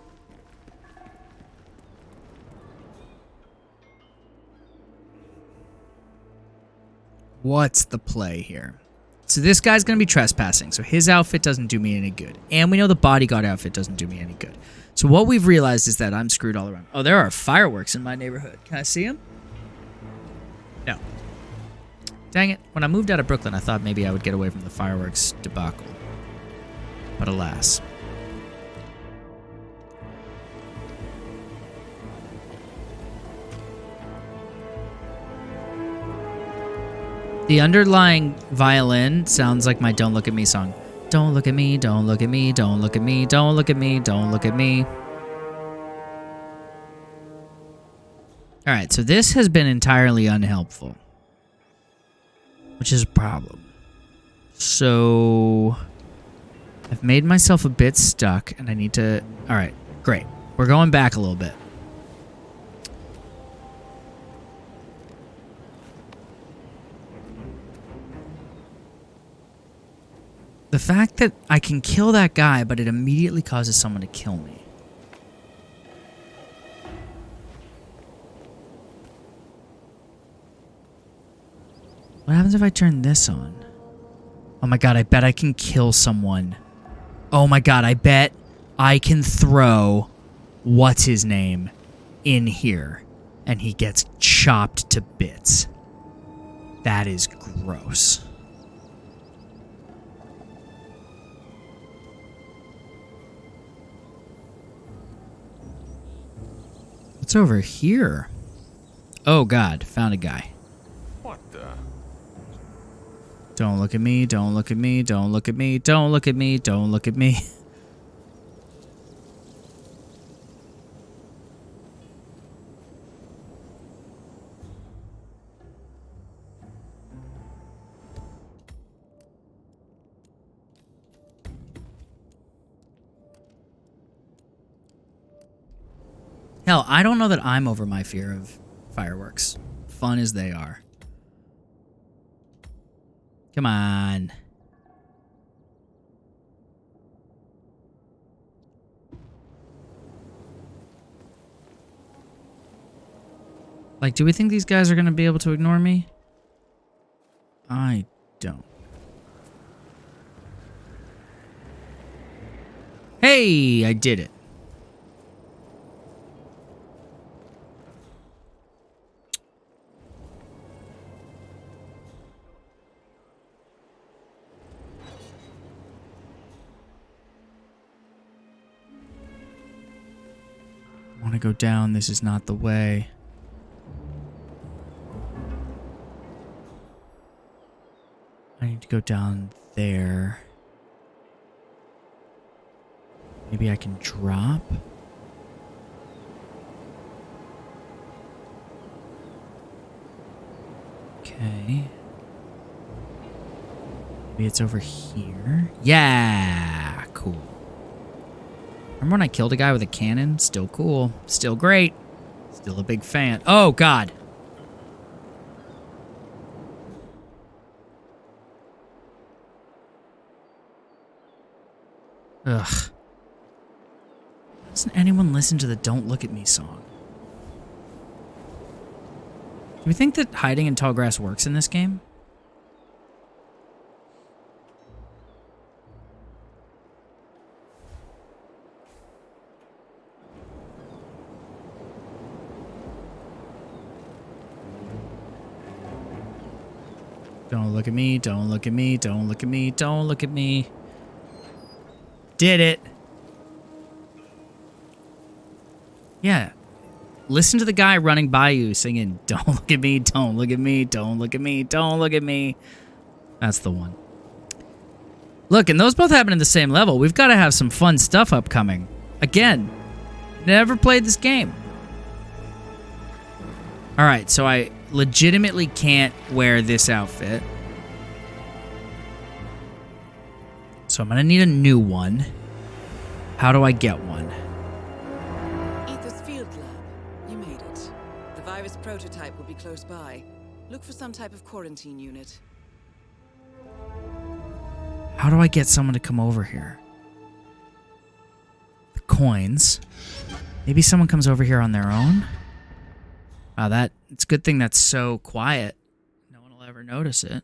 What's the play here? So this guy's going to be trespassing, so his outfit doesn't do me any good. And we know the bodyguard outfit doesn't do me any good. So what we've realized is that I'm screwed all around. Oh, there are fireworks in my neighborhood. Can I see them? No. Dang it. When I moved out of Brooklyn, I thought maybe I would get away from the fireworks debacle. But alas. The underlying violin sounds like my Don't Look at Me song. Don't look at me, don't look at me, don't look at me, don't look at me, don't look at me. Alright, so this has been entirely unhelpful. Which is a problem. So I've made myself a bit stuck and I need to... Alright, great. We're going back a little bit. The fact that I can kill that guy, but it immediately causes someone to kill me. What happens if I turn this on? Oh my god, I bet I can kill someone. Oh my god, I bet I can throw what's his name in here and he gets chopped to bits. That is gross. What's over here? Oh god, found a guy. What the? Don't look at me, don't look at me, don't look at me, don't look at me, don't look at me. Hell, I don't know that I'm over my fear of fireworks. Fun as they are. Come on. Like, do we think these guys are going to be able to ignore me? I don't. Hey, I did it. I want to go down. This is not the way. I need to go down there. Maybe I can drop? Okay. Maybe it's over here. Yeah! Cool. Remember when I killed a guy with a cannon? Still cool. Still great. Still a big fan. Oh, God. Ugh. Doesn't anyone listen to the Don't Look at Me song? Do we think that hiding in tall grass works in this game? Don't look at me, don't look at me, don't look at me, don't look at me. Did it. Yeah. Listen to the guy running by you singing, don't look at me, don't look at me, don't look at me, don't look at me. That's the one. Look, and those both happen in the same level. We've got to have some fun stuff upcoming. Again, never played this game. All right, so I legitimately can't wear this outfit. So I'm gonna need a new one. How do I get one? Ether's field lab. You made it. The virus prototype will be close by. Look for some type of quarantine unit. How do I get someone to come over here? The coins. Maybe someone comes over here on their own? Wow, it's a good thing that's so quiet. No one will ever notice it.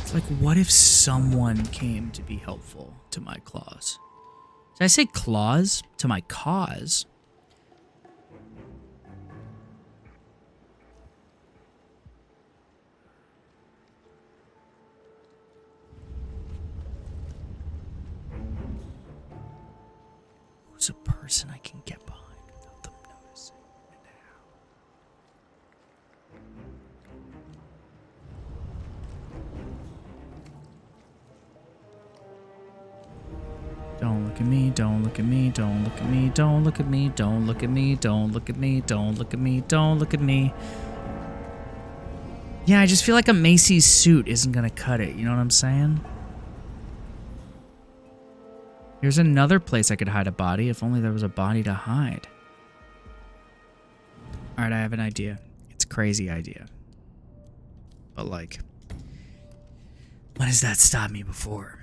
It's like, what if someone came to be helpful to my claws? Did I say claws? To my cause? Who's a person I can get behind without them noticing? Don't look at me, don't look at me, don't look at me, don't look at me, don't look at me, don't look at me, don't look at me, don't look at me. Yeah, I just feel like a Macy's suit isn't gonna cut it, you know what I'm saying? Here's another place I could hide a body, if only there was a body to hide. Alright, I have an idea. It's a crazy idea. But like, when has that stopped me before?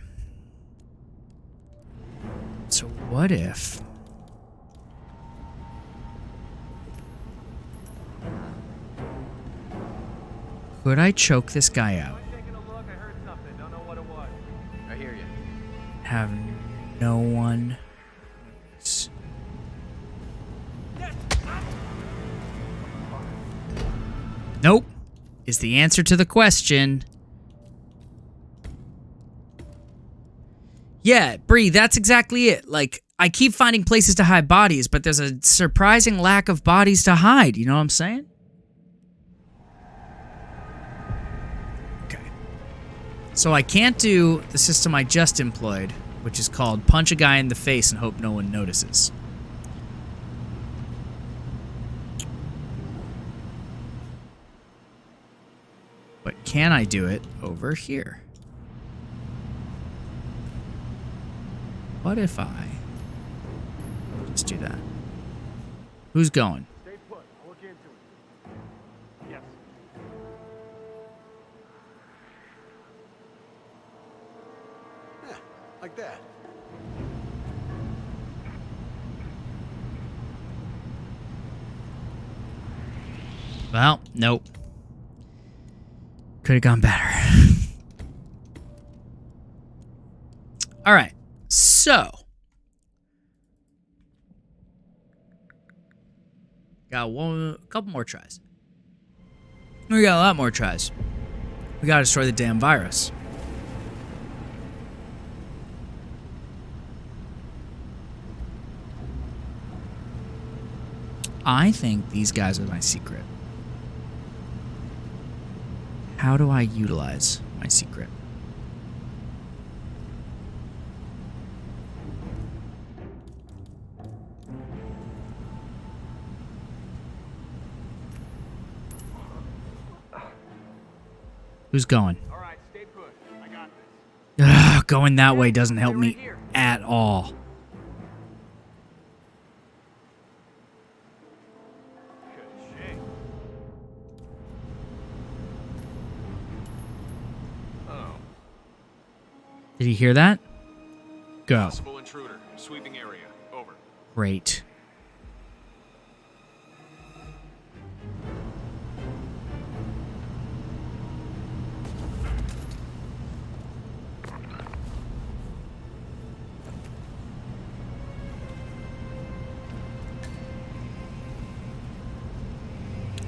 So what if... Could I choke this guy out? I hear you. Have no one... Nope. Is the answer to the question. Yeah, Bree, that's exactly it. Like, I keep finding places to hide bodies, but there's a surprising lack of bodies to hide. You know what I'm saying? Okay. So I can't do the system I just employed, which is called punch a guy in the face and hope no one notices. But can I do it over here? What if I just do that? Who's going? Stay put. I'll look into it. Yes. Yeah, like that. Well, nope. Could have gone better. All right. So, got a couple more tries. We got a lot more tries. We gotta destroy the damn virus. I think these guys are my secret. How do I utilize my secret? Who's going? All right, stay put. I got this. Ugh, going that way doesn't help me at all. Oh. Did you hear that? Go. Possible intruder. Sweeping area. Over. Great.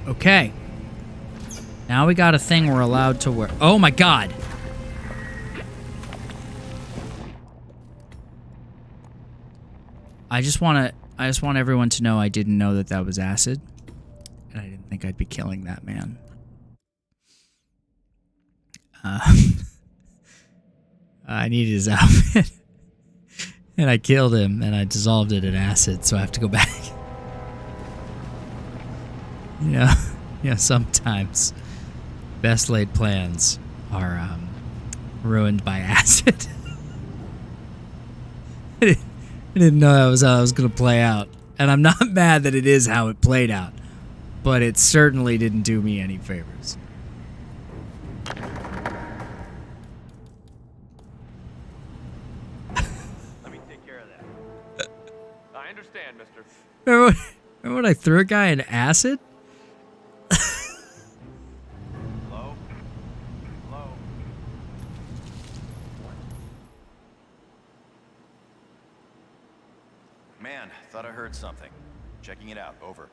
Okay. Now we got a thing we're allowed to wear. Oh my god. I just want everyone to know I didn't know that that was acid. And I didn't think I'd be killing that man. I needed his outfit. And I killed him, and I dissolved it in acid, so I have to go back. Sometimes best laid plans are ruined by acid. I didn't know that was how it was going to play out. And I'm not mad that it is how it played out. But it certainly didn't do me any favors. Let me take care of that. I understand, mister. Remember when I threw a guy in acid? Hello? Hello? Man, thought I heard something. Checking it out. Over.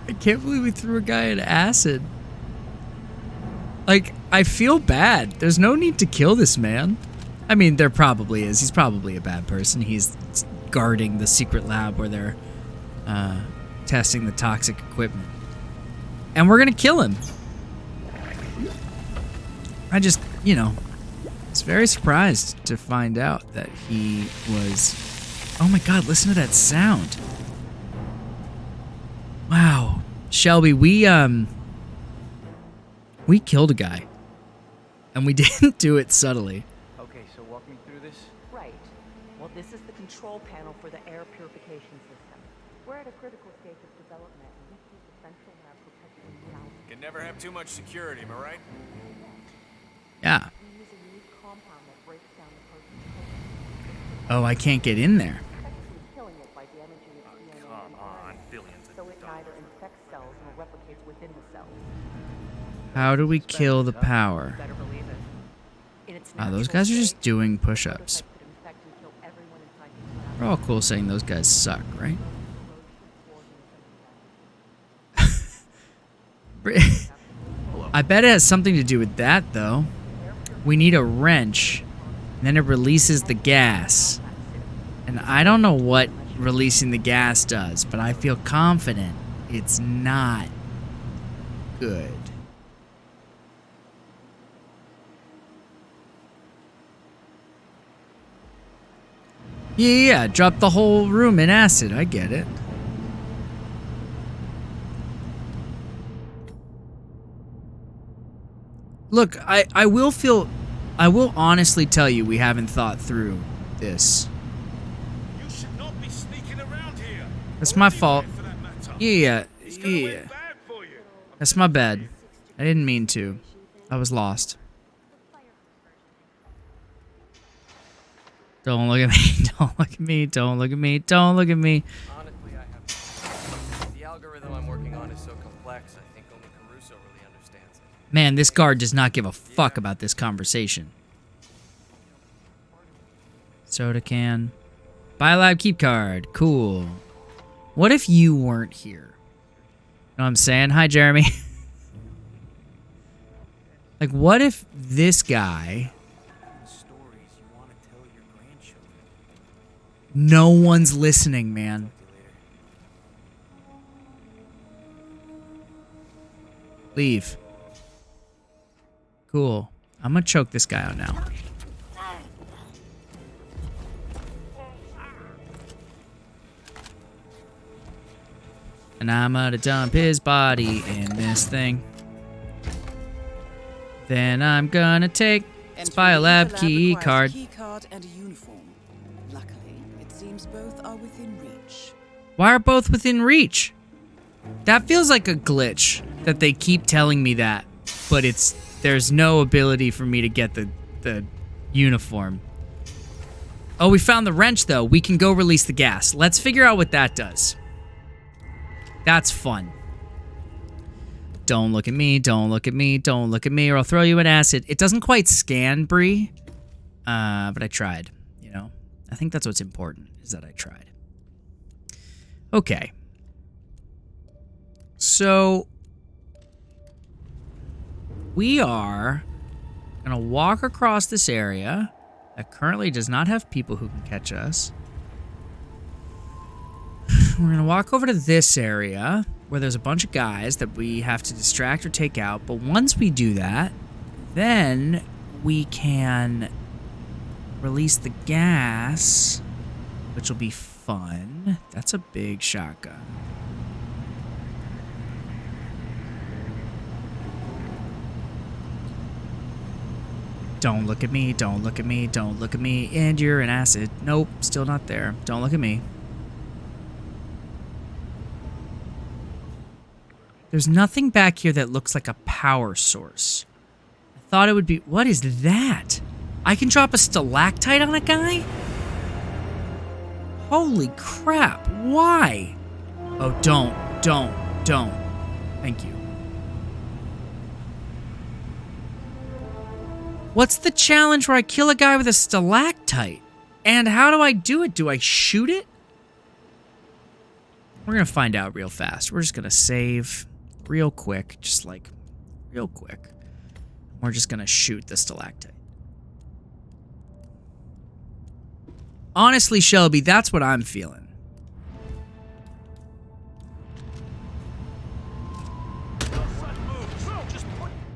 I can't believe we threw a guy in acid. Like, I feel bad. There's no need to kill this man. I mean, there probably is. He's probably a bad person. He's guarding the secret lab where they're testing the toxic equipment. And we're gonna kill him. I just, was very surprised to find out that he was... Oh my god, listen to that sound. Wow. Shelby, we killed a guy. And we didn't do it subtly. Okay, so walk me through this. Right. Well, this is the control panel for the air purification system. We're at a critical stage of development, and we keep the central lab perpetually down. Can never have too much security, am I right? Yeah. We use a unique compound that breaks down the protein. Oh, I can't get in there. Killing it by damaging its DNA. Come on, billions of So it neither infects cells nor replicates within the cells. How do we kill the power? Better believe it. In its Those guys are just doing push-ups. could infect and kill everyone inside the We're all cool saying those guys suck, right? I bet it has something to do with that, though. We need a wrench, and then it releases the gas. And I don't know what releasing the gas does, but I feel confident it's not good. Yeah, drop the whole room in acid. I get it. Look, I will honestly tell you we haven't thought through this. You should not be sneaking around here. That's my fault. Yeah. That's my bad. I didn't mean to. I was lost. Don't look at me. Don't look at me. Don't look at me. Don't look at me. Honestly, I have... The algorithm I'm working on is so complex, I think only Caruso really understands it. Man, this guard does not give a fuck about this conversation. Soda can. Biolab keep card. Cool. What if you weren't here? Know what I'm saying? Hi, Jeremy. Like, what if this guy... No one's listening, man. Leave. Cool. I'm gonna choke this guy out now. And I'm gonna dump his body in this thing. Then I'm gonna take his biolab key card. Key card and a uniform. Luckily, it seems both are within reach. Why are both within reach? That feels like a glitch that they keep telling me that, but there's no ability for me to get the uniform. Oh, we found the wrench though. We can go release the gas. Let's figure out what that does. That's fun. Don't look at me, don't look at me, don't look at me, or I'll throw you an acid. It doesn't quite scan, Bree, but I tried, you know? I think that's what's important, is that I tried. Okay. So, we are gonna walk across this area, that currently does not have people who can catch us. We're going to walk over to this area where there's a bunch of guys that we have to distract or take out. But once we do that, then we can release the gas, which will be fun. That's a big shotgun. Don't look at me, don't look at me, don't look at me, and you're an acid. Nope, still not there. Don't look at me. There's nothing back here that looks like a power source. I thought it would be... What is that? I can drop a stalactite on a guy? Holy crap, why? Oh, don't. Thank you. What's the challenge where I kill a guy with a stalactite? And how do I do it? Do I shoot it? We're going to find out real fast. We're just going to save real quick. Just like real quick. We're just going to shoot the stalactite. Honestly, Shelby, that's what I'm feeling.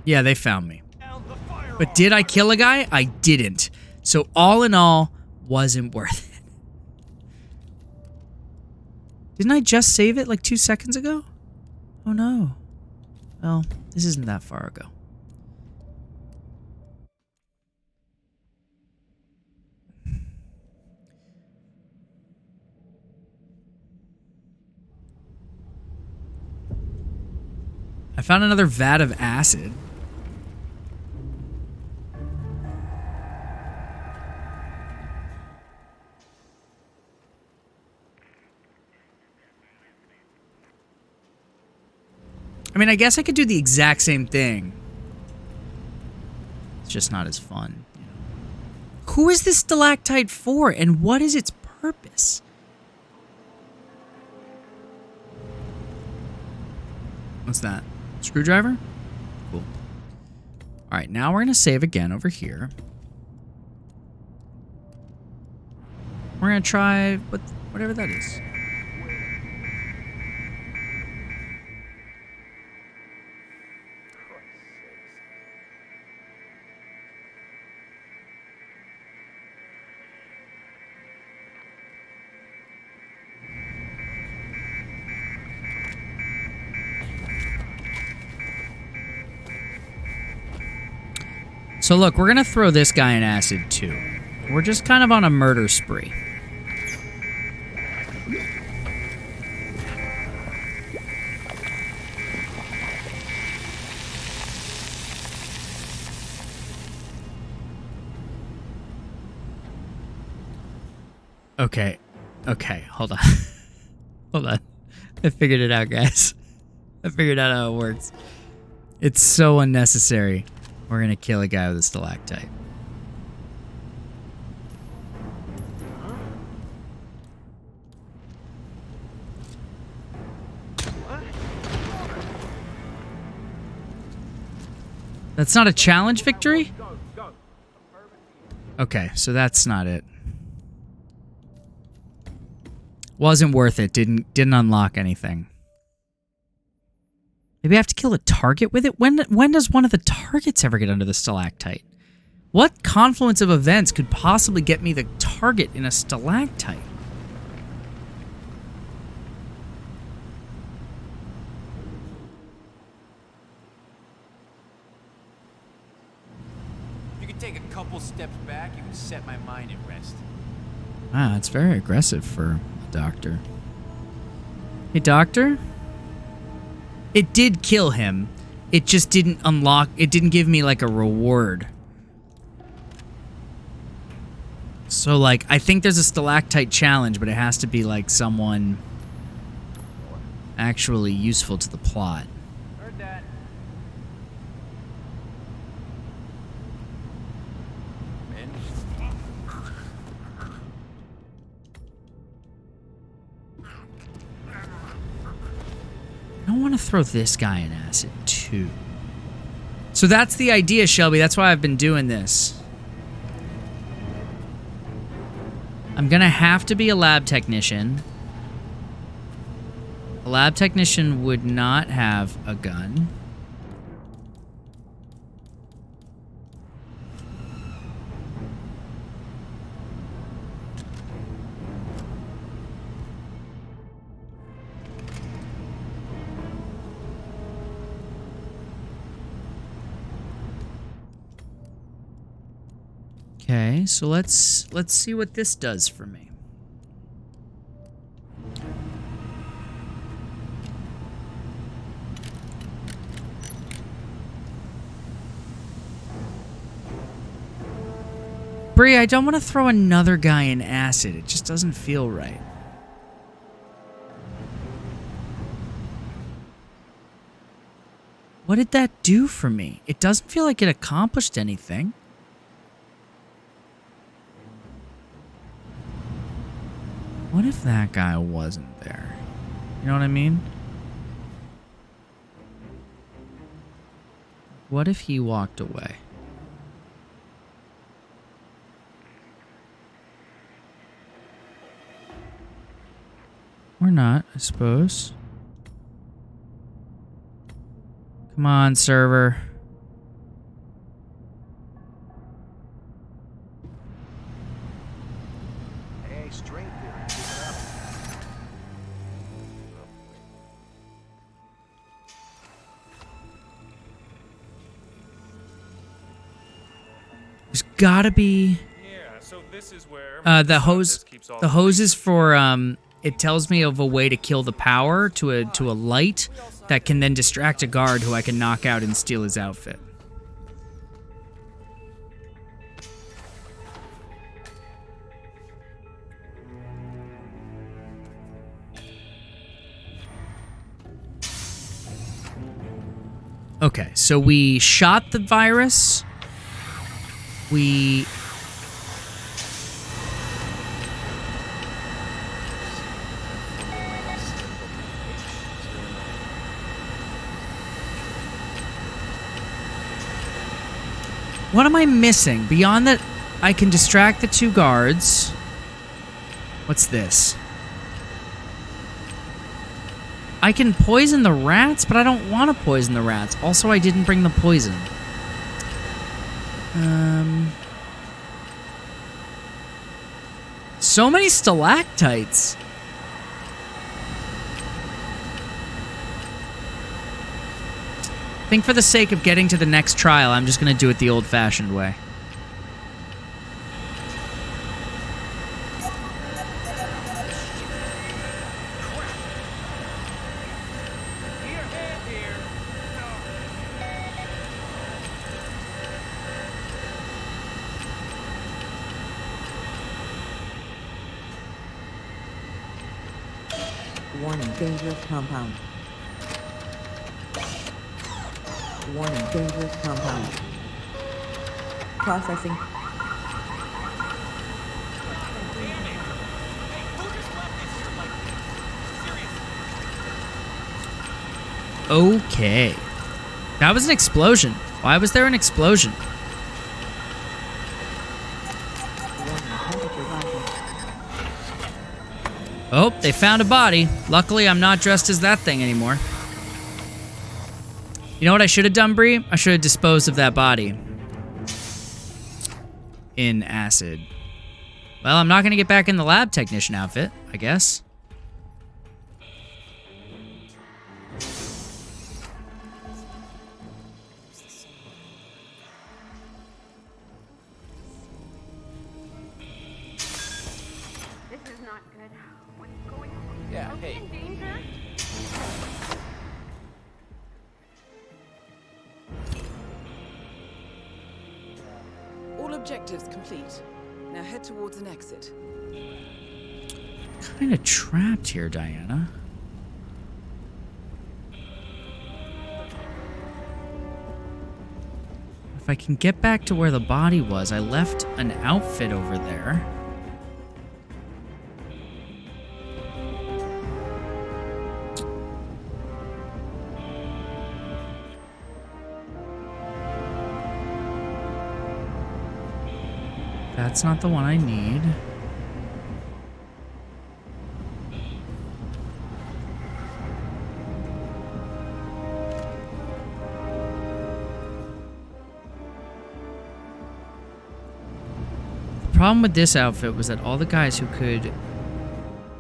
Yeah, they found me. But did I kill a guy? I didn't. So all in all, wasn't worth it. Didn't I just save it like 2 seconds ago? Oh no. Well, this isn't that far ago. I found another vat of acid. I mean, I guess I could do the exact same thing. It's just not as fun. You know? Who is this stalactite for, and what is its purpose? What's that? Screwdriver? Cool. Alright, now we're going to save again over here. We're going to try whatever that is. So look, we're going to throw this guy in acid too. We're just kind of on a murder spree. Okay, hold on. Hold on. I figured it out, guys. I figured out how it works. It's so unnecessary. We're gonna kill a guy with a stalactite. That's not a challenge victory? Okay, so that's not it. Wasn't worth it. Didn't unlock anything. Maybe I have to kill a target with it? When does one of the targets ever get under the stalactite? What confluence of events could possibly get me the target in a stalactite? If you could take a couple steps back, you would set my mind at rest. Wow, that's very aggressive for a doctor. Hey, doctor? It did kill him. It just didn't unlock... It didn't give me, like, a reward. So, like, I think there's a stalactite challenge, but it has to be, like, someone actually useful to the plot. Heard that. I don't want to throw this guy in acid, too. So that's the idea, Shelby. That's why I've been doing this. I'm gonna have to be a lab technician. A lab technician would not have a gun. Okay, so let's see what this does for me. Bree, I don't want to throw another guy in acid. It just doesn't feel right. What did that do for me? It doesn't feel like it accomplished anything. What if that guy wasn't there? You know what I mean? What if he walked away? Or not, I suppose. Come on, server. Hey, string theory. Keep it up. There's gotta be so this is where the hose. The hose is for it tells me of a way to kill the power to a light that can then distract a guard who I can knock out and steal his outfit. Okay, so we shot the virus. We... What am I missing? Beyond that, I can distract the two guards. What's this? I can poison the rats, but I don't want to poison the rats. Also, I didn't bring the poison. So many stalactites. I think for the sake of getting to the next trial, I'm just going to do it the old-fashioned way. Warning, dangerous compound. Warning, dangerous compound. Processing. Okay. That was an explosion. Why was there an explosion? Oh, they found a body. Luckily, I'm not dressed as that thing anymore. You know what I should have done, Bree? I should have disposed of that body. In acid. Well, I'm not going to get back in the lab technician outfit, I guess. This is not good. What's going on? Yeah, Are we hey. in danger? All objectives complete. Now head towards an exit. Kind of trapped here, Diana. If I can get back to where the body was, I left an outfit over there. That's not the one I need. problem with this outfit was that all the guys who could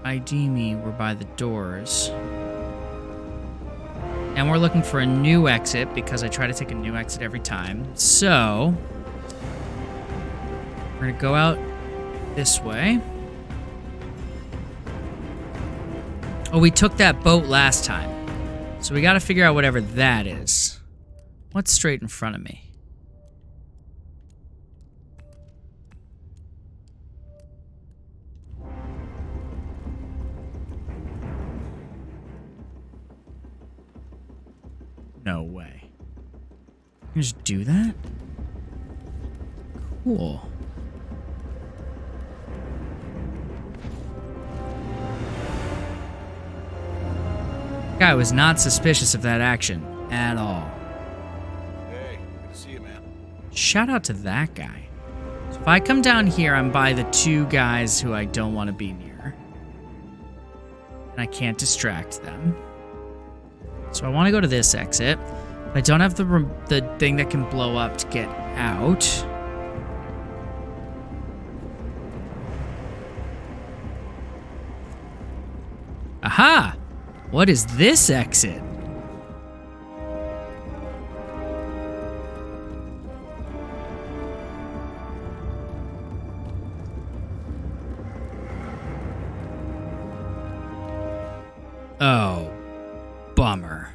ID me were by the doors. And we're looking for a new exit because I try to take a new exit every time. So, we're gonna go out this way. Oh, we took that boat last time. So we gotta figure out whatever that is. What's straight in front of me? No way. You can just do that? Cool. Guy was not suspicious of that action at all. Hey, good to see you, man. Shout out to that guy. So if I come down here, I'm by the two guys who I don't want to be near. And I can't distract them. So I want to go to this exit. But I don't have the thing that can blow up to get out. Aha! What is this exit? Oh, bummer.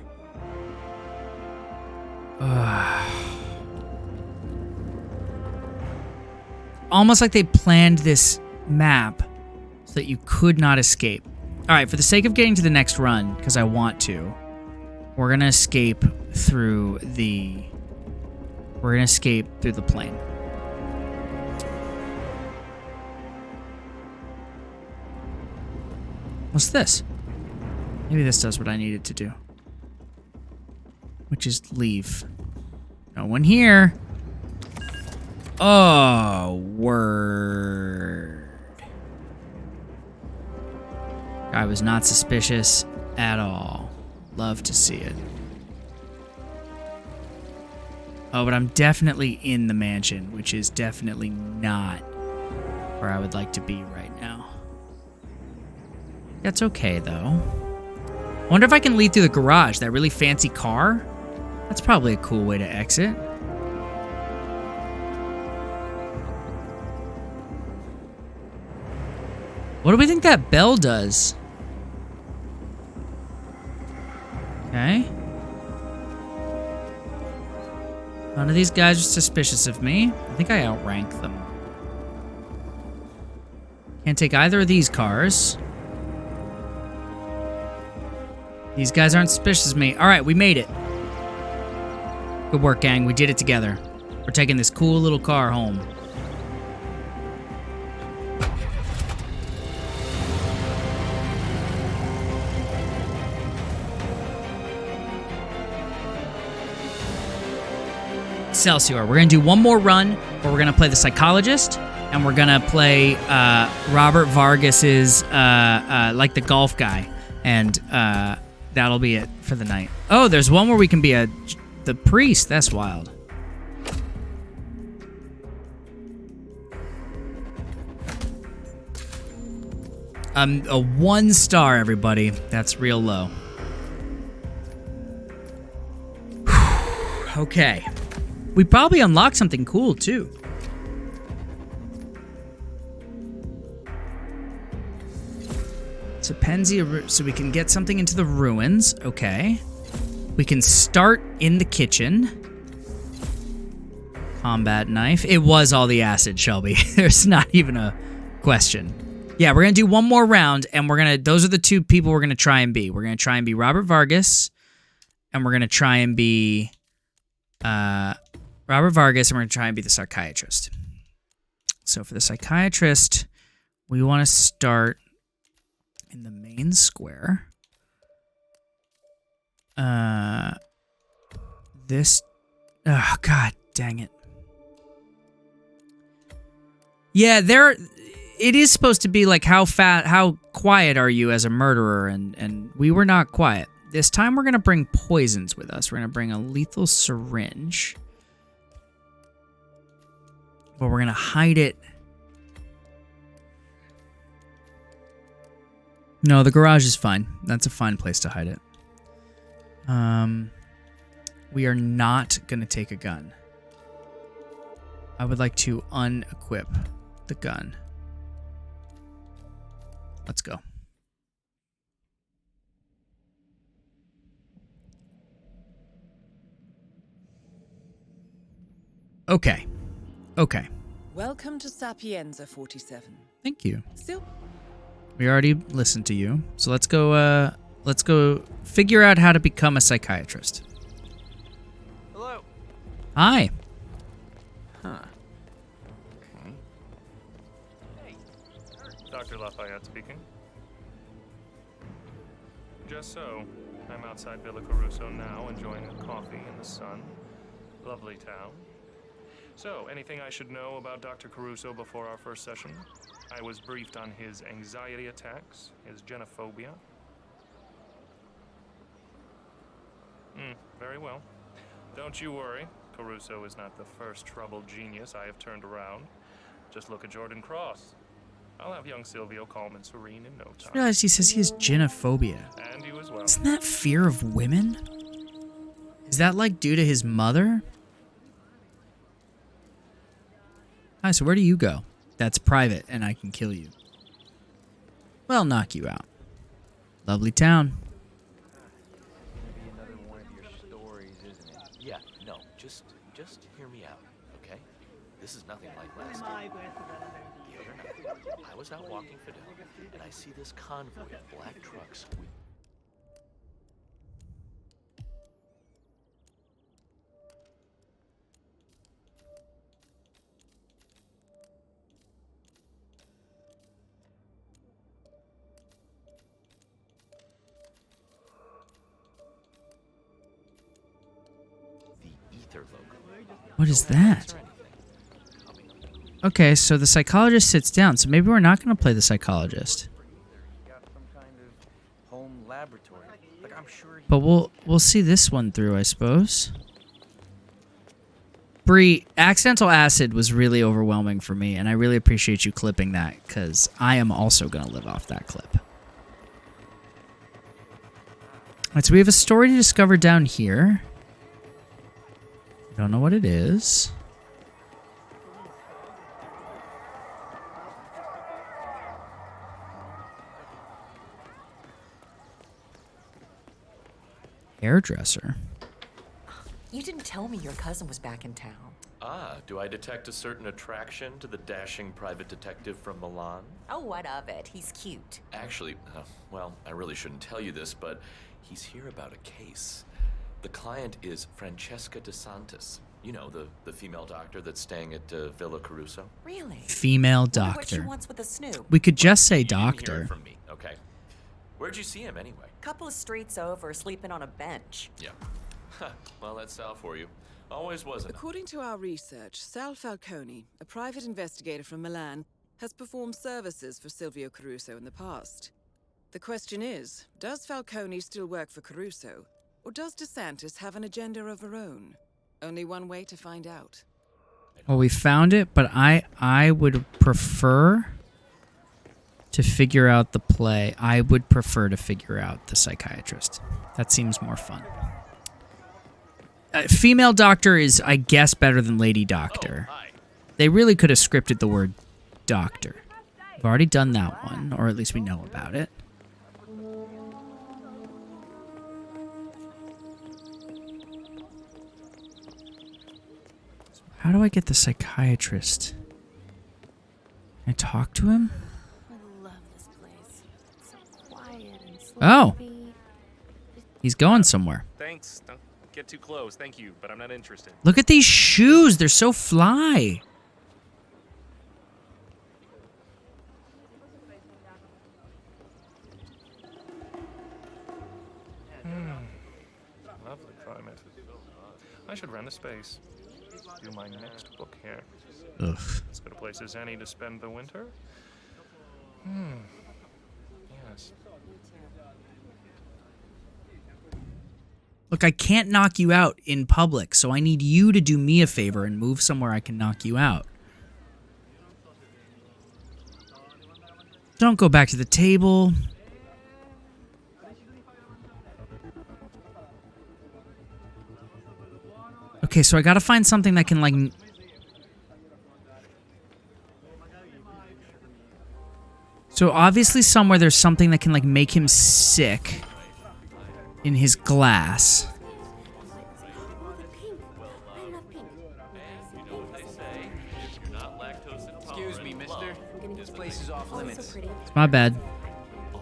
Almost like they planned this map so that you could not escape. All right, for the sake of getting to the next run, because I want to, we're gonna escape through the. We're gonna escape through the plane. What's this? Maybe this does what I need it to do, which is leave. No one here. Oh, word. I was not suspicious at all. Love to see it. Oh, but I'm definitely in the mansion, which is definitely not where I would like to be right now. That's okay, though. I wonder if I can leave through the garage, that really fancy car? That's probably a cool way to exit. What do we think that bell does? Okay. None of these guys are suspicious of me. I think I outrank them. Can't take either of these cars. These guys aren't suspicious of me. All right, we made it. Good work, gang. We did it together. We're taking this cool little car home. Excelsior. We're going to do one more run where we're going to play the psychologist and we're going to play Robert Vargas's like the golf guy, and that'll be it for the night. Oh, there's one where we can be the priest. That's wild. A 1 star, everybody. That's real low. Okay. We probably unlocked something cool, too. Sapienza, so we can get something into the ruins. Okay. We can start in the kitchen. Combat knife. It was all the acid, Shelby. There's not even a question. Yeah, we're going to do one more round, and those are the two people we're going to try and be. We're going to try and be Robert Vargas, and we're going to try and be Robert Vargas, and we're going to try and be the psychiatrist. So for the psychiatrist, we want to start in the main square. Oh, God dang it. Yeah, it is supposed to be like how quiet are you as a murderer, and we were not quiet. This time we're going to bring poisons with us. We're going to bring a lethal syringe. But we're going to hide it No, the garage is fine. That's a fine place to hide it. We are not going to take a gun. I would like to unequip the gun. Let's go. Okay. Okay. Welcome to Sapienza 47. Thank you. Still, We already listened to you. So let's go figure out how to become a psychiatrist. Hello. Hi. Huh. Hey, Dr. Lafayette speaking. Just so, I'm outside Villa Caruso now, enjoying a coffee in the sun. Lovely town. So, anything I should know about Dr. Caruso before our first session? I was briefed on his anxiety attacks, his genophobia. Very well. Don't you worry. Caruso is not the first troubled genius I have turned around. Just look at Jordan Cross. I'll have young Silvio calm and serene in no I time. realized he says he has genophobia. And you as well. Isn't that fear of women? Is that like due to his mother? Hi, so where do you go? That's private and I can kill you. Well, knock you out. Lovely town. Another one of your stories, isn't it? Yeah, no, just hear me out, okay? This is nothing like last time. The other night, I was out walking Fidel, and I see this convoy of black trucks with... the ether logo. What is that? Okay, so the psychologist sits down, so maybe we're not going to play the psychologist. Got some kind of home laboratory. Like, I'm sure But we'll see this one through, I suppose. Bree, accidental acid was really overwhelming for me, and I really appreciate you clipping that, because I am also going to live off that clip. Alright, so we have a story to discover down here. Don't know what it is. Hairdresser. You didn't tell me your cousin was back in town. Ah, do I detect a certain attraction to the dashing private detective from Milan? Oh, what of it? He's cute. Actually, well, I really shouldn't tell you this, but he's here about a case. The client is Francesca DeSantis. You know, the female doctor that's staying at Villa Caruso. Really? Female Wonder doctor. what she wants with a snoop. We could just say You didn't hear doctor. it from me, okay? Where'd you see him anyway? Couple of streets over, sleeping on a bench. Yeah. Well, that's Sal for you. Always was enough. according to our research, Sal Falcone, a private investigator from Milan, has performed services for Silvio Caruso in the past. The question is, does Falcone still work for Caruso, or does DeSantis have an agenda of her own? Only one way to find out. Well, we found it, but I would prefer to figure out the play. I would prefer to figure out the psychiatrist. That seems more fun. Female doctor is, I guess, better than lady doctor. They really could have scripted the word doctor. We've already done that one, or at least we know about it. How do I get the psychiatrist? Can I talk to him? I love this place. It's so quiet and sleepy. Oh. He's going somewhere. Thanks. Don't get too close. Thank you, but I'm not interested. Look at these shoes. They're so fly. Lovely climate. I should rent a space. Do my next book here. Ugh. As good a place as any to spend the winter? Yes. Look, I can't knock you out in public, so I need you to do me a favor and move somewhere I can knock you out. Don't go back to the table. Okay, so I gotta find something that can, like... So obviously somewhere there's something that can, like, make him sick in his glass. Excuse me, mister. This place is off limits. It's my bad. I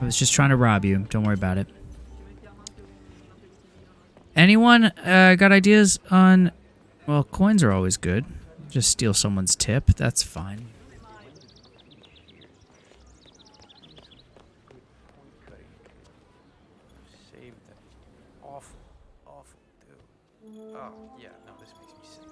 was just trying to rob you. Don't worry about it. Anyone got ideas on... Well, coins are always good. Just steal someone's tip. That's fine. Save that awful, awful dude. Oh, yeah, no, this makes me sick.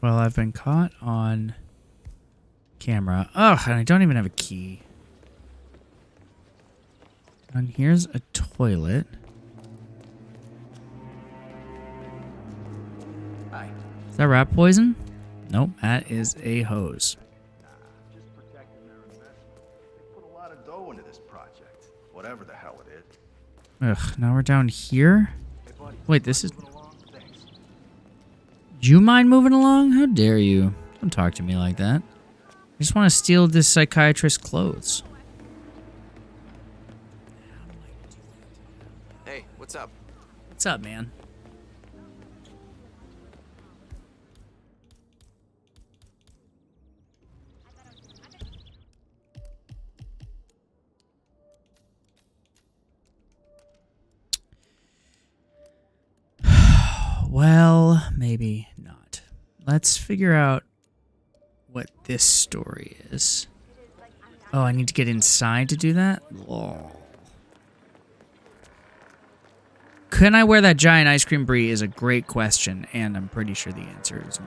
Well, I've been caught on camera. Ugh, and I don't even have a key. And here's a toilet. Hi. Is that rat poison? Nope, that is a hose. Just protecting their investment. They put a lot of dough into this project, whatever the hell it is. Ugh, now we're down here? Wait, this is... Do you mind moving along? How dare you? Don't talk to me like that. I just want to steal this psychiatrist's clothes. Hey, what's up? What's up, man? Well, maybe not. Let's figure out what this story is. Oh, I need to get inside to do that? Oh. Can I wear that giant ice cream brie is a great question, and I'm pretty sure the answer is no.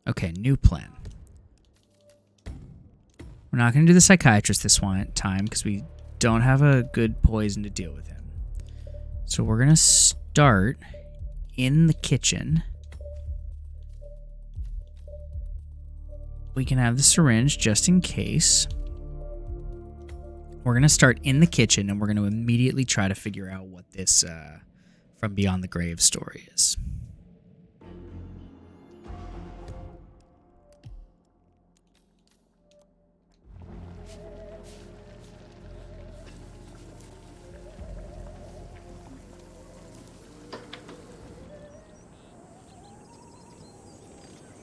Okay, new plan. We're not going to do the psychiatrist this time because we don't have a good poison to deal with him. So we're going to start in the kitchen. We can have the syringe just in case. We're going to start in the kitchen and we're going to immediately try to figure out what this From Beyond the Grave story is.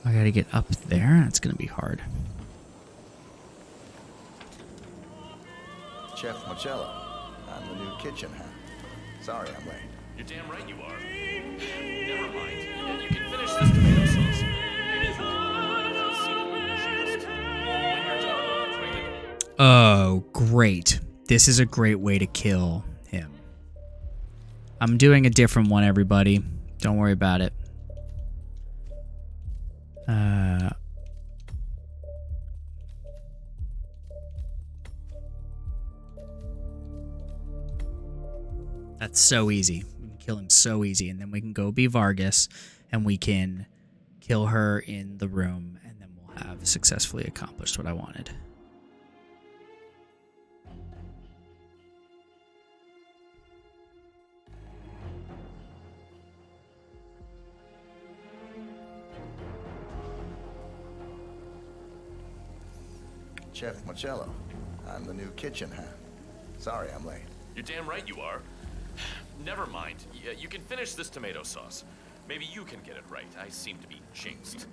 I gotta get up there. That's gonna be hard. Chef Marcello, I'm the new kitchen hand. Sorry I'm late. You're damn right you are. Never mind. Yeah, you can finish this tomato sauce. Maybe you can get when you're done, bring it. Oh, great. This is a great way to kill him. I'm doing a different one, everybody. Don't worry about it. That's so easy. We can kill him so easy, and then we can go be Vargas, and we can kill her in the room, and then we'll have successfully accomplished what I wanted. Chef Marcello, I'm the new kitchen hand. Sorry I'm late. You're damn right you are. Never mind. You can finish this tomato sauce. Maybe you can get it right. I seem to be jinxed.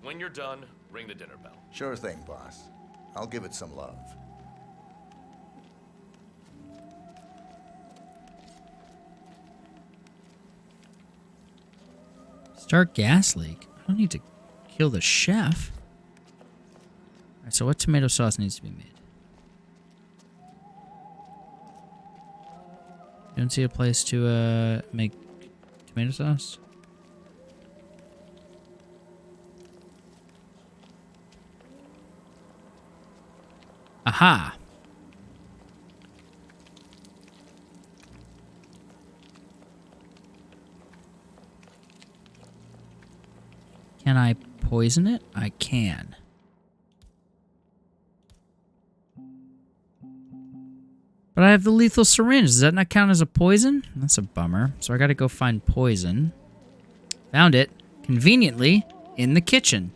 When you're done, ring the dinner bell. Sure thing, boss. I'll give it some love. Start gas leak. I don't need to kill the chef. All right, so what tomato sauce needs to be made? You don't see a place to make tomato sauce? Aha! I poison it? I can. But I have the lethal syringe. Does that not count as a poison? That's a bummer. So I gotta go find poison. Found it. Conveniently in the kitchen.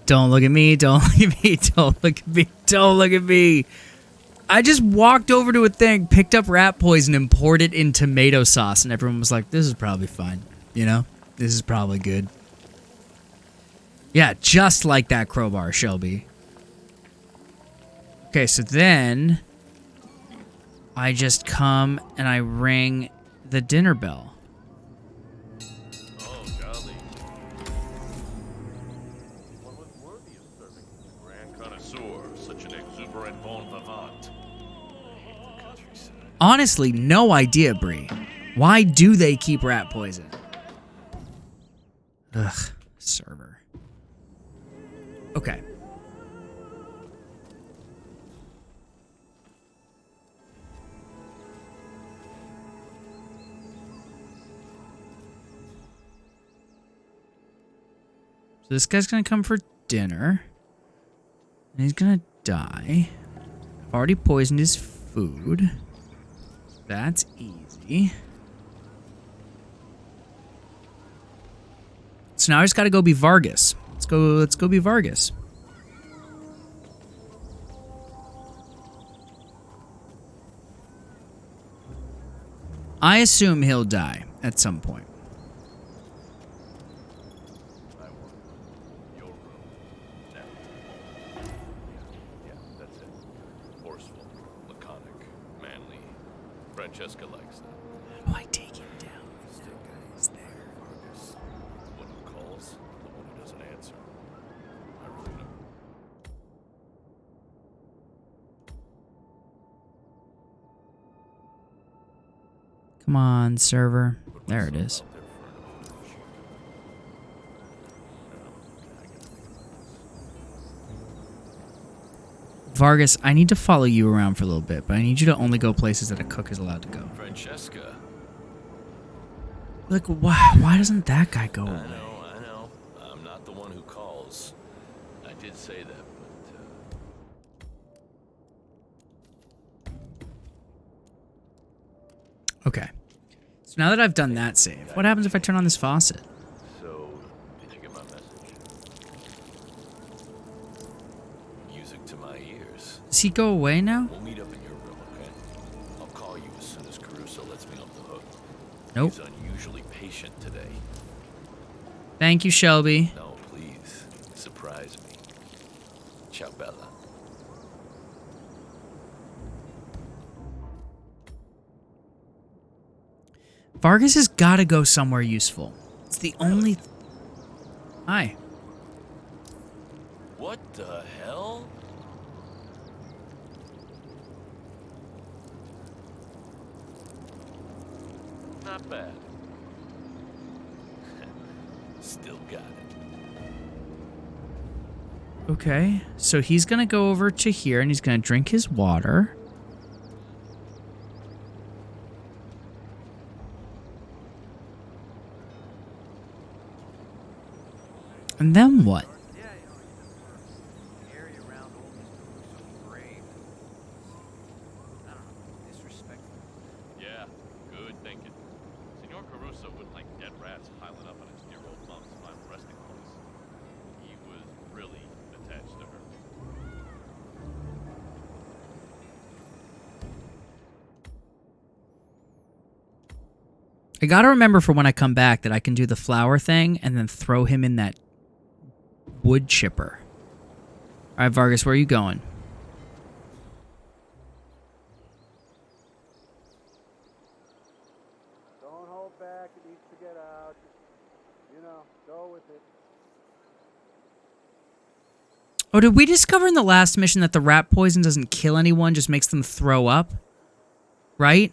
Don't look at me. Don't look at me. Don't look at me. Don't look at me. I just walked over to a thing, picked up rat poison, and poured it in tomato sauce. And everyone was like, this is probably fine. You know? This is probably good. Yeah, just like that crowbar, Shelby. Okay, so then I just come and I ring the dinner bell. Oh, golly. One was worthy of serving a grand connoisseur, such an exuberant bon vivant. I hate the countryside. Honestly, no idea, Bree. Why do they keep rat poison? Ugh, server. Okay. So this guy's gonna come for dinner. And he's gonna die. I've already poisoned his food. That's easy. So now I just gotta go be Vargas. Let's go be Vargas. I assume he'll die at some point. I want your room now. Yeah, that's it. Forceful, laconic, manly. Francesca likes that. How do I take him down? Is there Vargas? The one who calls, the one who doesn't answer. I really know. Come on, server. There it is. Vargas, I need to follow you around for a little bit, but I need you to only go places that a cook is allowed to go. Francesca. Like, why doesn't that guy go away? I know. I'm not the one who calls. I did say that, but, Okay. So now that I've done that save, what happens if I turn on this faucet? So, did you get my message? Music to my ears. Does he go away now? We'll meet up in your room, okay? I'll call you as soon as Caruso lets me off the hook. Nope. He's unusually patient today. Thank you, Shelby. No, please. Surprise me. Ciao, Bella. Vargas has got to go somewhere useful. It's the only... Hi. What the hell? Not bad. Still got it. Okay, so he's going to go over to here and he's going to drink his water. And then what? Yeah, good thinking. Senor Caruso wouldn't like dead rats piling up on his dear old mom's final resting place. He was really attached to her. I gotta remember for when I come back that I can do the flower thing and then throw him in that wood chipper. Alright, Vargas, where are you going? Don't hold back. It needs to get out. You know, go with it. Oh, did we discover in the last mission that the rat poison doesn't kill anyone, just makes them throw up? Right?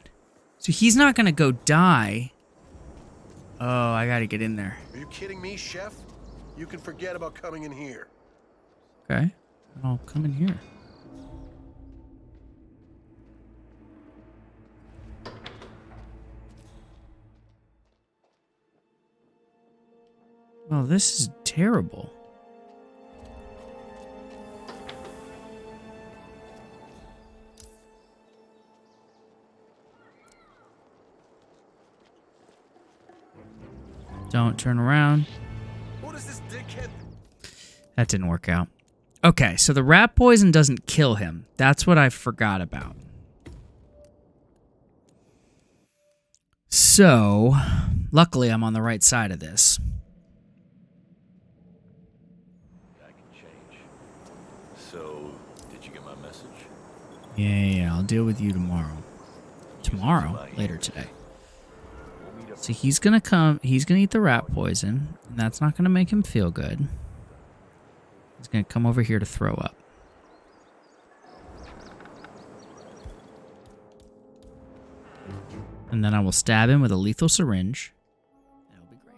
So he's not gonna go die. Oh, I gotta get in there. Are you kidding me, Chef? You can forget about coming in here. Okay. I'll come in here. Oh, this is terrible. Don't turn around. What is this dickhead? That didn't work out. Okay, so the rat poison doesn't kill him. That's what I forgot about. So, luckily I'm on the right side of this. I can change. So, did you get my message? Yeah, I'll deal with you tomorrow. Tomorrow? Later today. So he's gonna come, he's gonna eat the rat poison, and that's not gonna make him feel good. He's gonna come over here to throw up. And then I will stab him with a lethal syringe. That'll be great.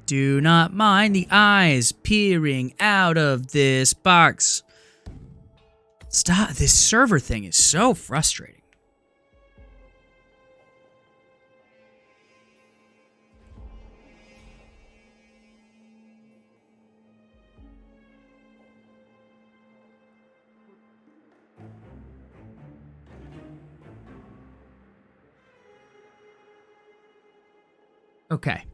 Do not mind the eyes peering out of this box. Stop. This server thing is so frustrating. Okay.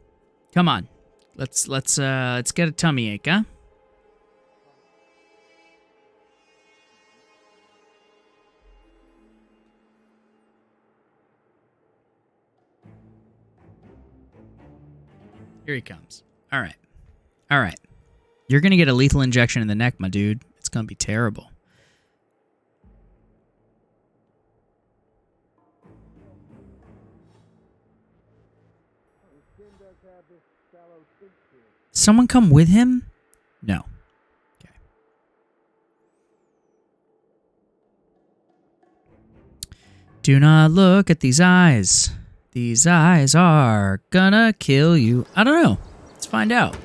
Come on. Let's get a tummy ache, huh? Here he comes. All right. All right. You're going to get a lethal injection in the neck, my dude. It's going to be terrible. Someone come with him? No. Okay. Do not look at these eyes. These eyes are gonna kill you. I don't know. Let's find out.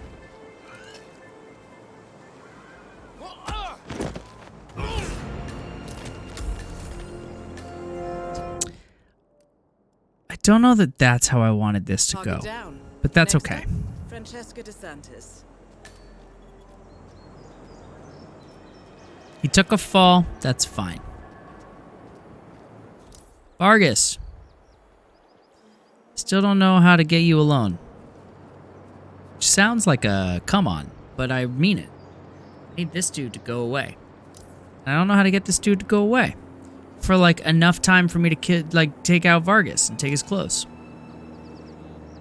I don't know that that's how I wanted this to go, but that's okay. Francesca DeSantis. He took a fall. That's fine. Vargas. Still don't know how to get you alone. Which sounds like a come on, but I mean it. I need this dude to go away. And I don't know how to get this dude to go away. For like enough time for me to take out Vargas and take his clothes.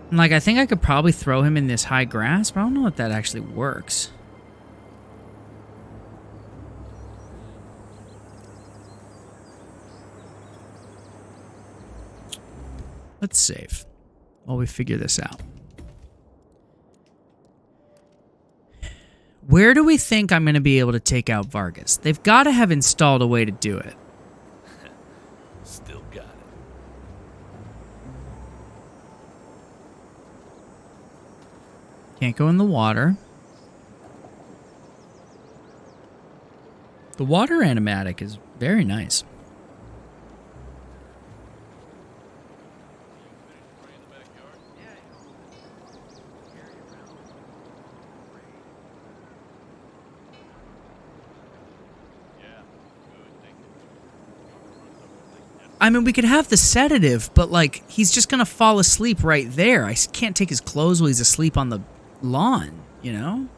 And like I think I could probably throw him in this high grass, but I don't know if that actually works. Let's save while we figure this out. Where do we think I'm going to be able to take out Vargas? They've got to have installed a way to do it. Still got it. Can't go in the water. The water animatic is very nice. I mean, we could have the sedative, but, like, he's just gonna fall asleep right there. I can't take his clothes while he's asleep on the lawn, you know?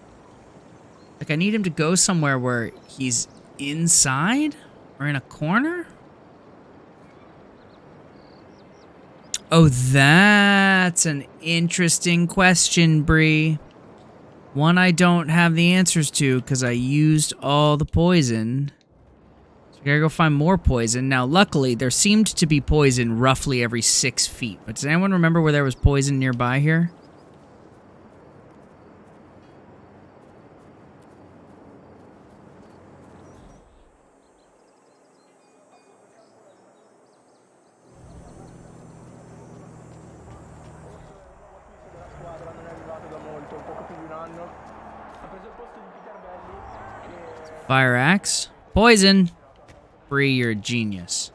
Like, I need him to go somewhere where he's inside or in a corner? Oh, that's an interesting question, Bree. One I don't have the answers to because I used all the poison. I gotta go find more poison. Now, luckily, there seemed to be poison roughly every 6 feet. But does anyone remember where there was poison nearby here? Fire axe. Poison. Bree, you're a genius.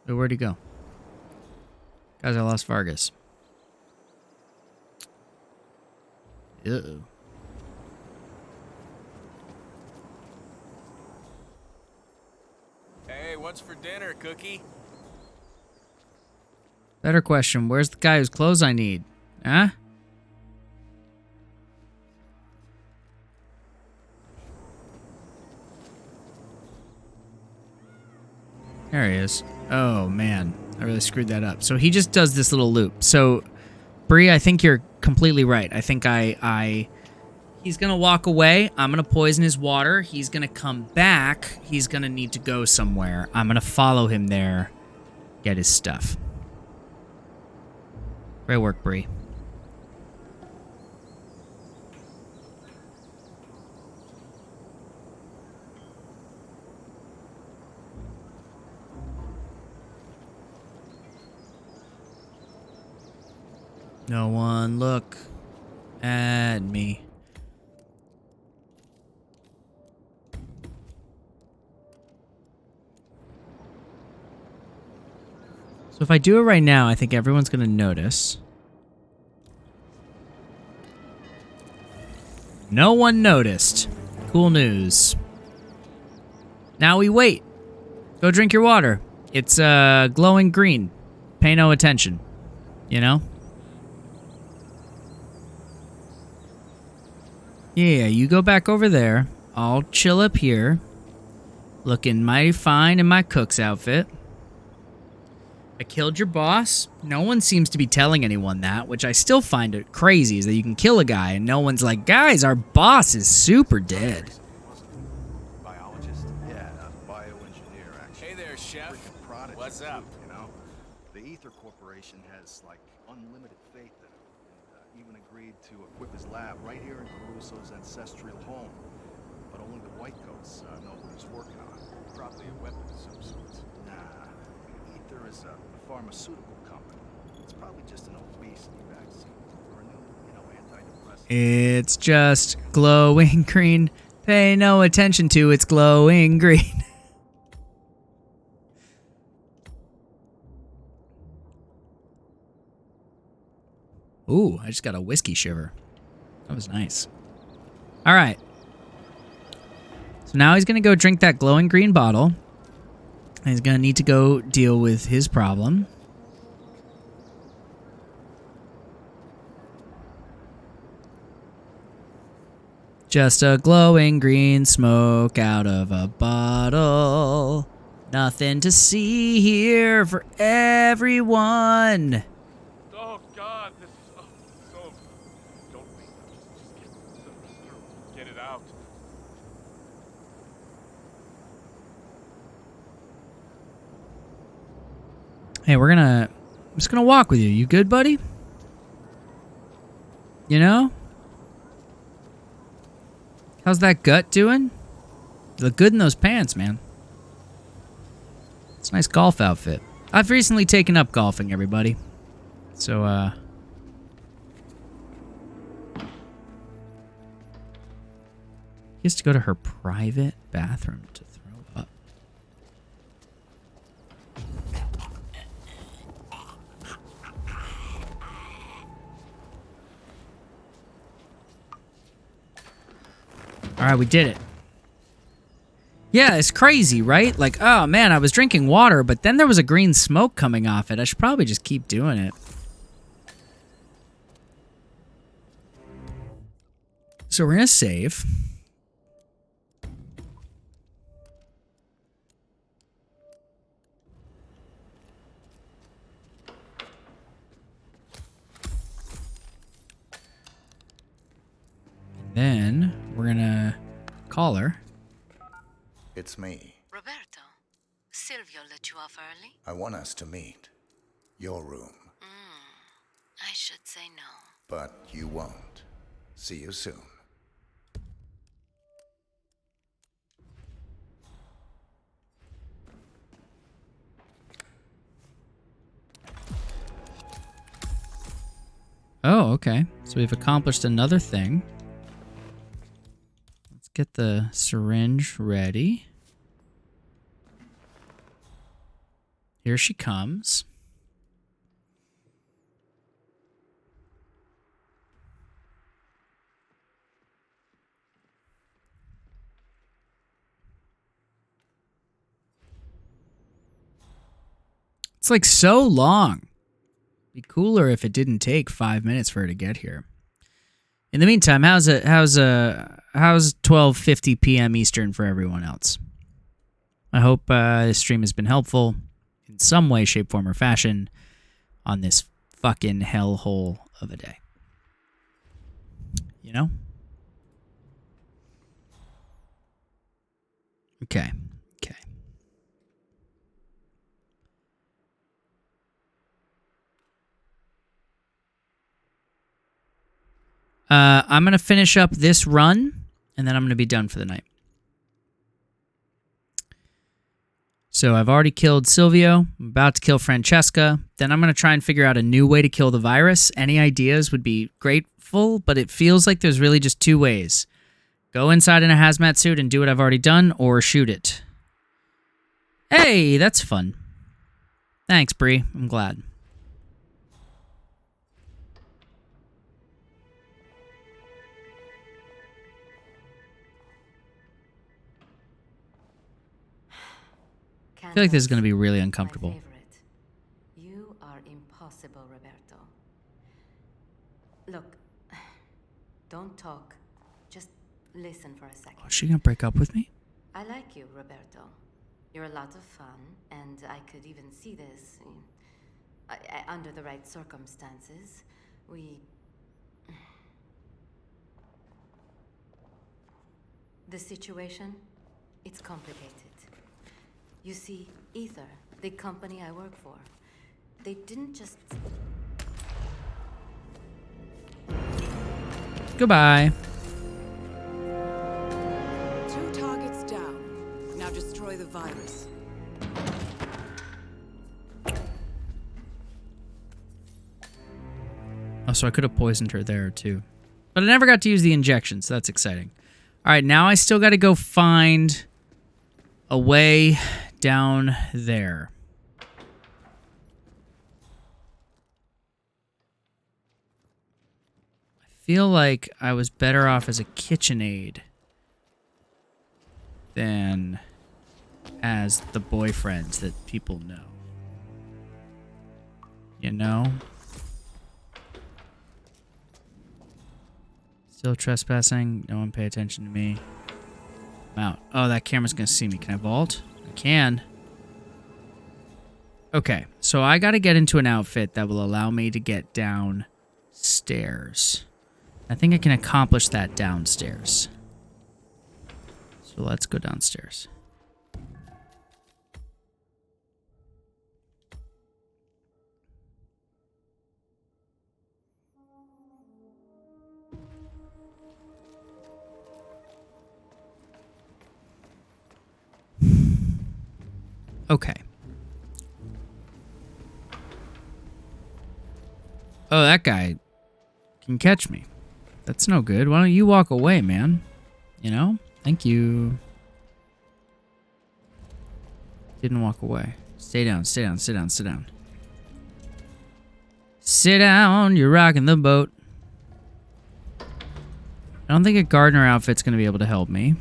Wait, where'd he go? Guys, I lost Vargas. Uh-oh. Hey, what's for dinner, Cookie? Better question, where's the guy whose clothes I need? Huh? There he is. Oh, man. I really screwed that up. So he just does this little loop. So, Bree, I think you're completely right. I think he's going to walk away. I'm going to poison his water. He's going to come back. He's going to need to go somewhere. I'm going to follow him there. Get his stuff. Great work, Bree. No one look at me. So if I do it right now, I think everyone's going to notice. No one noticed. Cool news. Now we wait. Go drink your water. It's glowing green. Pay no attention. You know? Yeah, you go back over there. I'll chill up here. Looking mighty fine in my cook's outfit. I killed your boss. No one seems to be telling anyone that, which I still find it crazy, is that you can kill a guy and no one's like, guys, our boss is super dead. Biologist? Yeah, bioengineer, actually. Hey there, Chef. Freaking prodigy, What's up? too, you know? The Ether Corporation has, like, unlimited faith in him, and even agreed to equip his lab right here in Caruso's ancestral home. But only the Whitecoats know what he's working on. Probably a weapon of some sort. Nah. Ether is a pharmaceutical company. It's probably just an obesity vaccine or a new, antidepressant. It's just glowing green. Pay no attention to it's glowing green. Ooh, I just got a whiskey shiver. That was nice. All right. So now he's going to go drink that glowing green bottle. And he's going to need to go deal with his problem. Just a glowing green smoke out of a bottle. Nothing to see here for everyone. Oh God, this is so. Don't wait. Just get it out. Hey, I'm just gonna walk with you. You good, buddy? You know? How's that gut doing? You look good in those pants, man. It's a nice golf outfit. I've recently taken up golfing, everybody. So, he has to go to her private bathroom to throw up. Alright, we did it. Yeah, it's crazy, right? Like, oh man, I was drinking water, but then there was a green smoke coming off it. I should probably just keep doing it. So we're gonna save. Then we're gonna call her. It's me. Roberto, Silvio let you off early? I want us to meet. Your room. I should say no. But you won't. See you soon. Oh, okay. So we've accomplished another thing. Let's get the syringe ready. Here she comes. It's like so long. Be cooler if it didn't take 5 minutes for her to get here. In the meantime, how's 12:50 p.m. Eastern for everyone else? I hope this stream has been helpful in some way, shape, form, or fashion on this fucking hellhole of a day. You know? Okay. I'm going to finish up this run, and then I'm going to be done for the night. So I've already killed Silvio. I'm about to kill Francesca. Then I'm going to try and figure out a new way to kill the virus. Any ideas would be grateful, but it feels like there's really just two ways. Go inside in a hazmat suit and do what I've already done, or shoot it. Hey, that's fun. Thanks, Bree. I'm glad. I feel like this is going to be really uncomfortable. You are impossible, Roberto. Look, don't talk. Just listen for a second. Oh, is she going to break up with me? I like you, Roberto. You're a lot of fun, and I could even see this. Under the right circumstances, The situation, it's complicated. You see, Ether, the company I work for, they didn't just... Goodbye. 2 targets down. Now destroy the virus. Oh, so I could have poisoned her there, too. But I never got to use the injection, so that's exciting. All right, now I still got to go find a way down there. I feel like I was better off as a KitchenAid than as the boyfriends that people know. You know? Still trespassing. No one pay attention to me. I'm out. Oh, that camera's gonna see me. Can I vault? I can. Okay, so I gotta get into an outfit that will allow me to get downstairs. I think I can accomplish that downstairs. So let's go downstairs. Okay. Oh, that guy can catch me. That's no good. Why don't you walk away, man? You know? Thank you. Didn't walk away. Stay down, stay down, sit down, sit down. Sit down, you're rocking the boat. I don't think a gardener outfit's gonna be able to help me.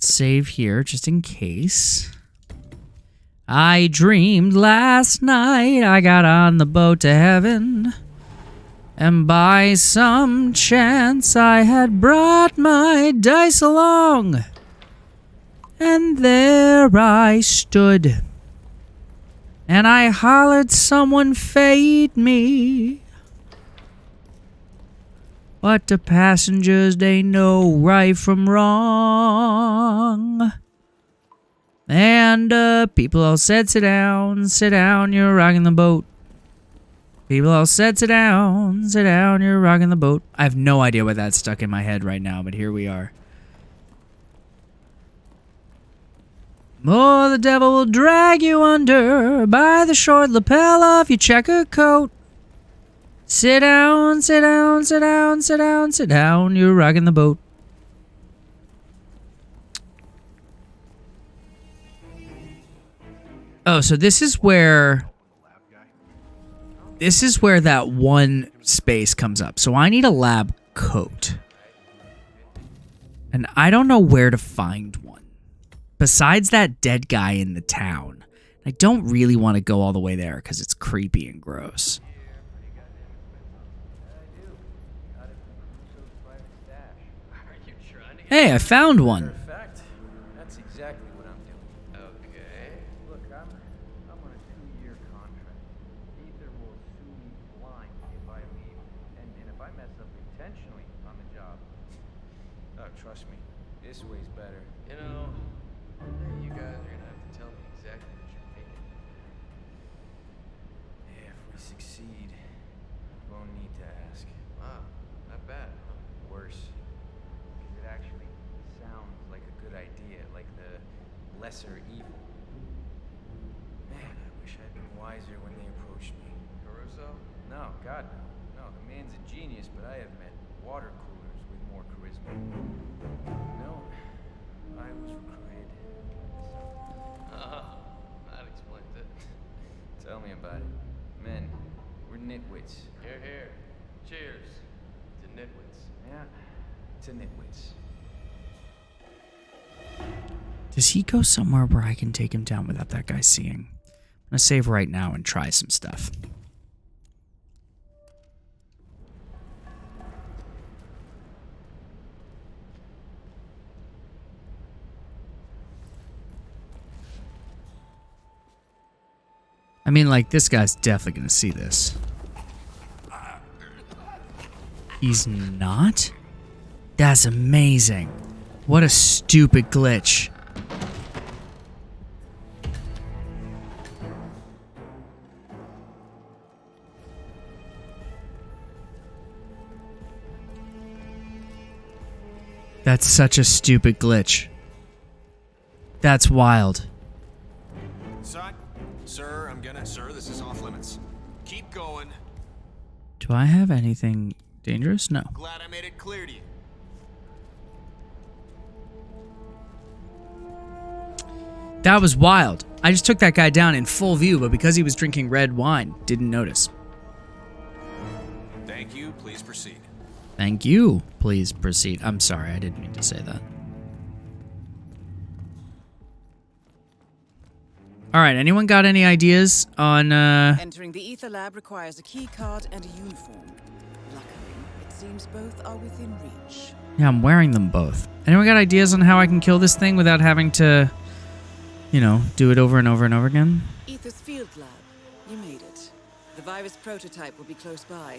Save here, just in case. I dreamed last night I got on the boat to heaven, and by some chance I had brought my dice along, and there I stood, and I hollered, someone fade me. But the passengers, they know right from wrong. And people all said, sit down, you're rocking the boat. People all said, sit down, you're rocking the boat. I have no idea what that's stuck in my head right now, but here we are. Oh, the devil will drag you under by the short lapel of your checker coat. Sit down, sit down, sit down, sit down, sit down. You're rocking the boat. Oh, so this is where that one space comes up. So I need a lab coat. And I don't know where to find one. Besides that dead guy in the town. I don't really want to go all the way there because it's creepy and gross. Hey, I found one. Perfect. That's exactly what I'm doing. Okay. Look, I'm on a 2-year contract. Ether will sue me blind if I leave, and if I mess up intentionally on the job. Oh, trust me, this way's better. You know, you guys are gonna have to tell me exactly what you're thinking. If we succeed, we won't need to ask. Wow, not bad. Worse. It actually sounds like a good idea, like the lesser evil. Man, I wish I'd been wiser when they approached me. Caruso? No, God, no. No, the man's a genius, but I have met water coolers with more charisma. No, I was recruited. That explains it. Tell me about it. Men, we're nitwits. Here, here. Cheers to nitwits. Yeah, to nitwits. Does he go somewhere where I can take him down without that guy seeing? I'm gonna save right now and try some stuff. I mean, like, this guy's definitely gonna see this. He's not? That's amazing. What a stupid glitch. That's such a stupid glitch. That's wild. Sir, this is off limits. Keep going. Do I have anything dangerous? No. Glad I made it clear to you. That was wild. I just took that guy down in full view, but because he was drinking red wine, didn't notice. Thank you. Please proceed. Thank you. Please proceed. I'm sorry, I didn't mean to say that. All right, anyone got any ideas on Entering the ether lab requires a key card and a uniform. Luckily, it seems both are within reach. Yeah, I'm wearing them both. Anyone got ideas on how I can kill this thing without having to, you know, do it over and over and over again? Ether's field lab. You made it. The virus prototype will be close by.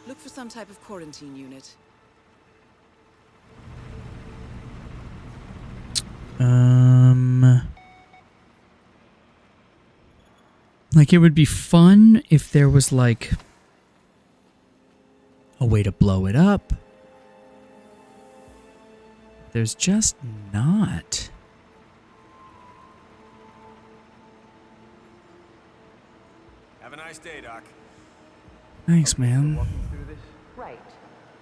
Look for some type of quarantine unit. Like, it would be fun if there was, like, a way to blow it up. There's just not. Have a nice day, Doc. Thanks, man. Right.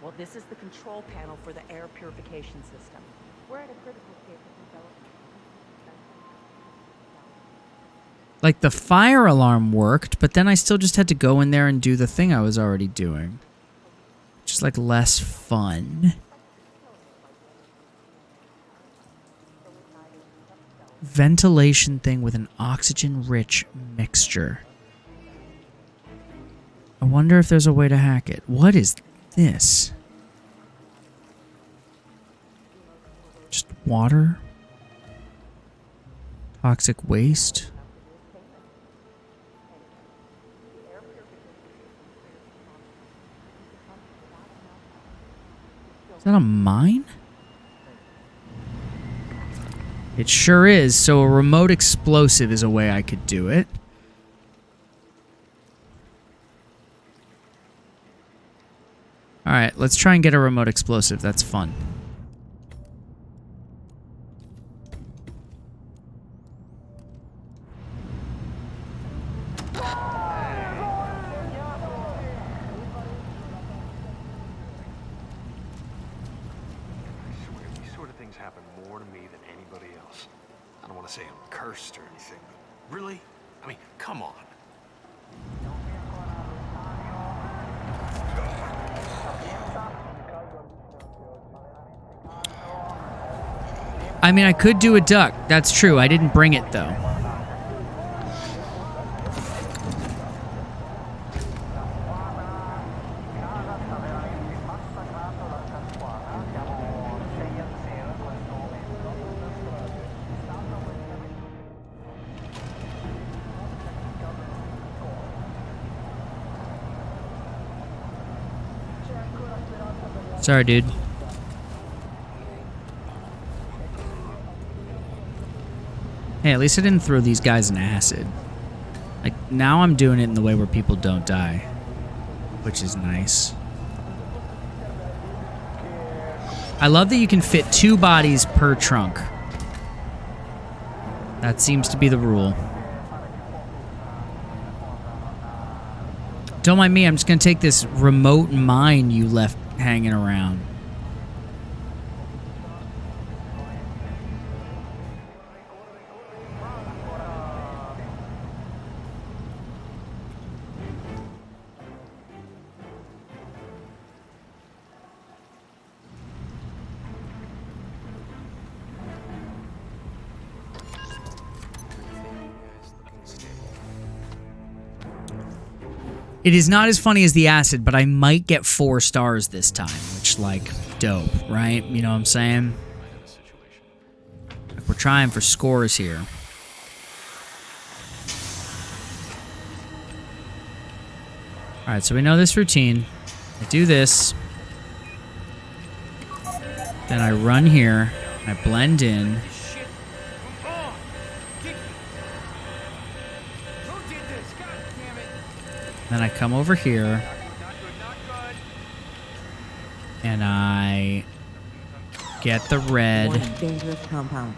Well, this is the control panel for the air purification system. We're at a critical stage of development. Like, the fire alarm worked, but then I still just had to go in there and do the thing I was already doing. Just, like, less fun. Ventilation thing with an oxygen-rich mixture. I wonder if there's a way to hack it. What is this? Just water? Toxic waste? Is that a mine? It sure is, so a remote explosive is a way I could do it. Alright, let's try and get a remote explosive. That's fun. things happen more to me than anybody else. I don't want to say I'm cursed or anything, but really? I mean, come on. I mean, I could do a duck. That's true. I didn't bring it, though. Sorry, dude. Hey, at least I didn't throw these guys in acid. Like, now I'm doing it in the way where people don't die. Which is nice. I love that you can fit 2 bodies per trunk. That seems to be the rule. Don't mind me, I'm just gonna take this remote mine you left hanging around. It is not as funny as the acid, but I might get 4 stars this time, which, like, dope, right? You know what I'm saying? Like, we're trying for scores here. Alright, so we know this routine. I do this. Then I run here. I blend in. Then I come over here, and I get the red, Dangerous compound.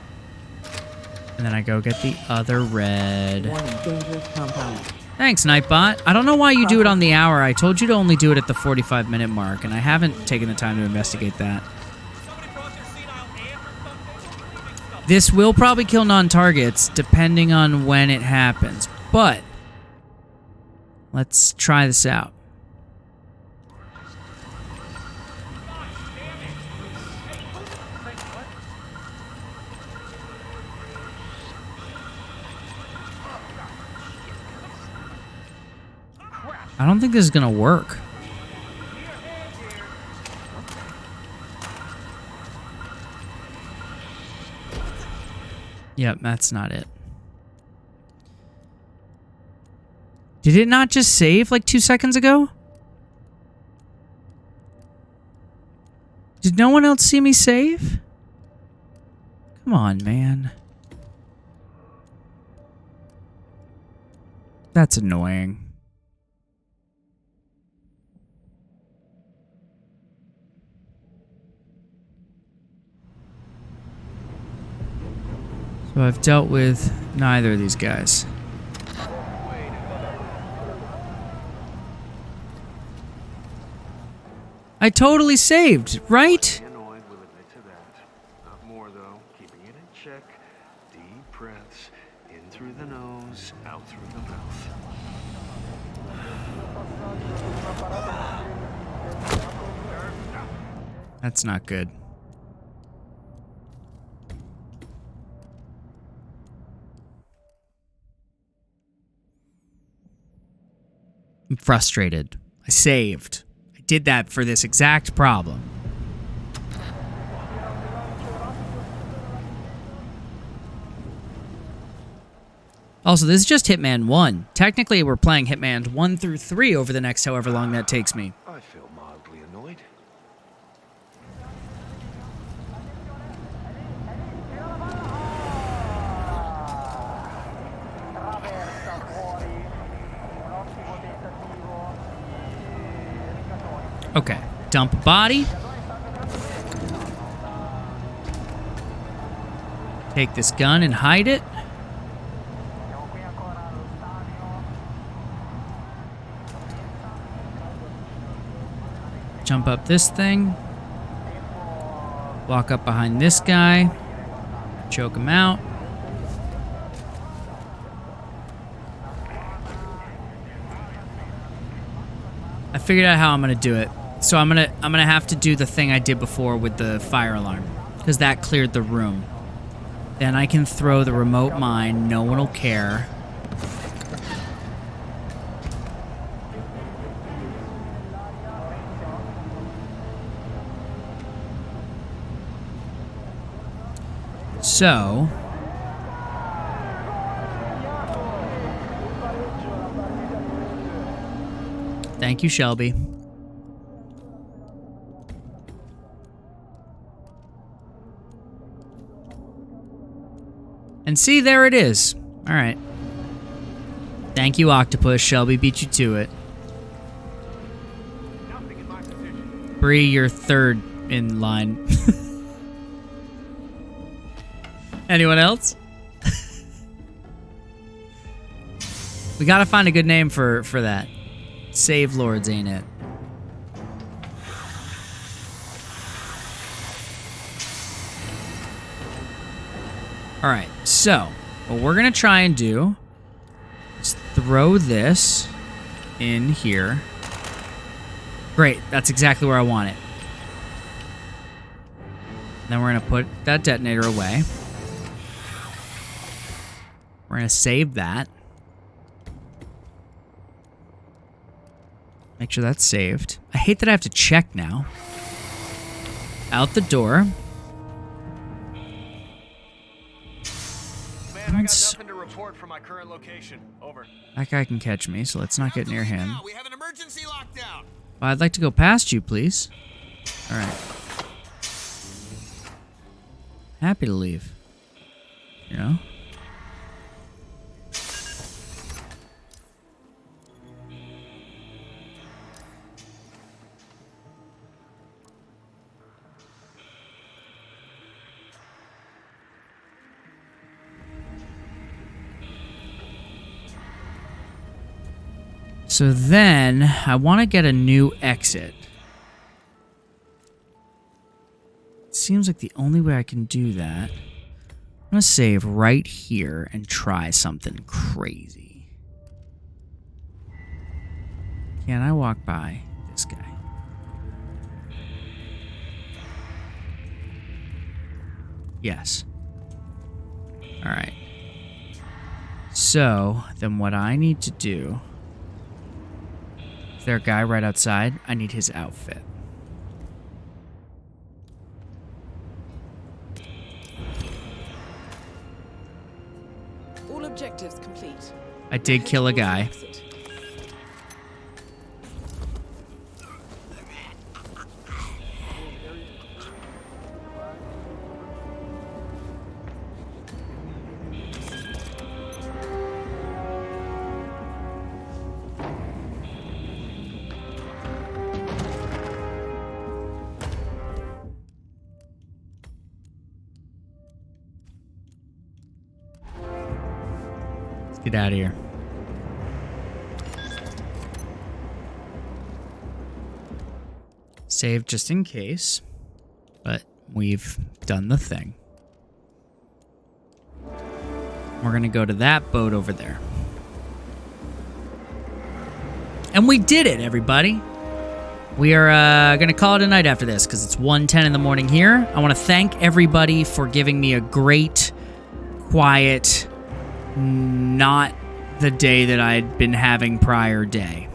and then I go get the other red. Dangerous compound. Thanks, Nightbot. I don't know why you do it on the hour. I told you to only do it at the 45-minute mark, and I haven't taken the time to investigate that. This will probably kill non-targets, depending on when it happens, but let's try this out. I don't think this is gonna work. Yep, that's not it. Did it not just save like 2 seconds ago? Did no one else see me save? Come on, man. That's annoying. So I've dealt with neither of these guys. I totally saved, right? Annoyed will admit to that. Not more though. Keeping it in check. Deep breaths. In through the nose, out through the mouth. That's not good. I'm frustrated. I saved. I did that for this exact problem. Also, this is just Hitman 1. Technically, we're playing Hitman 1 through 3 over the next however long that takes me. I feel mildly annoyed. Okay, dump a body. Take this gun and hide it. Jump up this thing. Walk up behind this guy. Choke him out. I figured out how I'm gonna do it. So I'm gonna have to do the thing I did before with the fire alarm, because that cleared the room. Then I can throw the remote mine. No one will care. So, thank you, Shelby. And see, there it is. All right. Thank you, Octopus. Shelby beat you to it. Bree, you're third in line. Anyone else? We gotta find a good name for that. Save Lords, ain't it? Alright, so what we're gonna try and do is throw this in here. Great, that's exactly where I want it. Then we're gonna put that detonator away. We're gonna save that. Make sure that's saved. I hate that I have to check now. Out the door. Man, I got nothing to report from my current location. Over. That guy can catch me, so let's not get near him. We have an emergency lockdown. I'd like to go past you, please. All right. Happy to leave. You know? So then, I want to get a new exit. Seems like the only way I can do that. I'm going to save right here and try something crazy. Can I walk by this guy? Yes. Alright. So, then what I need to do... Is there a guy right outside? I need his outfit. All objectives complete. I did kill a guy. Get out of here. Save just in case, but we've done the thing. We're gonna go to that boat over there. And we did it, everybody. We are gonna call it a night after this because it's 1:10 in the morning here. I want to thank everybody for giving me a great, quiet, not the day that I'd been having prior day.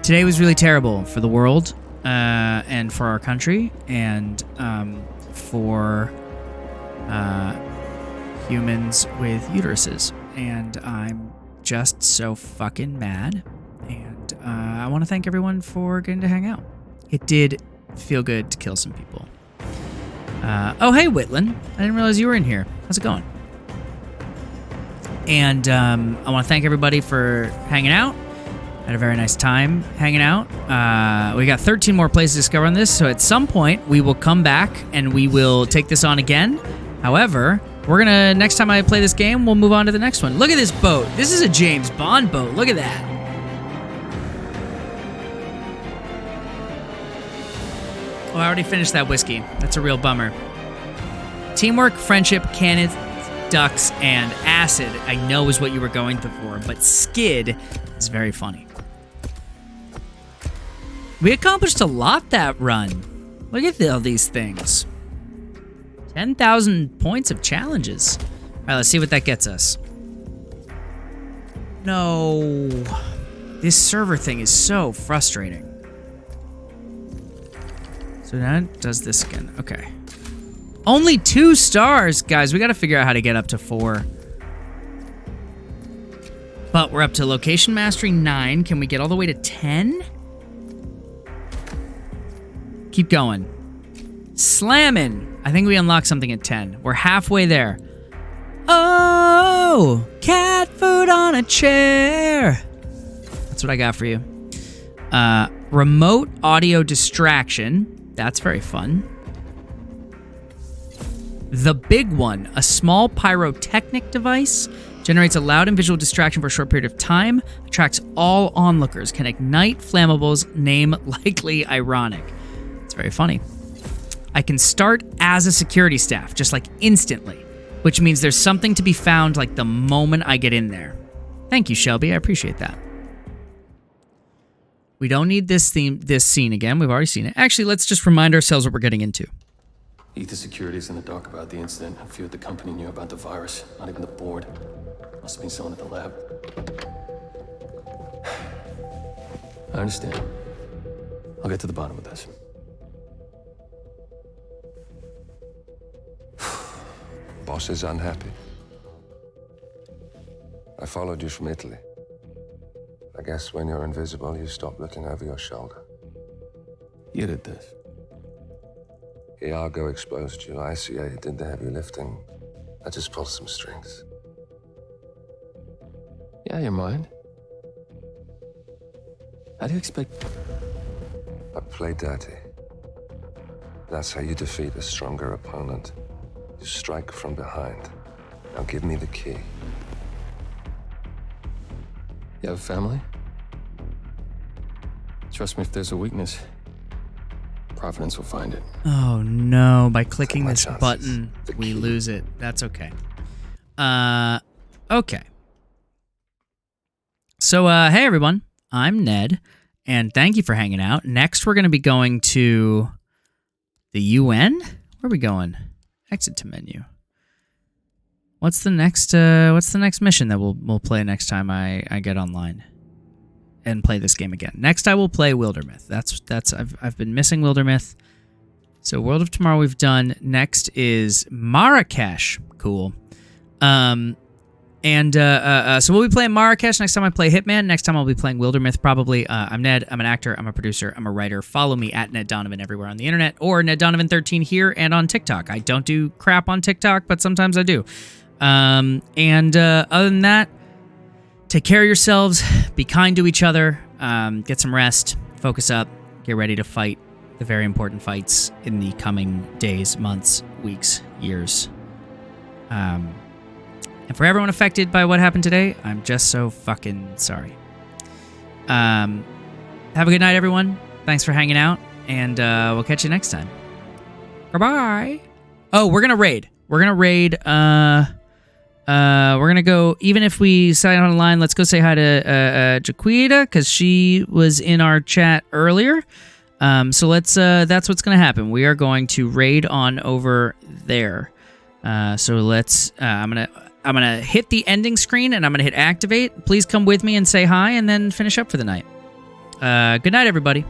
Today was really terrible for the world and for our country and for humans with uteruses. And I'm just so fucking mad. And I want to thank everyone for getting to hang out. It did feel good to kill some people. Oh, hey, Whitland. I didn't realize you were in here. How's it going? And I want to thank everybody for hanging out. I had a very nice time hanging out. We got 13 more places to discover on this, so at some point, we will come back and we will take this on again. However, we're going to, next time I play this game, we'll move on to the next one. Look at this boat. This is a James Bond boat. Look at that. Oh, I already finished that whiskey. That's a real bummer. Teamwork, friendship, cannons, ducks, and acid, I know is what you were going for, but skid is very funny. We accomplished a lot that run. Look at all these things. 10,000 points of challenges. All right, let's see what that gets us. No. This server thing is so frustrating. So that does this again. Okay. Only 2 stars. Guys, we got to figure out how to get up to 4. But we're up to location mastery 9. Can we get all the way to 10? Keep going. Slamming. I think we unlock something at 10. We're halfway there. Oh, cat food on a chair. That's what I got for you. Remote audio distraction. That's very fun. The big one, a small pyrotechnic device, generates a loud and visual distraction for a short period of time, attracts all onlookers, can ignite flammables, name likely ironic. It's very funny. I can start as a security staff, just like instantly, which means there's something to be found like the moment I get in there. Thank you, Shelby. I appreciate that. We don't need this scene again. We've already seen it. Actually, let's just remind ourselves what we're getting into. Ether Security's in the dark about the incident. A few at the company knew about the virus. Not even the board. Must have been someone at the lab. I understand. I'll get to the bottom of this. Boss is unhappy. I followed you from Italy. I guess when you're invisible, you stop looking over your shoulder. You did this. Iago exposed you. ICA did the heavy lifting. I just pulled some strings. Yeah, you're mine. How do you expect... I play dirty. That's how you defeat a stronger opponent. You strike from behind. Now give me the key. You have a family? Trust me, if there's a weakness, Providence will find it. Oh no, by clicking this button, we lose it. That's okay. Okay. So, hey everyone, I'm Ned, and thank you for hanging out. Next, we're going to be going to the UN? Where are we going? Exit to menu. What's the next mission that we'll play next time I get online and play this game again? Next I will play Wildermyth. I've been missing Wildermyth. So World of Tomorrow we've done. Next is Marrakesh. Cool. So we'll be playing Marrakesh next time I play Hitman. Next time I'll be playing Wildermyth probably. I'm Ned. I'm an actor. I'm a producer. I'm a writer. Follow me at Ned Donovan everywhere on the internet, or Ned Donovan 13 here and on TikTok. I don't do crap on TikTok, but sometimes I do. Other than that, take care of yourselves. Be kind to each other. Get some rest. Focus up. Get ready to fight the very important fights in the coming days, months, weeks, years. And for everyone affected by what happened today, I'm just so fucking sorry. Have a good night, everyone. Thanks for hanging out, and we'll catch you next time. Bye-bye. Oh, we're gonna raid. We're gonna raid. We're gonna go. Even if we sign on the line, let's go say hi to Jaquita, because she was in our chat earlier. So let's. That's what's gonna happen. We are going to raid on over there. So let's. I'm gonna hit the ending screen and I'm gonna hit activate. Please come with me and say hi, and then finish up for the night. Good night, everybody.